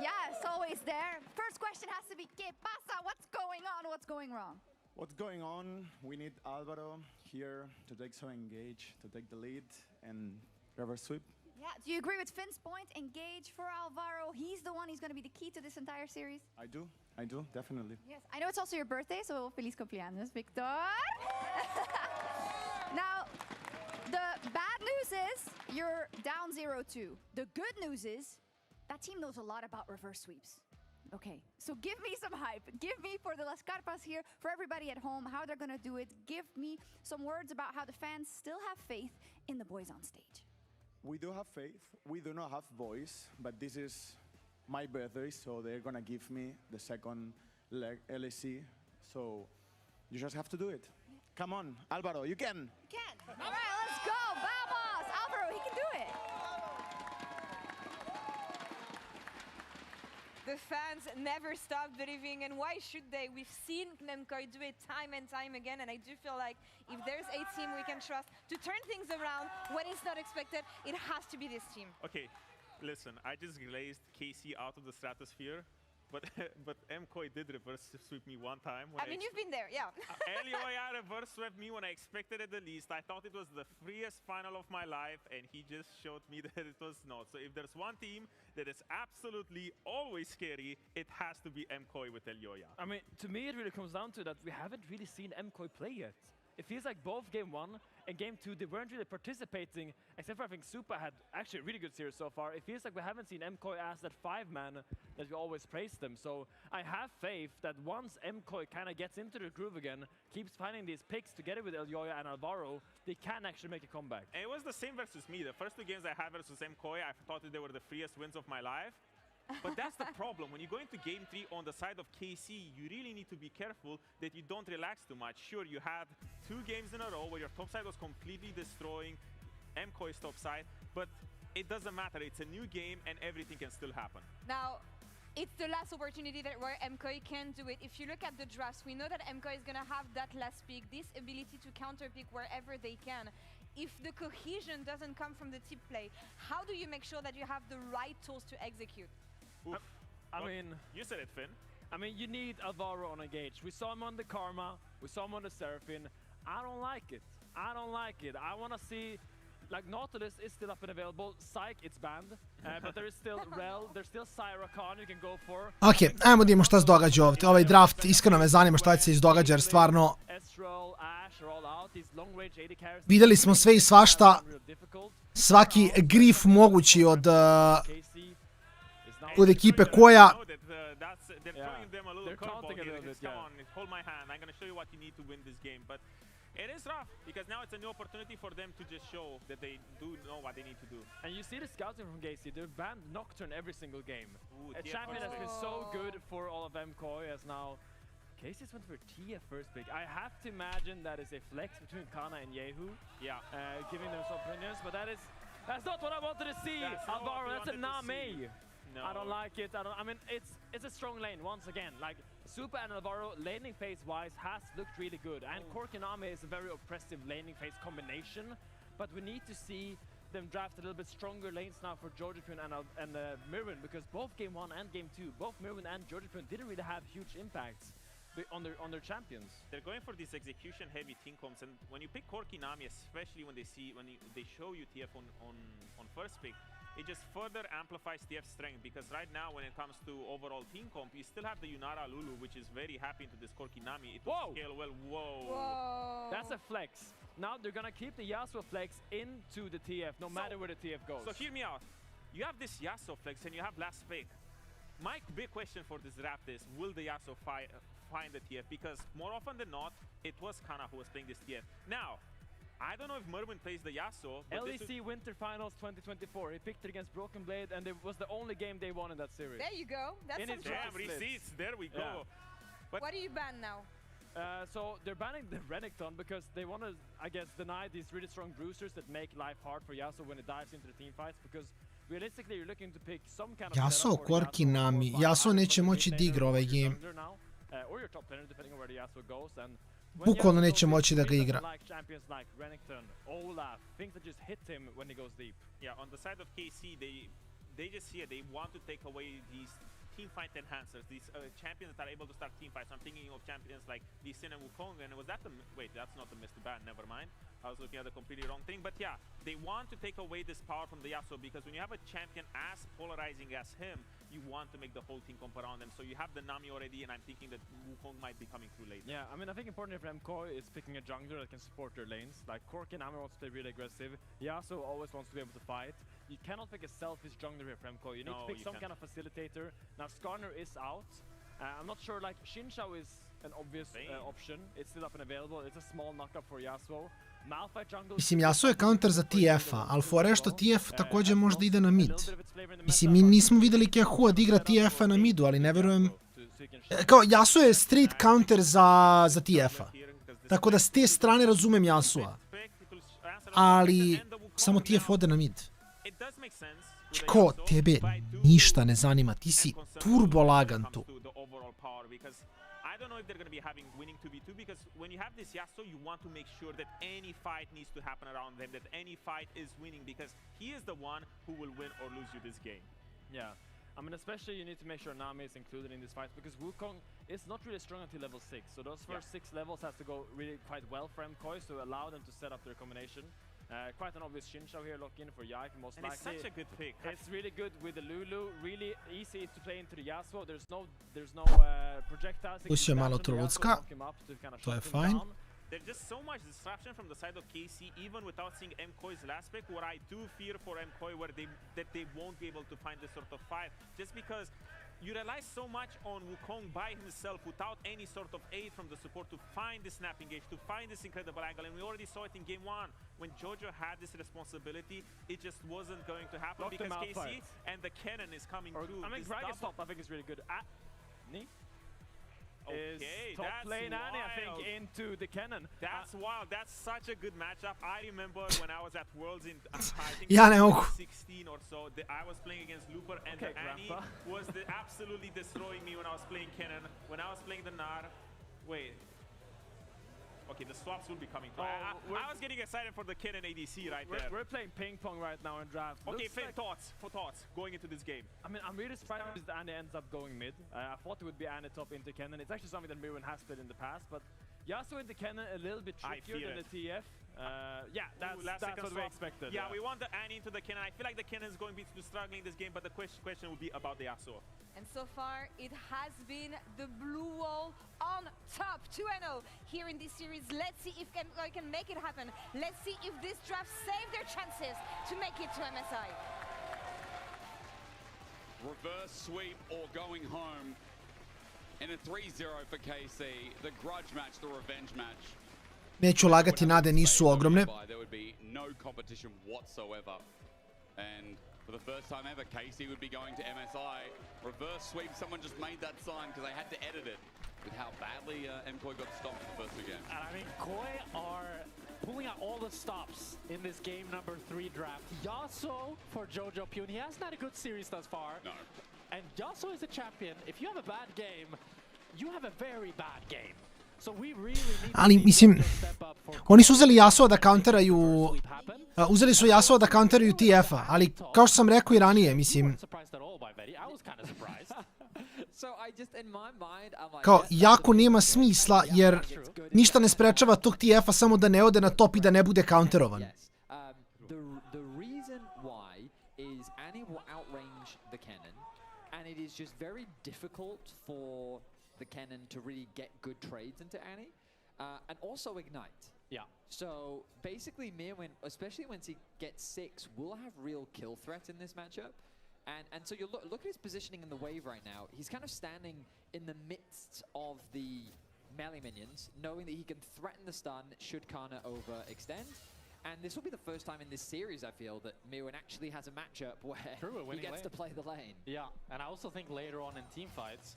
Yes, always there. First question has to be, ¿Qué pasa? What's going on? What's going wrong? What's going on? We need Alvaro here to take some Engage, to take the lead and reverse sweep. Yeah, do you agree with Finn's point? Engage for Alvaro. He's the one who's going to be the key to this entire series. I do, definitely. Yes, I know it's also your birthday, so feliz cumpleaños, Victor. Now, The bad news is you're down 0-2. The good news is that team knows a lot about reverse sweeps. Okay, so give me some hype. Give me, for the Las Carpas here, for everybody at home, how they're gonna do it. Give me some words about how the fans still have faith in the boys on stage. We do have faith. We do not have voice, but this is my birthday, so they're gonna give me the second LEC. So you just have to do it. Come on, Alvaro, you can. You can. All right, let's go. Vamos. Alvaro, he can do it. The fans never stop believing, and why should they? We've seen MKOI do it time and time again, and I do feel like if there's a team we can trust to turn things around when it's not expected, it has to be this team. Okay, listen, I just glazed KC out of the stratosphere, but MKOI did reverse sweep me one time. I mean, you've been there, yeah. LEOI reverse swept me when I expected it the least. I thought it was the freest final of my life, and he just showed me that it was not. So if there's one team that is absolutely always scary, it has to be MKOI with LEOI. I mean, to me, it really comes down to that we haven't really seen MKOI play yet. It feels like both Game 1 and Game 2, they weren't really participating, except for I think Super had actually a really good series so far. It feels like we haven't seen MKOI as that 5-man that we always praise them. So I have faith that once MKOI kind of gets into the groove again, keeps finding these picks together with LEOI and Alvaro, they can actually make a comeback. And it was the same versus me. The first two games I had versus MKOI, I thought that they were the freest wins of my life. But that's the problem. When you go into Game 3 on the side of KC, you really need to be careful that you don't relax too much. Sure, you had 2 games in a row where your top side was completely destroying MKOI's top side, but it doesn't matter. It's a new game and everything can still happen. Now, it's the last opportunity that where MKOI can do it. If you look at the drafts, we know that MKOI is going to have that last pick, this ability to counter pick wherever they can. If the cohesion doesn't come from the tip play, how do you make sure that you have the right tools to execute? I mean, you said it, Finn. I mean, you need Alvaro on a gauge. We saw him on the Karma. We saw him on the Seraphine. I don't like it. I don't like it. I want to see, like, Nautilus is still up and available. Psych, it's banned. But there is still Rel. There's still Syra Khan you can go for. Ok, ajmo da vidimo šta se događa ovdje. Ovaj draft, iskreno me zanima šta će se izdogađa, jer stvarno vidjeli smo sve i svašta. Svaki grif mogući od ekipe koja it is rough because now it's a new opportunity for them to just show that they do know what they need to do. And you see the scouting from KC, they've banned Nocturne every single game. A champion has been so good for all of MKOI as now KC's went for TF first pick. I have to imagine that is a flex between Kana and Yehu. Yeah. Giving them some opinions, but that's not what I wanted to see. Alvaro, that's a Name. No. I don't like it. I mean, it's a strong lane once again. Like Super and Alvaro, laning phase-wise, has looked really good, and Korkiname is a very oppressive laning phase combination. But we need to see them draft a little bit stronger lanes now for Georgipun and Mirwin, because both Game 1 and Game 2, both Mirwin and Georgipun didn't really have huge impacts on their champions. They're going for these execution-heavy team comps, and when you pick Korkiname, especially when they show you TF on first pick, it just further amplifies TF's strength, because right now when it comes to overall team comp, you still have the Yunara Lulu, which is very happy into this Korkiname. It will scale well. Whoa! That's a flex. Now they're gonna keep the Yasuo flex into the TF, no matter where the TF goes. So hear me out. You have this Yasuo flex and you have last pick. My big question for this draft is, will the Yasuo find the TF? Because more often than not, it was Kana who was playing this TF. Now, I don't know if Merwin plays the Yasuo. LEC Winter Finals 2024. He picked it against Broken Blade, and it was the only game they won in that series. There you go. That's some damn receipts. There we go. But what do you ban now? So they're banning the Renegade because they want to, I guess, deny these really strong bruisers that make life hard for Yasuo when it dives into the team fights. Because realistically, you're looking to pick some kind of. Yasuo Korkiname. Yasuo neće moći da igra ovaj game. Or your top laner, depending on where the Yasuo goes. And bukvalno neće moći da ga igra. Champions like Renekton, Olaf, things that just hit him when he goes deep. Yeah, on the side of KC, they just here, they want to take away these team fight enhancers, these champions that are able to start team fights. I'm thinking of champions like Lee Sin and Wukong, and was that the... Wait, that's not the Mr. Ban, never mind. I was looking at the completely wrong thing. But yeah, they want to take away this power from the Yasuo, because when you have a champion as polarizing as him, you want to make the whole team comp around them. So you have the Nami already, and I'm thinking that Wukong might be coming through late. Yeah, I mean, I think important for MKOI is picking a jungler that can support their lanes. Like, Corki Nami wants to play really aggressive. Yasuo always wants to be able to fight. You cannot pick a selfish jungler here for MKOI. You need to pick some kind of facilitator. Now, Skarner is out. I'm not sure, like, Shinshao is an obvious option. It's still up and available. It's a small knockup for Yasuo. Mislim, Yasuo je counter za TF-a, ali fora je što TF također možda ide na mid. Mislim, mi nismo vidjeli Kehua da igra TF-a na midu, ali ne verujem... Kao, Yasuo je street counter za TF-a. Tako da s te strane razumem Yasuo-a. Ali, samo TF ode na mid. Ko tebe ništa ne zanima, ti si turbo lagan tu. I don't know if they're going to be having winning 2v2 because when you have this Yasuo, you want to make sure that any fight needs to happen around them, that any fight is winning because he is the one who will win or lose you this game. Yeah. I mean, especially you need to make sure Nami is included in this fight because Wukong is not really strong until level 6. So those first 6 levels has to go really quite well for MKOI to allow them to set up their combination. Quite an obvious Shinshao here, lock in for Yike most likely. It's such a good pick. It's really good with the Lulu, really easy to play into the Yasuo. There's no projectiles. Pustio malo Trolocka, to je fajn. There's just so much disruption from the side of KC, even without seeing MKOI's last pick, what I do fear for MKOI that they won't be able to find this sort of fight, just because you rely so much on Wukong by himself without any sort of aid from the support to find this snapping gauge, to find this incredible angle, and we already saw it in game 1. When Jojo had this responsibility, it just wasn't going to happen because KC and the Canon is coming through. I mean, Kraken stop I think is really good. Knee? Is top lane Annie, I think, into the Canon. That's wild. That's such a good matchup. I remember when I was at Worlds in, I think, 16 or so, I was playing against Looper, and the Annie was absolutely destroying me when I was playing Canon. When I was playing the Nar, wait. Okay, the swaps will be coming through. I was getting excited for the Canon ADC right there. We're playing ping pong right now in draft. Okay, thoughts going into this game. I mean, I'm really surprised that Annie ends up going mid. I thought it would be Annie top into Canon. It's actually something that Mirren has played in the past, but Yasuo into Canon a little bit trickier than the TF. Yeah, that's what we expected. Yeah, we want the Annie into the Canon. I feel like the Canon is going to be struggling this game, but the question will be about the Yasuo. And so far, it has been the blue wall on top, 2-0 here in this series. Let's see if MKOI can make it happen. Let's see if this draft save their chances to make it to MSI. Reverse sweep or going home in a 3-0 for KC. The grudge match, the revenge match. Neću lagati, nade nisu ogromne. There would be no competition whatsoever. And for the first time ever, KC would be going to MSI. Reverse sweep, someone just made that sign because they had to edit it with how badly MKOI got stopped in the first two games. And I mean, KOI are pulling out all the stops in this game number 3 draft. Yasuo for Jojo Pune. He hasn't had a good series thus far. No. And Yasuo is a champion. If you have a bad game, you have a very bad game. Ali, mislim, oni su uzeli Yasuo da counteraju... Uzeli su Yasuo da counteraju TF-a, ali kao što sam rekao i ranije, mislim... Kao, jako nema smisla, jer ništa ne sprečava tog TF-a samo da ne ode na top i da ne bude counterovan. The Canon to really get good trades into Annie, and also Ignite. Yeah. So basically, Mirwin, especially once he gets 6, will have real kill threat in this matchup. And so you look at his positioning in the wave right now. He's kind of standing in the midst of the melee minions, knowing that he can threaten the stun should Kana overextend. And this will be the first time in this series, I feel, that Mirwin actually has a matchup where he gets to play the lane. Yeah, and I also think later on in team fights,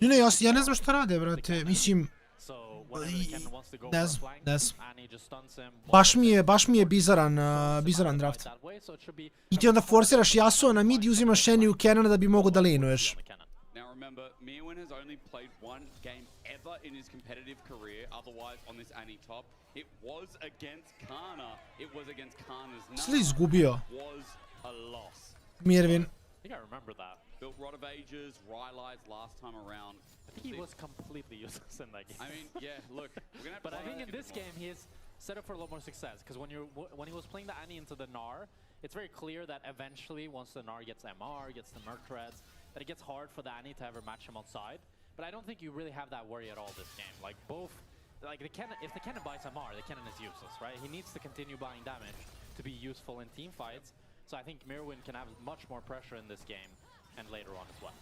Ne, ja ne znam šta rade, brate, mislim... Ne znam. Baš mi je bizaran draft. I ti onda forsiraš Yasuo na mid i uzimaš Eniju Canona da bi mogo da lanuješ. Now remember, Mirwin has only played one game ever in his competitive career, otherwise on this Annie top. It was against Kana. It was against Kana's number. Sli izgubio. Was a loss. Mirwin. I think I remember that. Built Rod of Ages, Rylai's last time around. He was completely useless in that game. I mean, yeah, look, we're gonna have but I think in this game he is set up for a lot more success because when he was playing the Annie into the Gnar, it's very clear that eventually once the Gnar gets MR, gets the Merc Threads, that it gets hard for the Annie to ever match him on side. But I don't think you really have that worry at all this game. Like both, like the Canon, if the Canon buys MR, the Canon is useless, right? He needs to continue buying damage to be useful in team fights. So I think Mirwin can have much more pressure in this game and later on as well.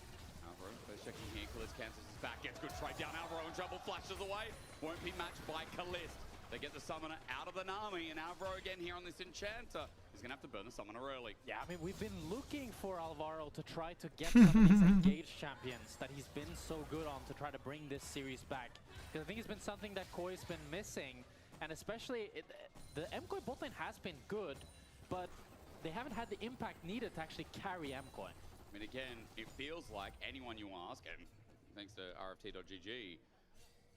Alvaro, first checking here, Kalist cancels his back, gets good trade down, Alvaro in trouble, flashes away, won't be matched by Kalist. They get the summoner out of the Nami, and Alvaro again here on this Enchanter. He's gonna have to burn the summoner early. Yeah, I mean, we've been looking for Alvaro to try to get some of these engaged champions that he's been so good on to try to bring this series back. Because I think it's been something that KOI's been missing, and especially the MKOI bot lane has been good, but they haven't had the impact needed to actually carry MKOI. I mean, again, it feels like anyone you ask, and thanks to RFT.GG,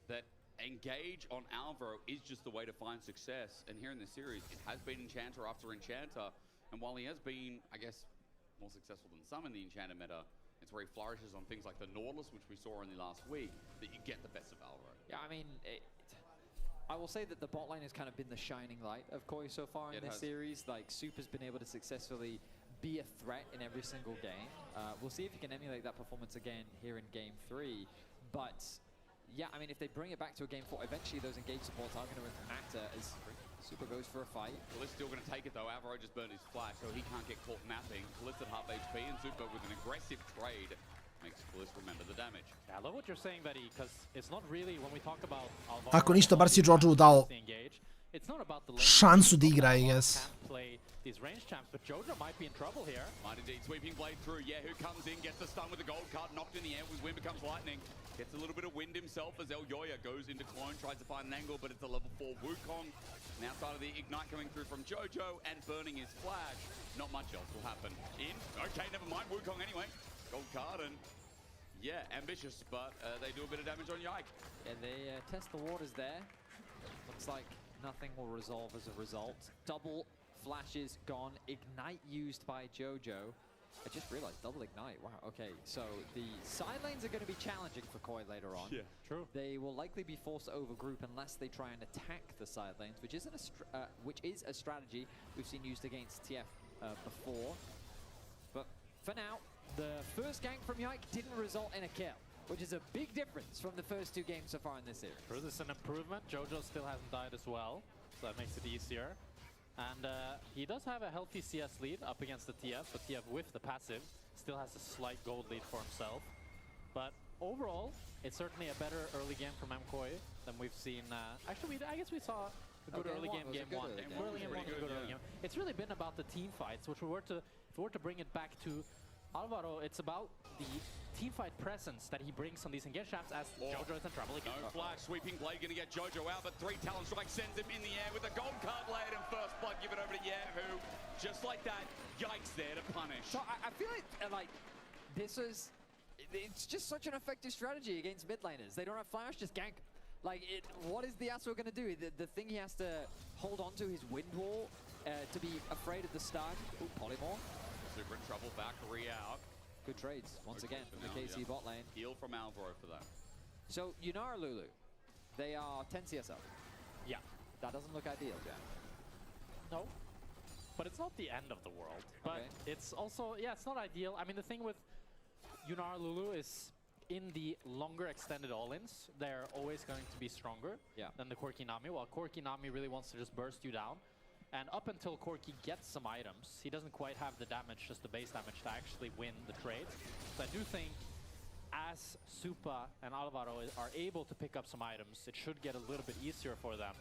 that engage on Alvaro is just the way to find success. And here in this series, it has been Enchanter after Enchanter. And while he has been, I guess, more successful than some in the Enchanter meta, it's where he flourishes on things like the Nautilus, which we saw only last week, that you get the best of Alvaro. Yeah, I mean, I will say that the bot lane has kind of been the shining light of KOI so far in this series. Like, Super's been able to successfully be a threat in every single game. We'll see if he can emulate that performance again here in Game 3. But yeah, I mean, if they bring it back to a Game 4, eventually those engaged supports are going to matter as Super goes for a fight. Kalist still going to take it though. Alvaro just burned his flash, so he can't get caught napping. Kalist at half HP, and Super with an aggressive trade makes Kalist remember the damage. Yeah, I love what you're saying, Betty, because it's not really, when we talk about Alvaro, Ako ništa, bar si Jojo dao it's not about the šansu da igra, I guess. Play these range champs, but Jojo might be in trouble here. Might indeed. Sweeping blade through. Yeah, who comes in, gets the stun with the gold card, knocked in the air. With wind becomes lightning. Gets a little bit of wind himself as Elyoya goes into clone, tries to find an angle, but it's a level 4 Wukong. And outside of the ignite coming through from Jojo and burning his flash, not much else will happen. In. Okay, never mind. Wukong anyway. Gold card and yeah, ambitious, but they do a bit of damage on Yike. Yeah, they test the waters there. Looks like nothing will resolve as a result. Double flashes gone. Ignite used by Jojo. I just realized double ignite. Wow, okay. So the side lanes are going to be challenging for KOI later on. Yeah, true. They will likely be forced to overgroup unless they try and attack the side lanes, which is a strategy we've seen used against TF before. But for now, the first gank from Yike didn't result in a kill, which is a big difference from the first 2 games so far in this series. True, this is an improvement. Jojo still hasn't died as well, so that makes it easier. And he does have a healthy CS lead up against the TF, but TF with the passive still has a slight gold lead for himself. But overall, it's certainly a better early game from MKOI than we've seen. Actually, I guess we saw a good early game, game 1. Early game 1 was a good early game. It's really been about the team fights, which if we were to bring it back to Alvaro, it's about the teamfight presence that he brings on these engaged champs as Jojo is in trouble again. No flash, sweeping blade gonna get Jojo out, but 3 talent strike sends him in the air with a gold card laid and first blood give it over to Yahoo. Just like that, Yike's there to punish. So I feel like this is, it's just such an effective strategy against mid laners. They don't have flash, just gank. Like, what is the Asu gonna do? The thing he has to hold on to his wind wall to be afraid of the stun. Ooh, polymorph. Super in trouble, Valkyrie out. Good trades, once again, from the KC bot lane. Heal from Alvaro for that. So, Yunara Lulu, they are 10 CSL. Yeah. That doesn't look ideal, Jack. No. But it's not the end of the world. But it's also, yeah, it's not ideal. I mean, the thing with Yunara Lulu is in the longer extended all-ins, they're always going to be stronger than the Corki Nami, while Corki Nami really wants to just burst you down. And up until Corki gets some items, he doesn't quite have the damage, just the base damage, to actually win the trades. So I do think as Supa and Alvaro are able to pick up some items, it should get a little bit easier for them.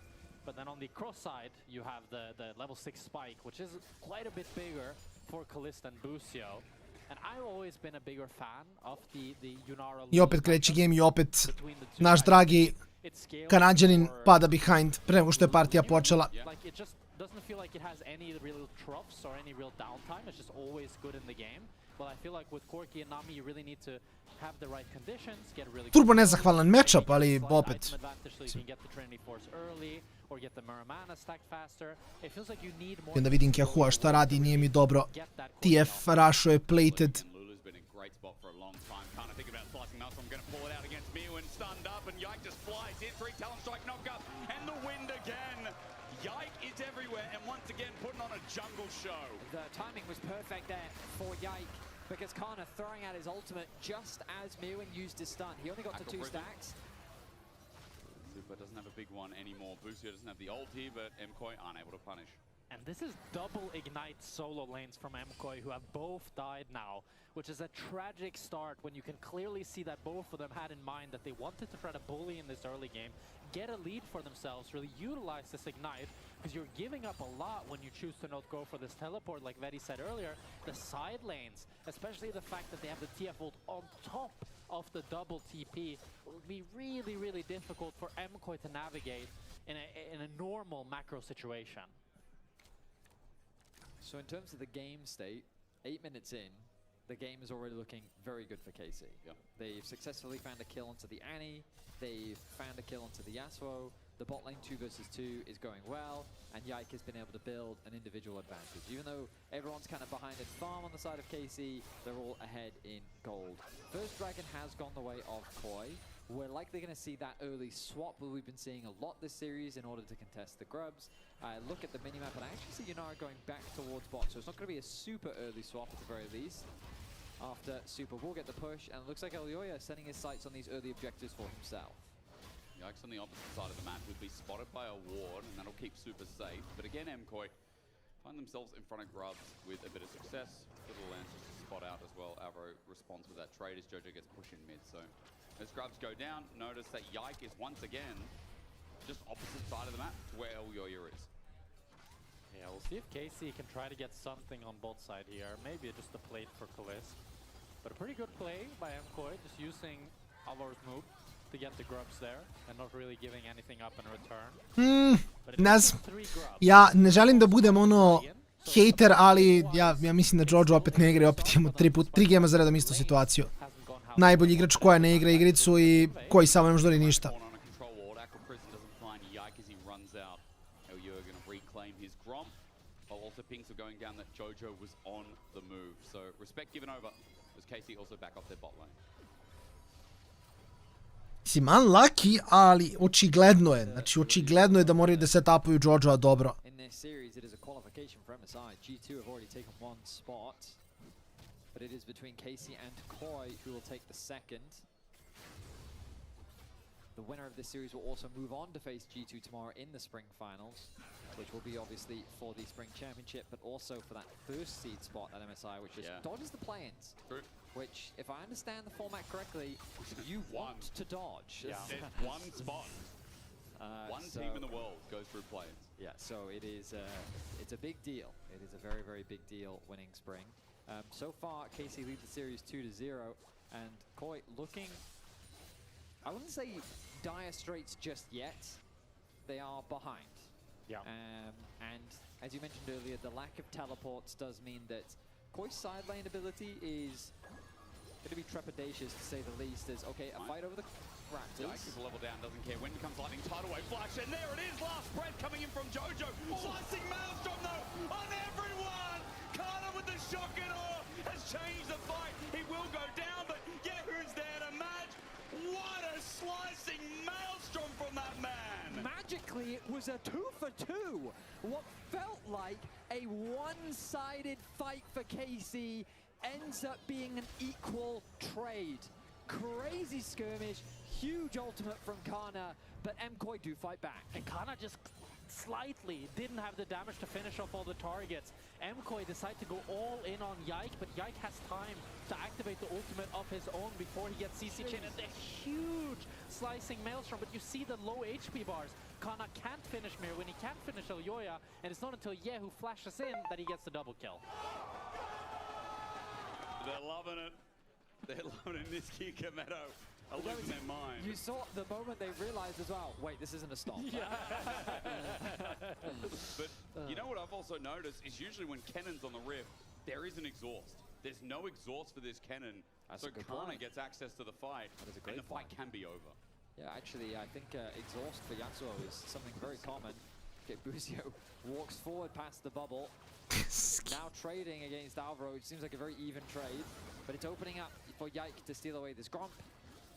But then on the cross side, you have the level 6 spike, which is quite a bit bigger for Kalist and Busio. And I've always been a bigger fan of the Yunara. I opet kreće game i opet naš dragi Kanadjanin pada behind pre nego što je partija počela. Like, it just doesn't feel like it has any real troughs or any real downtime. It's just always good in the game. Well, I feel like with Corki and Nami, you really need to have the right conditions, get really Turbo nezahvalan matchup, ali opet. So you can get the Trinity Force early or get the Muramana stacked faster. It feels like you need more. I onda vidim Kjahua šta radi, nije mi dobro. TF Rasho je plated. Lulu's been in great spot for a long time. Can't think about slicing mouse. I'm going to pull it out against Mew and stunned up, and Yike just flies in. 3 talent strike knock up, and the wind again. Yike is everywhere, and once again putting on a jungle show. The timing was perfect there for Yike. because Kana throwing out his ultimate just as Mewing used his stun. He only got to 2 stacks. Super doesn't have a big one anymore. Busio doesn't have the ulti, but MKOI unable to punish. And this is double ignite solo lanes from MKOI, who have both died now, which is a tragic start when you can clearly see that both of them had in mind that they wanted to try to bully in this early game, get a lead for themselves, really utilize this ignite, because you're giving up a lot when you choose to not go for this teleport, like Vedi said earlier. The side lanes, especially the fact that they have the TF ult on top of the double TP, will be really, really difficult for MKOI to navigate in a normal macro situation. So in terms of the game state, 8 minutes in, the game is already looking very good for KC. Yep. They've successfully found a kill onto the Annie, they've found a kill onto the Yasuo, the bot lane 2 versus 2 is going well, and Yike has been able to build an individual advantage. Even though everyone's kind of behind in farm on the side of KC, they're all ahead in gold. First Dragon has gone the way of Koi. We're likely going to see that early swap that we've been seeing a lot this series in order to contest the grubs. Look at the minimap, and I actually see Yunara going back towards bot, so it's not going to be a super early swap at the very least. After Super will get the push, and it looks like Elyoya is setting his sights on these early objectives for himself. Yikes on the opposite side of the map would be spotted by a ward, and that'll keep Super safe. But again, MKOI find themselves in front of grubs with a bit of success. Little Lance just to spot out as well. Alvaro responds with that trade as Jojo gets pushed in mid. So as grubs go down, notice that Yike is once again just opposite side of the map to where Elyoya is. Yeah, we'll see if KC can try to get something on both side here. Maybe just a plate for Kalist. But a pretty good play by MKOI, just using Alvaro's move to get the grubs there and not really giving anything up in return. Ne znam. Ja ne želim da budem ono hater, ali ja mislim da Jojo opet ne igra i opet imamo 3 gema za redom istu situaciju. Najbolji igrač koja ne igra igricu i koji samo ne može dori ništa. Also pings are going down that Jojo was on the move. So respect given over as KC also back off their bot lane. Mislim, unlucky, ali očigledno je. Znači, očigledno je da moraju da setupuju Jojoa dobro. In this series, it is a qualification for MSI. G2 have already taken 1 spot. But it is between KC and Koi who will take the second. The winner of this series will also move on to face G2 tomorrow in the spring finals, which will be obviously for the spring championship, but also for that first seed spot at MSI, which is dodges the play-ins. Which, if I understand the format correctly, you want to dodge. Yeah, one spot. One team in the world goes through play-ins. Yeah, so it is. It's a big deal. It is a very, very big deal winning spring. So far, KC leads the series 2-0, and Koi looking. I wouldn't say dire straits just yet. They are behind. Yeah. And as you mentioned earlier, the lack of teleports does mean that Koi's side lane ability is going to be trepidatious, to say the least. As okay, a fight over the Raptors. Yikes is level down, doesn't care. When comes lightning, tidal wave flash, and there it is. Last breath coming in from Jojo. Slicing Maelstrom though on everyone. Kana with the shock and awe has changed the fight. He will go down, but yeah, who's there to match? What a slicing Maelstrom from that man! Magically, it was a 2-for-2. What felt like a one-sided fight for KC ends up being an equal trade. Crazy skirmish, huge ultimate from Kana, but MKOI do fight back. And Kana just slightly didn't have the damage to finish off all the targets. MKOI decided to go all in on Yike, but Yike has time to activate the ultimate of his own before he gets CC chain, and the huge slicing Maelstrom, but you see the low HP bars. Kana can't finish Mirwin, he can't finish Elyoya, and it's not until Ye who flashes in that he gets the double kill. They're loving it. They're loving it in this Kika Meadow. Are losing their mind. You saw the moment they realized as well, wait, this isn't a stop. But you know what I've also noticed is usually when Cannon's on the rift, there is an exhaust. There's no exhaust for this Cannon, so Kana gets access to the fight, and the fight can be over. Yeah, actually, I think exhaust for Yasuo is something very common. Okay, Busio walks forward past the bubble. Now trading against Alvaro, which seems like a very even trade, but it's opening up for Yike to steal away this Gromp.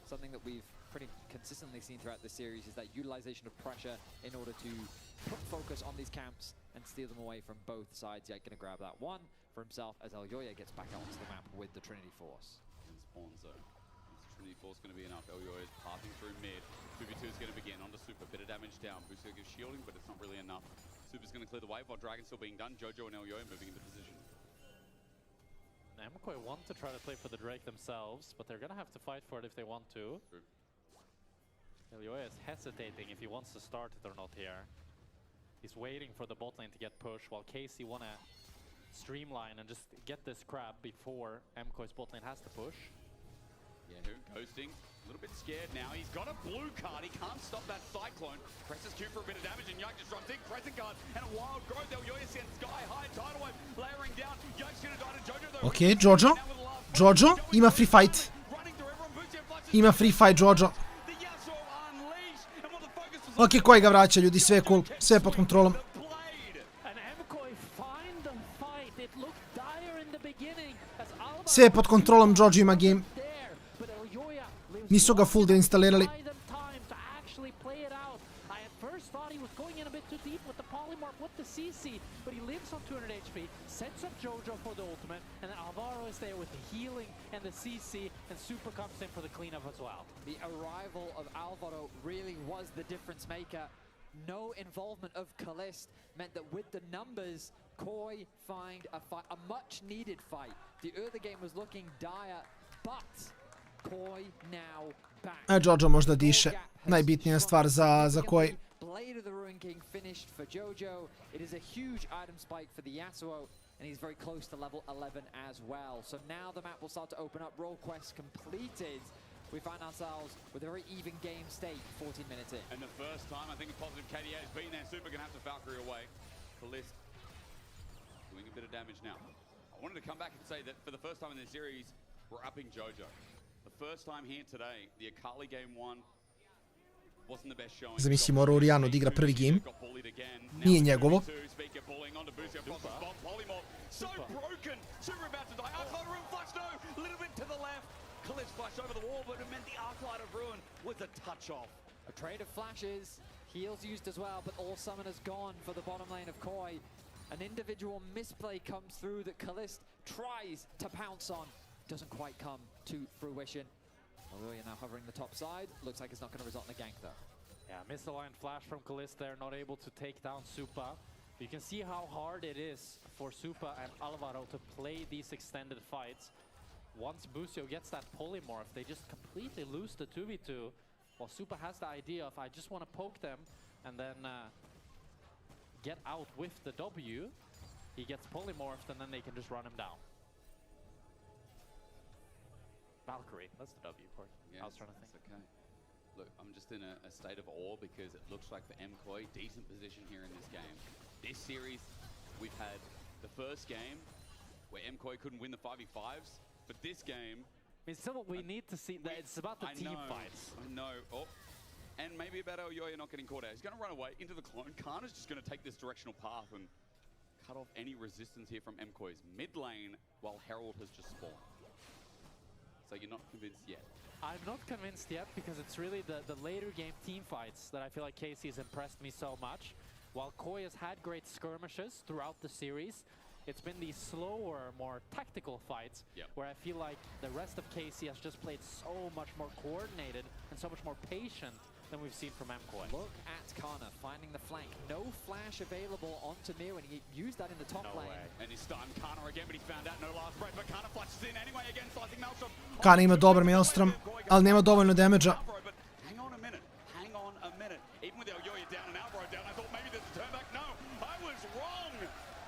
Something that we've pretty consistently seen throughout the series is that utilization of pressure in order to put focus on these camps and steal them away from both sides. Yike gonna grab that one. for himself as Elyoya gets back out onto the map with the Trinity Force. In spawn zone. Trinity Force going to be enough. Elyoya is passing through mid. 2v2 is going to begin onto Super. Bit of damage down. Boostio gives shielding, but it's not really enough. Super's going to clear the wave while Dragon's still being done. Jojo and Elyoya moving into position. MKOI want to try to play for the Drake themselves, but they're going to have to fight for it if they want to. True. Elyoya is hesitating if he wants to start it or not here. He's waiting for the bot lane to get pushed, while KC want to streamline and just get this crab before MKOI's bot lane has to push. Yeah, who? Ghosting. A little bit scared now. He's got a blue card. He can't stop that Cyclone. Presses Q for a bit of damage, and Yike just runs in. Crescent card and a wild growth. Elyoya sends sky high. Tidal wave layering down. Yike's gonna die to Jojo though. Ok, Jojo. Jojo ima free fight. Ima free fight Jojo. Ok, koji ga vraća ljudi, sve je cool, sve je pod kontrolom. Sve je pod kontrolom, Jojo ima game. Nisu ga full deinstalirali. But he lives on 200 HP, sets up Jojo for the ultimate, and then Alvaro is there with the healing and the CC, and Super comes in for the cleanup as well. The arrival of Alvaro really was the difference maker. No involvement of Kalist meant that with the numbers, KOI find a much needed fight. The early game was looking dire, but KOI now back. Jojo možda diše. Najbitnija stvar za KOI. Blade of the Ruin King finished for Jojo. It is a huge item spike for the Yasuo, and he's very close to level 11 as well. So now the map will start to open up. Role quest completed. We find ourselves with a very even game state 14 minutes in. And the first time, I think a positive KDA has been there. Super going to have to Valkyrie away. Kalist doing a bit of damage now. I wanted to come back and say that for the first time in the series, we're upping Jojo. The first time here today, the Akali game 1 wasn't the best showing. Zamislimo Auroriano da igra prvi game. Nije njegovo. So broken. Super about to die. Arclight of Ruin flash no. A little bit to the left. Kalist flash over the wall, but it meant the Arclight of Ruin was a touch off. A trade of flashes. Heals used as well, but all summoners gone for the bottom lane of KOI. An individual misplay comes through that Kalist tries to pounce on. Doesn't quite come to fruition. Aurelia now hovering the top side. Looks like it's not going to result in a gank though. Yeah, misaligned flash from Kalist there, not able to take down Supa. You can see how hard it is for Supa and Alvaro to play these extended fights. Once Boostio gets that polymorph, they just completely lose the 2v2. While Supa has the idea of, I just want to poke them and then get out with the W. He gets polymorphed and then they can just run him down. Valkyrie, that's the W part. Yeah, I was trying to think. Okay. Look, I'm just in a state of awe because it looks like for MKOI, decent position here in this game. This series, we've had the first game where MKOI couldn't win the 5v5s, but this game... It's still what we need to see. It's about the team fights. I know. Oh, and maybe about Elyoya not getting caught out. He's going to run away into the clone. Khan is just going to take this directional path and cut off any resistance here from MKOI's mid lane while Herald has just spawned. So you're not convinced yet? I'm not convinced yet because it's really the later game team fights that I feel like Casey has impressed me so much. While KOI has had great skirmishes throughout the series, it's been these slower, more tactical fights where I feel like the rest of Casey has just played so much more coordinated and so much more patient than we've seen from MKOI. Look at Kana finding the flank. No flash available onto Mir, and he used that in the top lane. And he's stunned Kana again, but he's found out no last breath. But Kana flashes in anyway again, slicing Maelstrom. Kana ima dobar Maelstrom, ali nema dovoljno damage-a. Hang on a minute. Hang on a minute. Even with Elyoya down and Alvaro down, I thought maybe there's a turn back. No, I was wrong.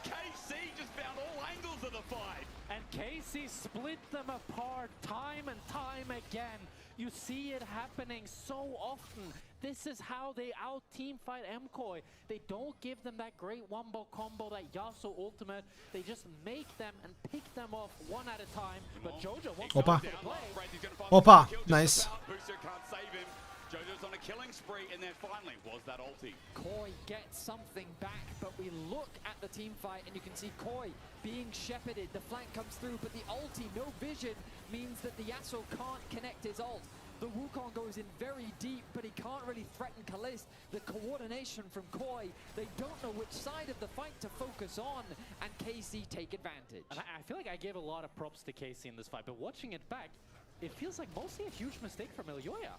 KC just found all angles of the fight. And KC split them apart time and time again. You see it happening so often. This is how they out-team fight MKOI. They don't give them that great wombo combo, that Yasuo ultimate. They just make them and pick them off one at a time. But Jojo wants to play. Opa, nice. Booster can't save him. Jojo's on a killing spree, and then finally was that ulti. KOI gets something back, but we look at the team fight, and you can see KOI being shepherded. The flank comes through, but the ulti, no vision, means that the Yasuo can't connect his ult. The Wukong goes in very deep, but he can't really threaten Kalist. The coordination from Koi, they don't know which side of the fight to focus on, and KC take advantage. And I feel like I gave a lot of props to KC in this fight, but watching it back, it feels like mostly a huge mistake from Elyoya.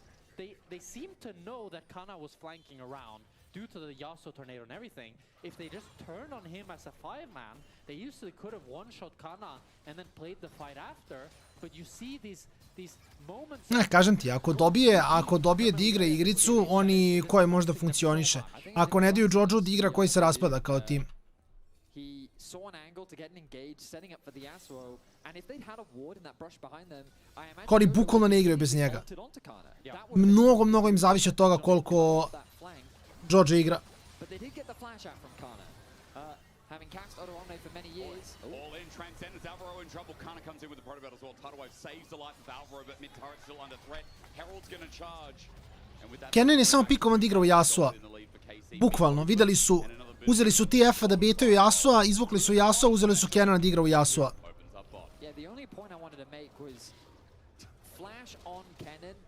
They seem to know that Kana was flanking around due to the Yasuo tornado and everything. If they just turned on him as a 5-man, they usually could have one-shot Kana and then played the fight after. But you see these moments... Kažem ti, ako dobije da igra igricu, oni koji možda funkcioniše. Ako ne daju Jojo da igra, koji se raspada kao tim. He saw an angle to get engaged, setting up for the Yasuo, and if they'd had a ward in that brush behind them, I imagine... Oni bukvalno ne igraju bez njega. Mnogo im zavisi od toga koliko Jojo igra. But they did get the flash out from Kana. Having cast Odorone for many years. All in Transcendence, Alvaro in trouble. Kana comes in with the Protobelt as well. Tidal Wave saves the life of Alvaro, but mid-turret still under threat. Herald's gonna charge. Kennen je samo pikovan da igra u Yasuo. Bukvalno, videli su, uzeli su TF da bitaju Yasuo, izvukli su Yasuo, uzeli su Kenana da igra u Yasuo.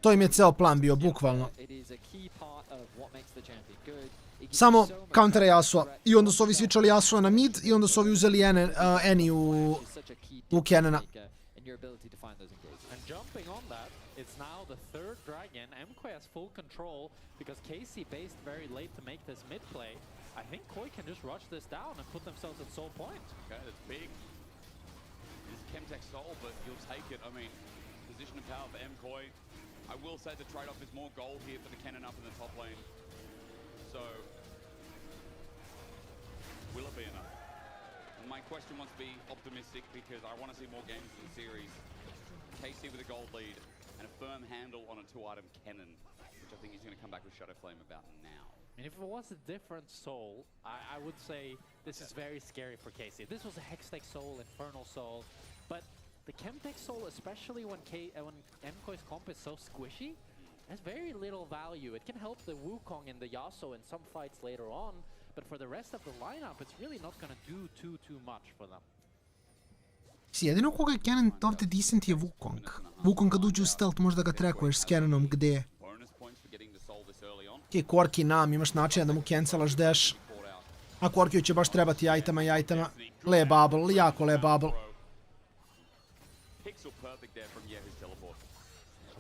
To im je ceo plan bio, bukvalno. Samo counter Yasuo. I onda su ovi switchali Yasuo na mid i onda su ovi uzeli Annie u Kenana. And jumping on that, it's now the third dragon. MKOI has full control because KC based very late to make this mid play. I think KOI can just rush this down and put themselves at soul point. Okay, that's big. It's Chemtech soul, but you'll take it. I mean, position of power for MKOI. I will say the trade-off is more gold here for the cannon up in the top lane. So, will it be enough? And my question wants to be optimistic because I want to see more games in the series. KC with a gold lead and a firm handle on a 2-item cannon, which I think he's going to come back with Shadow Flame about now. And if it was a different soul, I would say this is very scary for KC. This was a Hextech soul, Infernal soul, but the Chemtech soul, especially when MKOI's comp is so squishy, has very little value. It can help the Wukong and the Yasuo in some fights later on, but for the rest of the lineup, it's really not going to do too much for them. Jedino koga je Canon ovdje decent je Wukong. Wukong kad uđe u stealth možda ga trackuješ s Canonom gde je. Ok, Korki nam, imaš načina da mu cancelaš dash. A Korkiju će baš trebati jajtama. Le bubble, jako le bubble.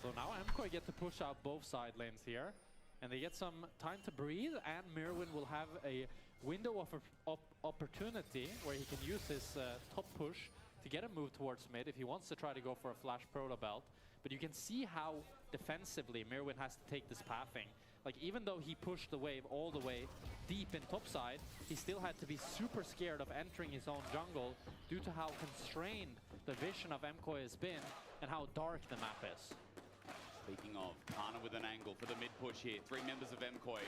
So now MKOI get to push out both side lanes here, and they get some time to breathe, and Mirwin will have a window of opportunity where he can use his top push to get a move towards mid if he wants to try to go for a flash Protobelt. But you can see how defensively Mirwin has to take this pathing. Like, even though he pushed the wave all the way deep in topside, he still had to be super scared of entering his own jungle due to how constrained the vision of MKOI has been and how dark the map is. Speaking of, Kana with an angle for the mid push here. 3 members of MKOI.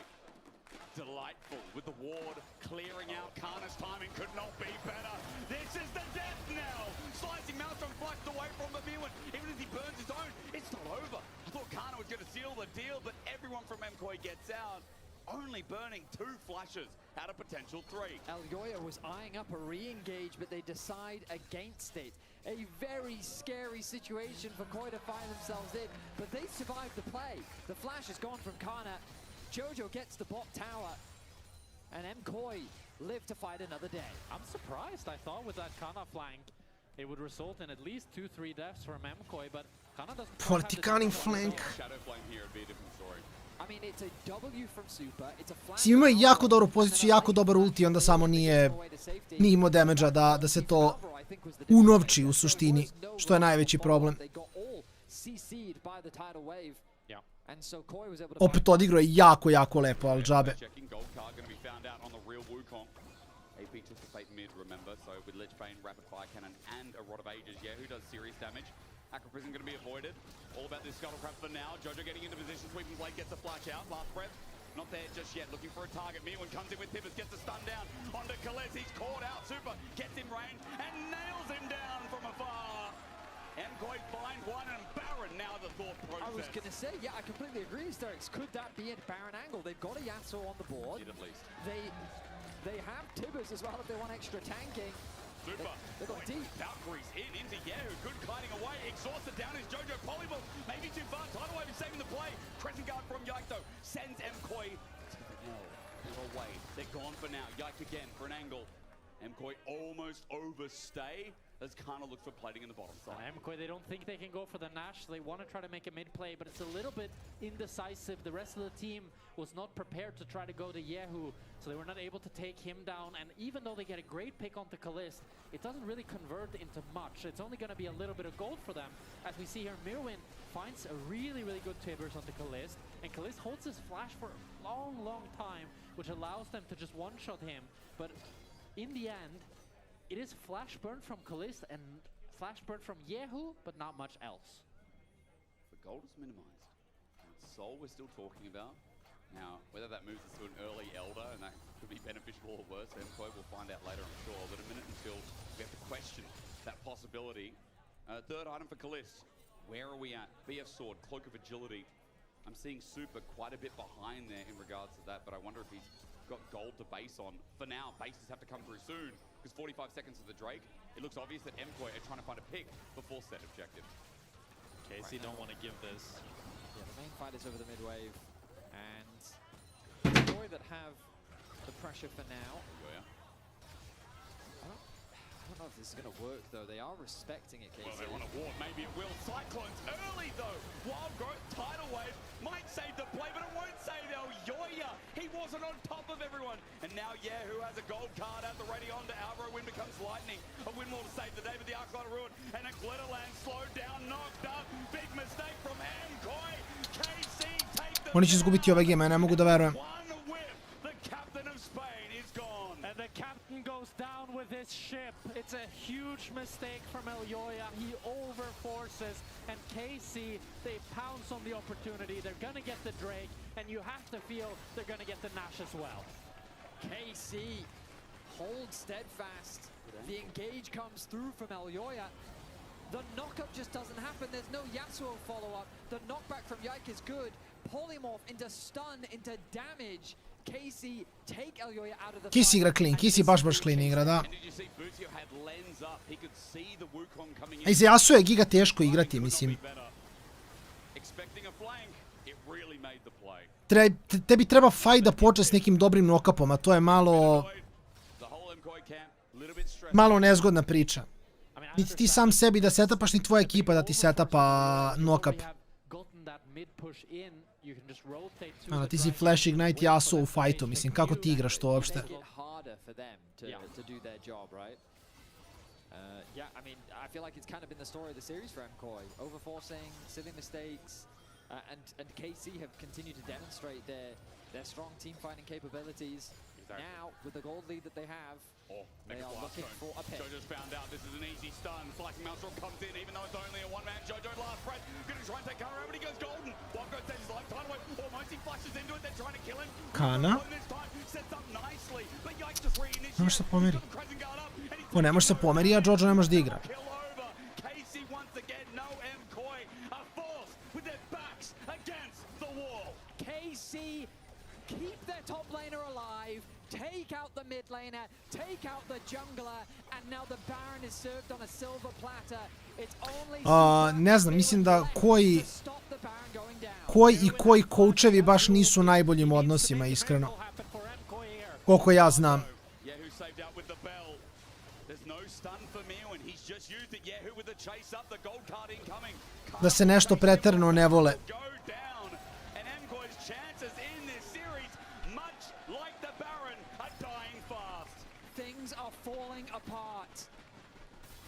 Delightful with the ward, clearing out. Kana's timing could not be better. This is the death knell. Slicing Maelstrom flushed away from the Mirwin. Even as he burns his own, it's not over. I thought Kana was going to seal the deal, but everyone from MKOI gets out. Only burning 2 flashes out of potential 3. Elyoya was eyeing up a re-engage, but they decide against it. A very scary situation for KOI to find themselves in, but they survived the play. The flash is gone from Kana. Jojo gets the bot tower, and MKOI live to fight another day. I'm surprised. I thought with that Kana flank, it would result in at least 2-3 deaths from MKOI, but Kana doesn't Portikani flank. Shadow Flame here would be a different story. I mean, it's a W from Super, it's a flank. Ima jako dobru poziciju, jako dobar ulti, onda samo nije imao damage-a da se to unovči u suštini, što je najveći problem. Opet odigrao je jako lepo, ali džabe. AP anticipate mid, remember, so with Lich Bane, Rapid Fire Cannon, and a Rod of Ages, yeah, who does serious damage. Acro Prison going to be avoided. All about this Scuttlecraft for now. Jojo getting into position, sweeping blade, gets a flash out. Last breath, not there just yet, looking for a target. Mirwin comes in with Tibbers, gets a stun down onto Kalez. He's caught out. Super gets in range and nails him down from afar. MKOI find one, and Baron now the thought process. I was going to say, yeah, I completely agree, Sterix. Could that be a Baron angle? They've got a Yasuo on the board. At least. They have Tibbers as well if they want extra tanking. Super. They got deep. Valkyries in into Yehu. Good kiting away. Exhausted down is Jojo. Polyball maybe too far. Tidal Wave is saving the play. Crescent Guard from Yike though sends MKOI to the L. They're away. They're gone for now. Yike again for an angle. MKOI almost overstay as Kana looks for plating in the bottom side. MKOI, they don't think they can go for the Nash. They want to try to make a mid play, but it's a little bit indecisive. The rest of the team was not prepared to try to go to Yehu, so they were not able to take him down. And even though they get a great pick onto Kalist, it doesn't really convert into much. It's only going to be a little bit of gold for them. As we see here, Mirwin finds a really good Tibbers onto Kalist, and Kalist holds his flash for a long time, which allows them to just one-shot him. But in the end, it is flash burn from Kalist and flash burn from Yehu, but not much else. The gold is minimized. And Soul we're still talking about. Now, whether that moves us to an early Elder, and that could be beneficial or worse, MKOI we'll find out later, I'm sure. But a minute until we have to question that possibility. Third item for Kalist. Where are we at? BF Sword, Cloak of Agility. I'm seeing Super quite a bit behind there in regards to that, but I wonder if he's got gold to base on. For now, bases have to come through soon, because 45 seconds of the Drake, it looks obvious that MKOI are trying to find a pick before set objective. KC don't want to give this. Yeah, the main fight is over the mid wave, and MKOI that have the pressure for now. Yeah. I don't know if this is going to work, though. They are respecting it, KC. Well, they want to warp. Maybe it will. Cyclones early, though. Wild Growth, Tidal Wave might save the play, but it won't save Elyoya. He wasn't on top of everyone. And now, Yehu has a gold card at the ready on to Alvaro. Win becomes lightning. A win will save the day, but the Arclight ruin. And a Glitterland slowed down, knocked up. Big mistake from MKOI. KC take the... Oni će izgubiti ove game, ja ne mogu da verujem. And the captain goes down with his ship. It's a huge mistake from Elyoya. He overforces, and KC, they pounce on the opportunity. They're gonna get the Drake, and you have to feel they're gonna get the Nash as well. KC hold steadfast. The engage comes through from Elyoya. The knockup just doesn't happen. There's no Yasuo follow-up. The knockback from Yike is good. Polymorph into stun, into damage. KC take Elyoya out of the Kisi igra clean, Kisi baš clean igra, da. A i za Yasuo je giga teško igrati, mislim. Tebi treba fight da počne s nekim dobrim knockupom, a to je malo nezgodna priča. Niti ti sam sebi da setapaš, ni tvoja ekipa da ti setapa knockup. Ti si Flash Ignite Yasuo u fajtu, mislim, kako ti igraš to uopšte? Yeah, I mean, I feel like it's kind of been the story of the series for MKOI. Overforcing, silly mistakes, and KC have continued to demonstrate their strong team fighting capabilities. Now, with the gold lead that they have, they are looking for a pick. Jojo's found out this is an easy stun. Flacking Maelstrom comes in, even though it's only a one-man. Jojo last breath, gonna try and take Kana over, but he goes golden. Blackout takes his life, Tidal Wave, almost he flashes into it, they're trying to kill him. Kana? Sets up nicely, but Yike just reinitiates. Ne može se pomeri. O, ne može se pomeri, a Jojo ne može da igra. KC once again, no MKOI, a force with their backs against the wall. KC keep their top laner alive, take out the mid laner, take out the jungler, and now the Baron is served on a silver platter. It's only ne znam, mislim da koji i koji coachevi baš nisu u najboljim odnosima, iskreno. Koliko ja znam. Da se nešto preterano ne vole.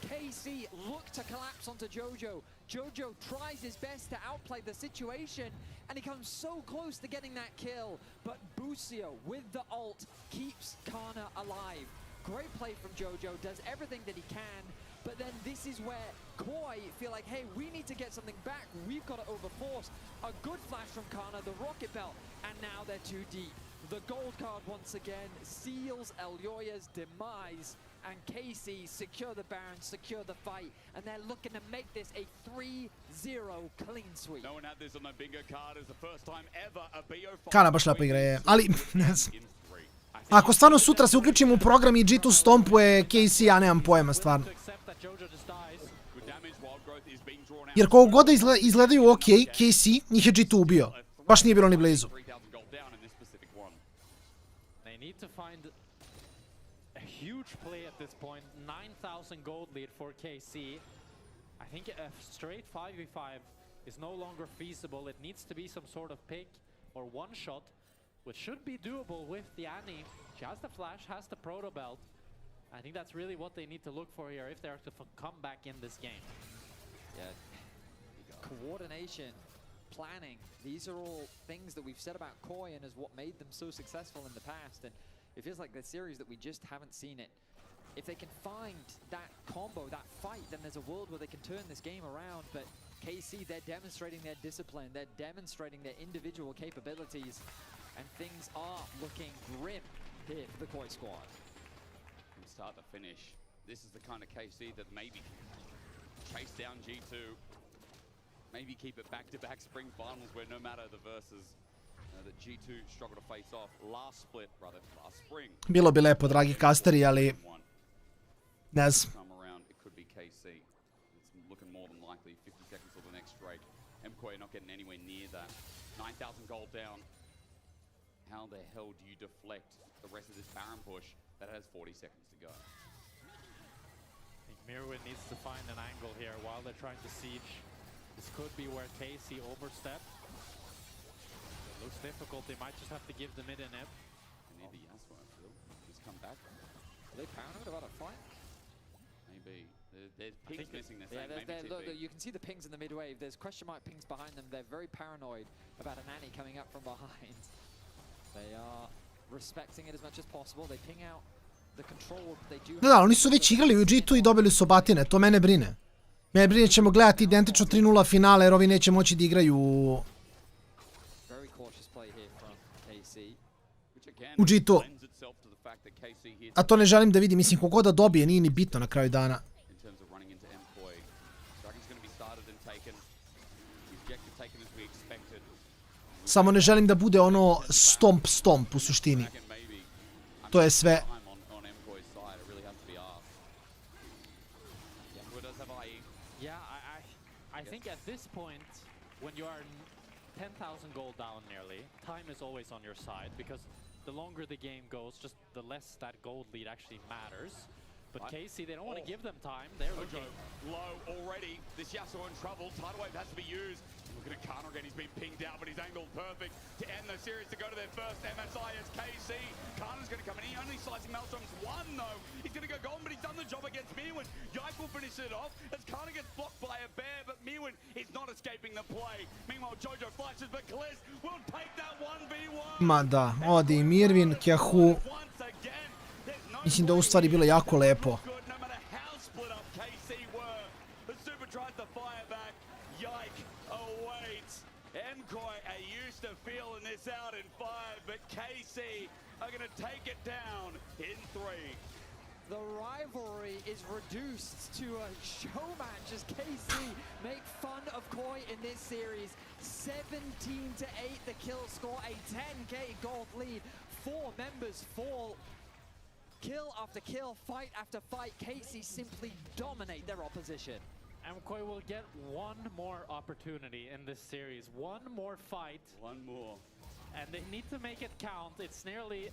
KC look to collapse onto Jojo. Jojo tries his best to outplay the situation, and he comes so close to getting that kill. But Busio, with the ult, keeps Kana alive. Great play from Jojo, does everything that he can, but then this is where KOI feel like, hey, we need to get something back. We've got to overforce. A good flash from Kana, the rocket belt, and now they're too deep. The gold card once again seals Elyoya's demise, and KC secure the Baron, secure the fight, and they're looking to make this a 3-0 clean sweep. No one had this on the bingo card. It's the first time ever a BO5. Kana baš lepo igra je, ali ne znam. I Ako stvarno sutra se uključimo u program i G2 stompuje KC, ja nemam pojma stvarno. Jer koliko god izgledaju ok, KC, njih je G2 ubio. Baš nije bilo ni blizu. Huge play at this point, 9,000 gold lead for KC. I think a straight 5v5 is no longer feasible. It needs to be some sort of pick or one shot, which should be doable with the Annie. She has the flash, has the proto belt. I think that's really what they need to look for here if they're to come back in this game. Yeah. Coordination, planning, these are all things that we've said about KOI and is what made them so successful in the past. And it feels like the series that we just haven't seen it. If they can find that combo, that fight, then there's a world where they can turn this game around. But KC, they're demonstrating their discipline, they're demonstrating their individual capabilities, and things are looking grim here for the KOI squad. From start to finish, this is the kind of KC that maybe chase down G2, maybe keep it back-to-back spring finals where no matter the versus, that G2 struggle to face off. Last split, brother, last spring. Bilo bi lepo, dragi kasteri, ali ne znam. It could be KC. It's looking more than likely 50 seconds till the next strike. MKOI not getting anywhere near that. 9,000 gold down. How the hell do you deflect the rest of this Baron push that has 40 seconds to go? I think Mirwin needs to find an angle here while they're trying to siege. This could be where KC overstep. It looks difficult. They might just have to give the mid an ebb. Maybe Yasuo, I feel. Just come back. Are they paranoid about a fight? Maybe. There's pings missing this thing. Look, you can see the pings in the mid wave. There's question mark pings behind them. They're very paranoid about a nanny coming up from behind. They are respecting it as much as possible. They ping out the control they do. Da, oni su već igrali u G2 i dobili su batine, to mene brine. Mene brine ćemo gledati identično 3-0 finale jer ovi neće moći da igraju u G2. A to ne želim da vidim, mislim kogod da dobije nije ni bitno na kraju dana. Samo ne želim da bude ono stomp u suštini. To je sve. I think at this point, when you are 10,000 gold down nearly, time is always on your side because the longer the game goes, just the less that gold lead actually matters. But KC, they don't want to give them time. They're looking low already. This Yasuo in trouble. Tidal wave has to be used. Looking at Canon again, he's been pinged out, but he's angled perfect to end the series to go to their first MSI as KC. Canon's going to come in. He only slicing Maelstrom's one, though. He's going to go golden, but he's done the job against Mirwin. Yike will finish it off as Canon gets blocked by a bear, but Mirwin is not escaping the play. Meanwhile, Jojo flashes, but Kliss will take that 1v1. Ma da, odi Mirwin, Kjahu. Mislim da u stvari bilo jako lepo. MKOI are used to feeling this out in 5, but KC are going to take it down in 3. The rivalry is reduced to a show match as KC make fun of KOI in this series. 17-8 the kill score, a 10k gold lead. 4 members fall. Kill after kill, fight after fight. KC simply dominate their opposition. MKOI will get one more opportunity in this series. One more fight. One more. And they need to make it count. It's nearly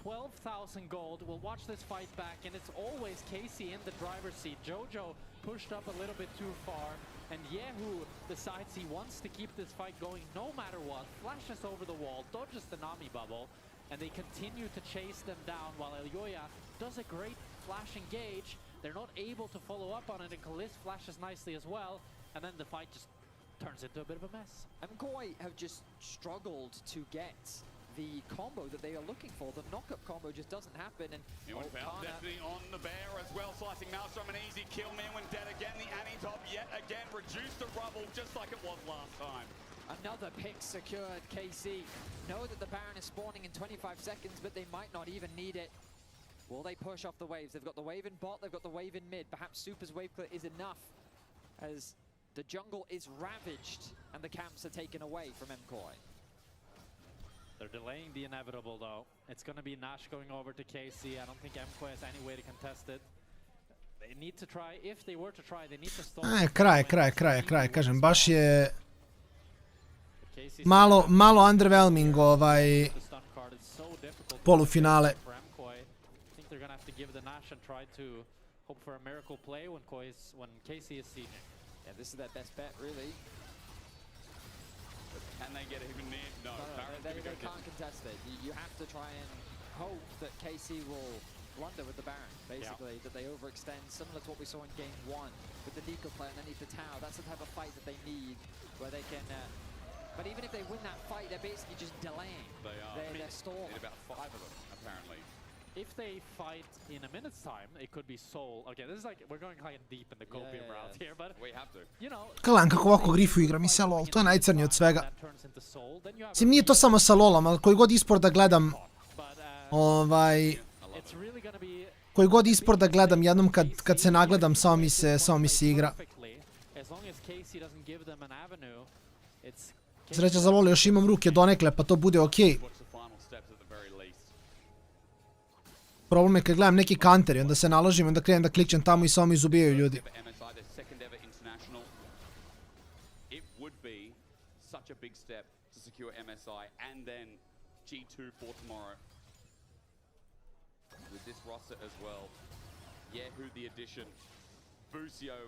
12,000 gold. We'll watch this fight back, and it's always KC in the driver's seat. Jojo pushed up a little bit too far, and Yehu decides he wants to keep this fight going no matter what. Flashes over the wall, dodges the Nami bubble, and they continue to chase them down while Elyoya does a great flash engage. They're not able to follow up on it, and Kliss flashes nicely as well, and then the fight just turns into a bit of a mess. MKOI have just struggled to get the combo that they are looking for. The knockup combo just doesn't happen, and Definitely on the bear as well, slicing Maelstrom, an easy kill. Mirwin dead again, the Annie top yet again, reduced to rubble just like it was last time. Another pick secured. KC know that the Baron is spawning in 25 seconds, but they might not even need it. Will they push off the waves? They've got the wave in bot, they've got the wave in mid. Perhaps Super's wave clear is enough as the jungle is ravaged and the camps are taken away from MKOI. They're delaying the inevitable though. It's going to be Nash going over to KC. I don't think MKOI has any way to contest it. They need to try, if they were to try, they need to stop. Kraj, kažem, baš je malo underwhelming polufinale. I think they're going to have to give the Nash and try to hope for a miracle play when KC is sieging. Yeah, this is their best bet, really. Can they get even near? No, they can't contest it. You have to try and hope that KC will blunder with the Baron, basically, that they overextend, similar to what we saw in game 1 with the Nico play underneath the tower. That's the type of fight that they need, where they can... but even if they win that fight, they're basically just delaying. They are. They're stalling. Need about 5 of them, apparently. If they fight in a minute's time, it could be Soul. Okay, this is like, we're going kind of deep in the copium route here, but... We have to. You know... Gledam kako ovako Grifu igra, mi se lol, to je najcrnije od svega. Mislim, nije to samo sa lolom, ali koji god isport da gledam... Koji god isport da gledam, jednom kad se nagledam, samo mi se igra. Sreća za lol, još imam ruke donekle, pa to bude okej. Problem je kad gledam neki counter i onda se naložim, onda krenem da klikćem tamo i samo mi izubijaju ljudi. With this roster as well, Yehu the addition, Busio,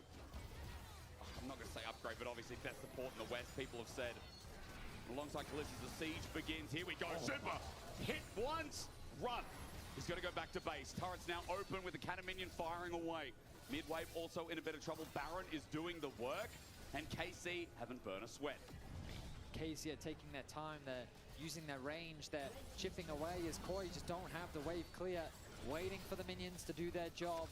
I'm not going to say upgrade, but obviously best support in the West, people have said. Alongside Callis as the siege begins, here we go, Super, hit once, run. He's going to go back to base, turret's now open with the Canon minion firing away. Midwave also in a bit of trouble, Baron is doing the work, and KC haven't burned a sweat. KC are taking their time, they're using their range, they're chipping away as Koi just don't have the wave clear. Waiting for the minions to do their job.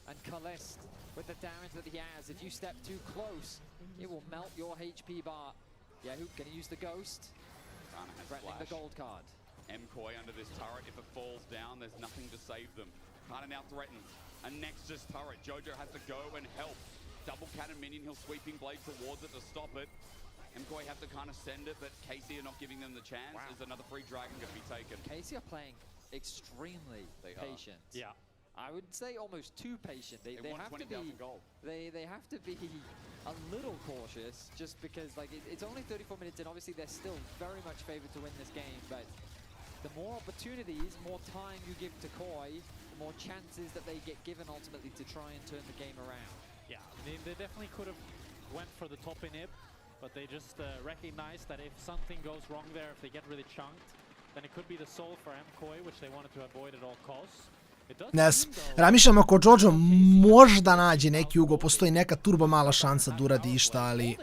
And Calist with the damage that he has. If you step too close, it will melt your HP bar. Yehu gonna use the ghost. Threatening the gold card. MKOI under this turret. If it falls down, there's nothing to save them. Kana now threatens a Nexus turret. Jojo has to go and help. Double cannon minion, he'll sweeping blade towards it to stop it. MKOI have to kind of send it, but KC are not giving them the chance. Wow. There's another free dragon going to be taken. KC are playing extremely patient. Yeah. I would say almost too patient. They have to be they have to be a little cautious just because like it's only 34 minutes and obviously they're still very much favored to win this game, but the more opportunities, more time you give to Koi, the more chances that they get given ultimately to try and turn the game around. Yeah, they definitely could have went for the top inhib, but they just recognized that if something goes wrong there, if they get really chunked, then it could be the soul for MKOI, which they wanted to avoid at all costs. Nes, razmišljam ako Jojo možda nađe neki ugo, postoji neka turbo mala šansa da uradi išta, ali...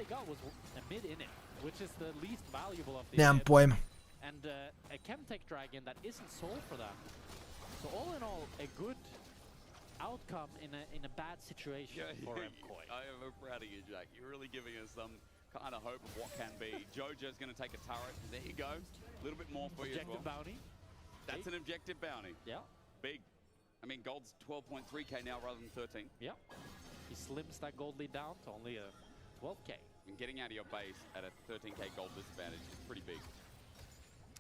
Nemam pojma. And a Chemtech Dragon that isn't sold for that. So all in all, a good outcome in a bad situation for MKOI. I am proud of you, Jack. You're really giving us some kind of hope of what can be. Jojo's going to take a turret. There you go. A little bit more for you as well. Objective bounty. That's an objective bounty. Yeah. Big. I mean, gold's 12.3k now rather than 13. Yeah. He slims that gold lead down to only a 12k. And getting out of your base at a 13k gold disadvantage is pretty big.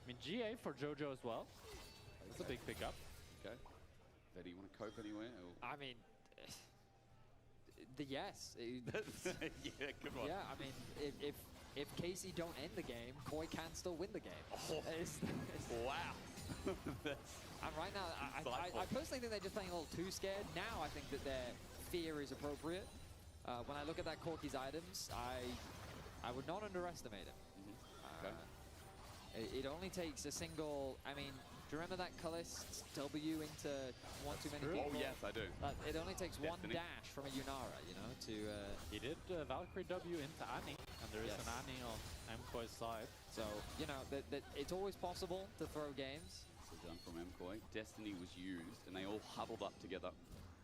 I mean, GA for Jojo as well. That's a big pickup. Okay. Betty, you want to cope anywhere? Or? I mean, yes. Yeah, good one. Yeah, I mean, if KC don't end the game, Koi can still win the game. Oh. Wow. And right now, I personally think they're just playing a little too scared. Now I think that their fear is appropriate. When I look at that Corky's items, I would not underestimate him. Okay. It only takes a single, I mean, do you remember that Calist W into one too many people? Oh yes, I do. It only takes one dash from a Yunara, you know, to... He did Valkyrie W into Annie, and there is an Annie on MKOI's side. So, you know, it's always possible to throw games. This is done from MKOI. Destiny was used, and they all huddled up together,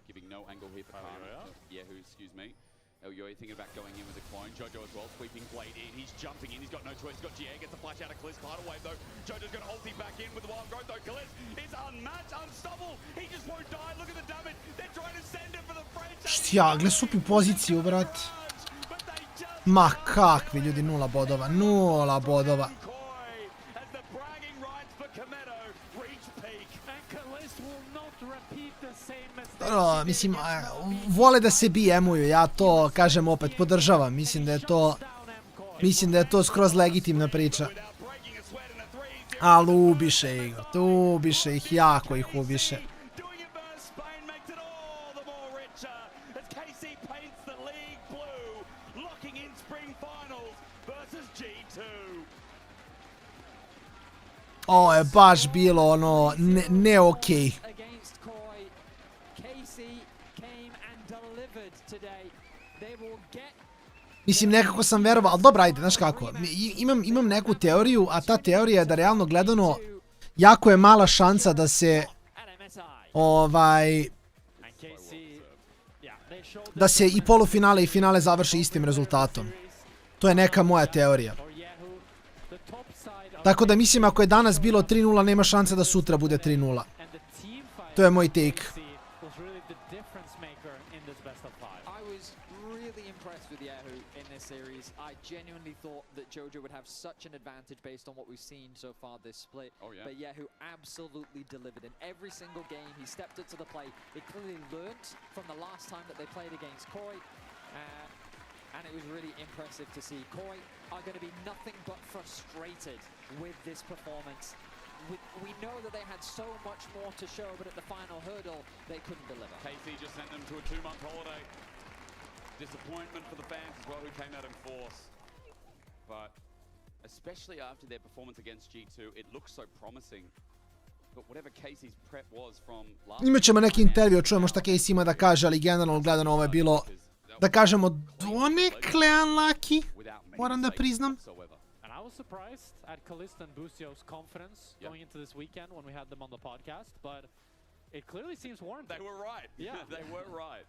giving no angle here for Kana. Yehu, excuse me. Elyoy thinking about going in with a clone. Jojo as well, sweeping blade in. He's jumping in. He's got no choice. He's got GA. Gets a flash out of Callis. Tidal wave though. Jojo's going to ulti back in with the wild growth though. Callis is unmatched, unstoppable. He just won't die. Look at the damage. They're trying to send it for the French. Štja, gle supi poziciju, brat. Ma kakvi ljudi, 0 bodova. 0 bodova. bragging rights for Kometo reach peak. And Kalist will not repeat the same mistake. Dobro, mislim, vole da se BM-uju, ja to, kažem, opet podržavam. Mislim da je to skroz legitimna priča. Ali ubiše ih, ubiše ih, jako ih ubiše. Ovo je baš bilo ono, ne okej. Mislim, nekako sam verovao, ali dobro, ajde, znaš kako, imam neku teoriju, a ta teorija je da realno gledano jako je mala šansa da se da se i polufinale i finale završe istim rezultatom. To je neka moja teorija. Tako da mislim, ako je danas bilo 3-0, nema šanse da sutra bude 3-0. To je moj take. Genuinely thought that Jojo would have such an advantage based on what we've seen so far this split. Oh, yeah. But Yehu absolutely delivered in every single game. He stepped up to the plate. He clearly learnt from the last time that they played against Koi. And it was really impressive to see. Koi are going to be nothing but frustrated with this performance. We know that they had so much more to show, but at the final hurdle, they couldn't deliver. KC just sent them to a 2-month holiday. Disappointment for the fans as well, who came out in force. But especially after their performance against G2, it looks so promising. But whatever Casey's prep was from last... Imat ćemo neki intervju, čujemo šta Casey ima da kaže, ali generalno gledano ovo je bilo, da kažemo, donekle unlucky, moram da priznam. And I was surprised at Kalist and Busio's confidence going into this weekend when we had them on the podcast, but it clearly seems warranted. They were right. Yeah, they were right.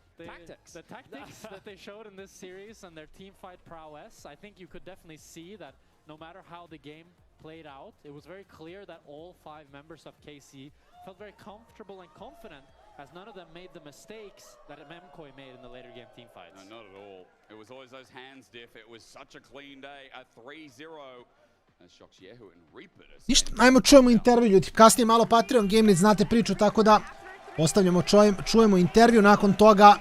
The tactics that they showed in this series and their team fight prowess, I think you could definitely see that no matter how the game played out, it was very clear that all 5 members of KC felt very comfortable and confident, as none of them made the mistakes that MKOI made in the later game team fights. No, not at all. It was always those hands diff. It was such a clean day. A 3-0. Ništa, ajmo čujemo intervju ljudi, kasnije malo Patreon, Gamelit, znate priču, tako da ostavljamo, čujemo intervju, nakon toga...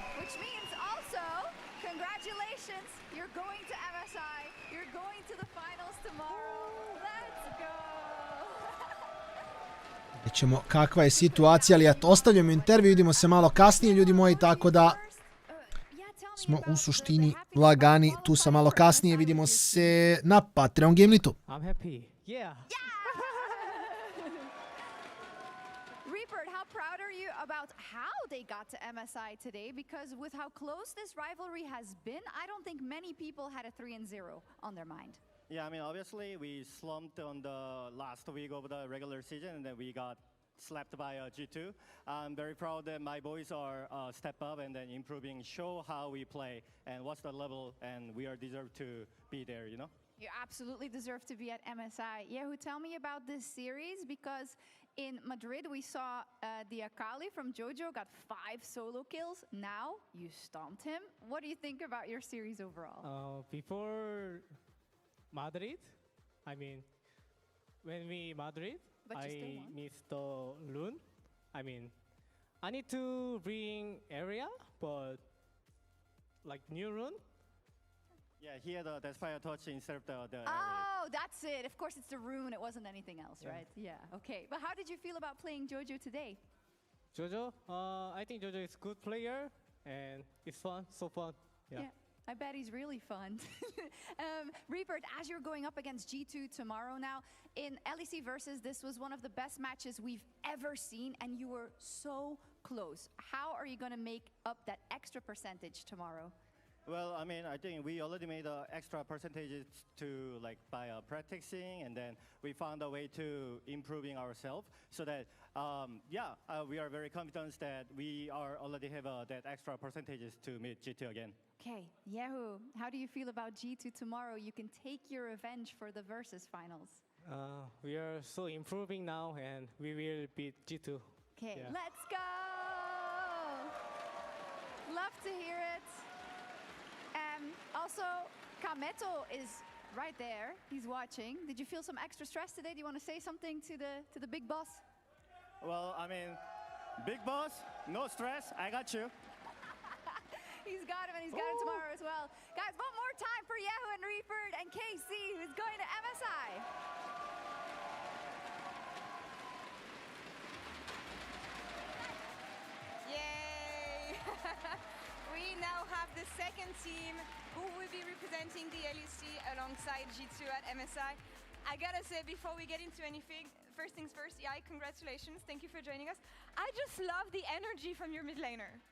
Vidjet ćemo kakva je situacija, ali ostavljamo intervju, vidimo se malo kasnije ljudi moji, tako da... Smo u suštini lagani, tu sam malo kasnije, vidimo se na Patreon Gamelitu. I'm happy. Yeah. Reapert, how proud are you about how they got to MSI today? Because with how close this rivalry has been, I don't think many people had a 3-0 on their mind. Yeah, I mean, obviously we slumped on the last week of the regular season, and then we got slapped by G2. I'm very proud that my boys are step up and then improving, show how we play and what's the level, and we are deserved to be there, you know? You absolutely deserve to be at MSI. Yehu, tell me about this series, because in Madrid we saw the Akali from Jojo got 5 solo kills. Now you stomped him. What do you think about your series overall? Before Madrid, I mean, when we Madrid, I missed the rune. I mean, I need to bring area, but like new rune. Yeah, he had the fire touch instead of the Oh, that's it. Of course, it's the rune. It wasn't anything else, right? Yeah. Okay. But how did you feel about playing Jojo today? Jojo, I think Jojo is a good player, and it's fun. So fun. Yeah. I bet he's really fun. Reapert, as you're going up against G2 tomorrow now, in LEC Versus, this was one of the best matches we've ever seen, and you were so close. How are you going to make up that extra percentage tomorrow? Well, I mean, I think we already made extra percentages to by practicing, and then we found a way to improving ourselves, so that we are very confident that we are already have that extra percentages to meet G2 again. Okay, Yehu, how do you feel about G2 tomorrow? You can take your revenge for the Versus finals. We are so improving now, and we will beat G2. Okay, let's go! Love to hear it. Also, Kameto is right there. He's watching. Did you feel some extra stress today? Do you want to say something to the big boss? Well, I mean, big boss, no stress. I got you. He's got him, and he's got him tomorrow as well. Guys, one more time for Yahoo and Reeford and KC, who's going to MSI. Yay! We now have the second team who will be representing the LEC alongside G2 at MSI. I gotta say, before we get into anything, first things first, Yai, congratulations. Thank you for joining us. I just love the energy from your mid laner.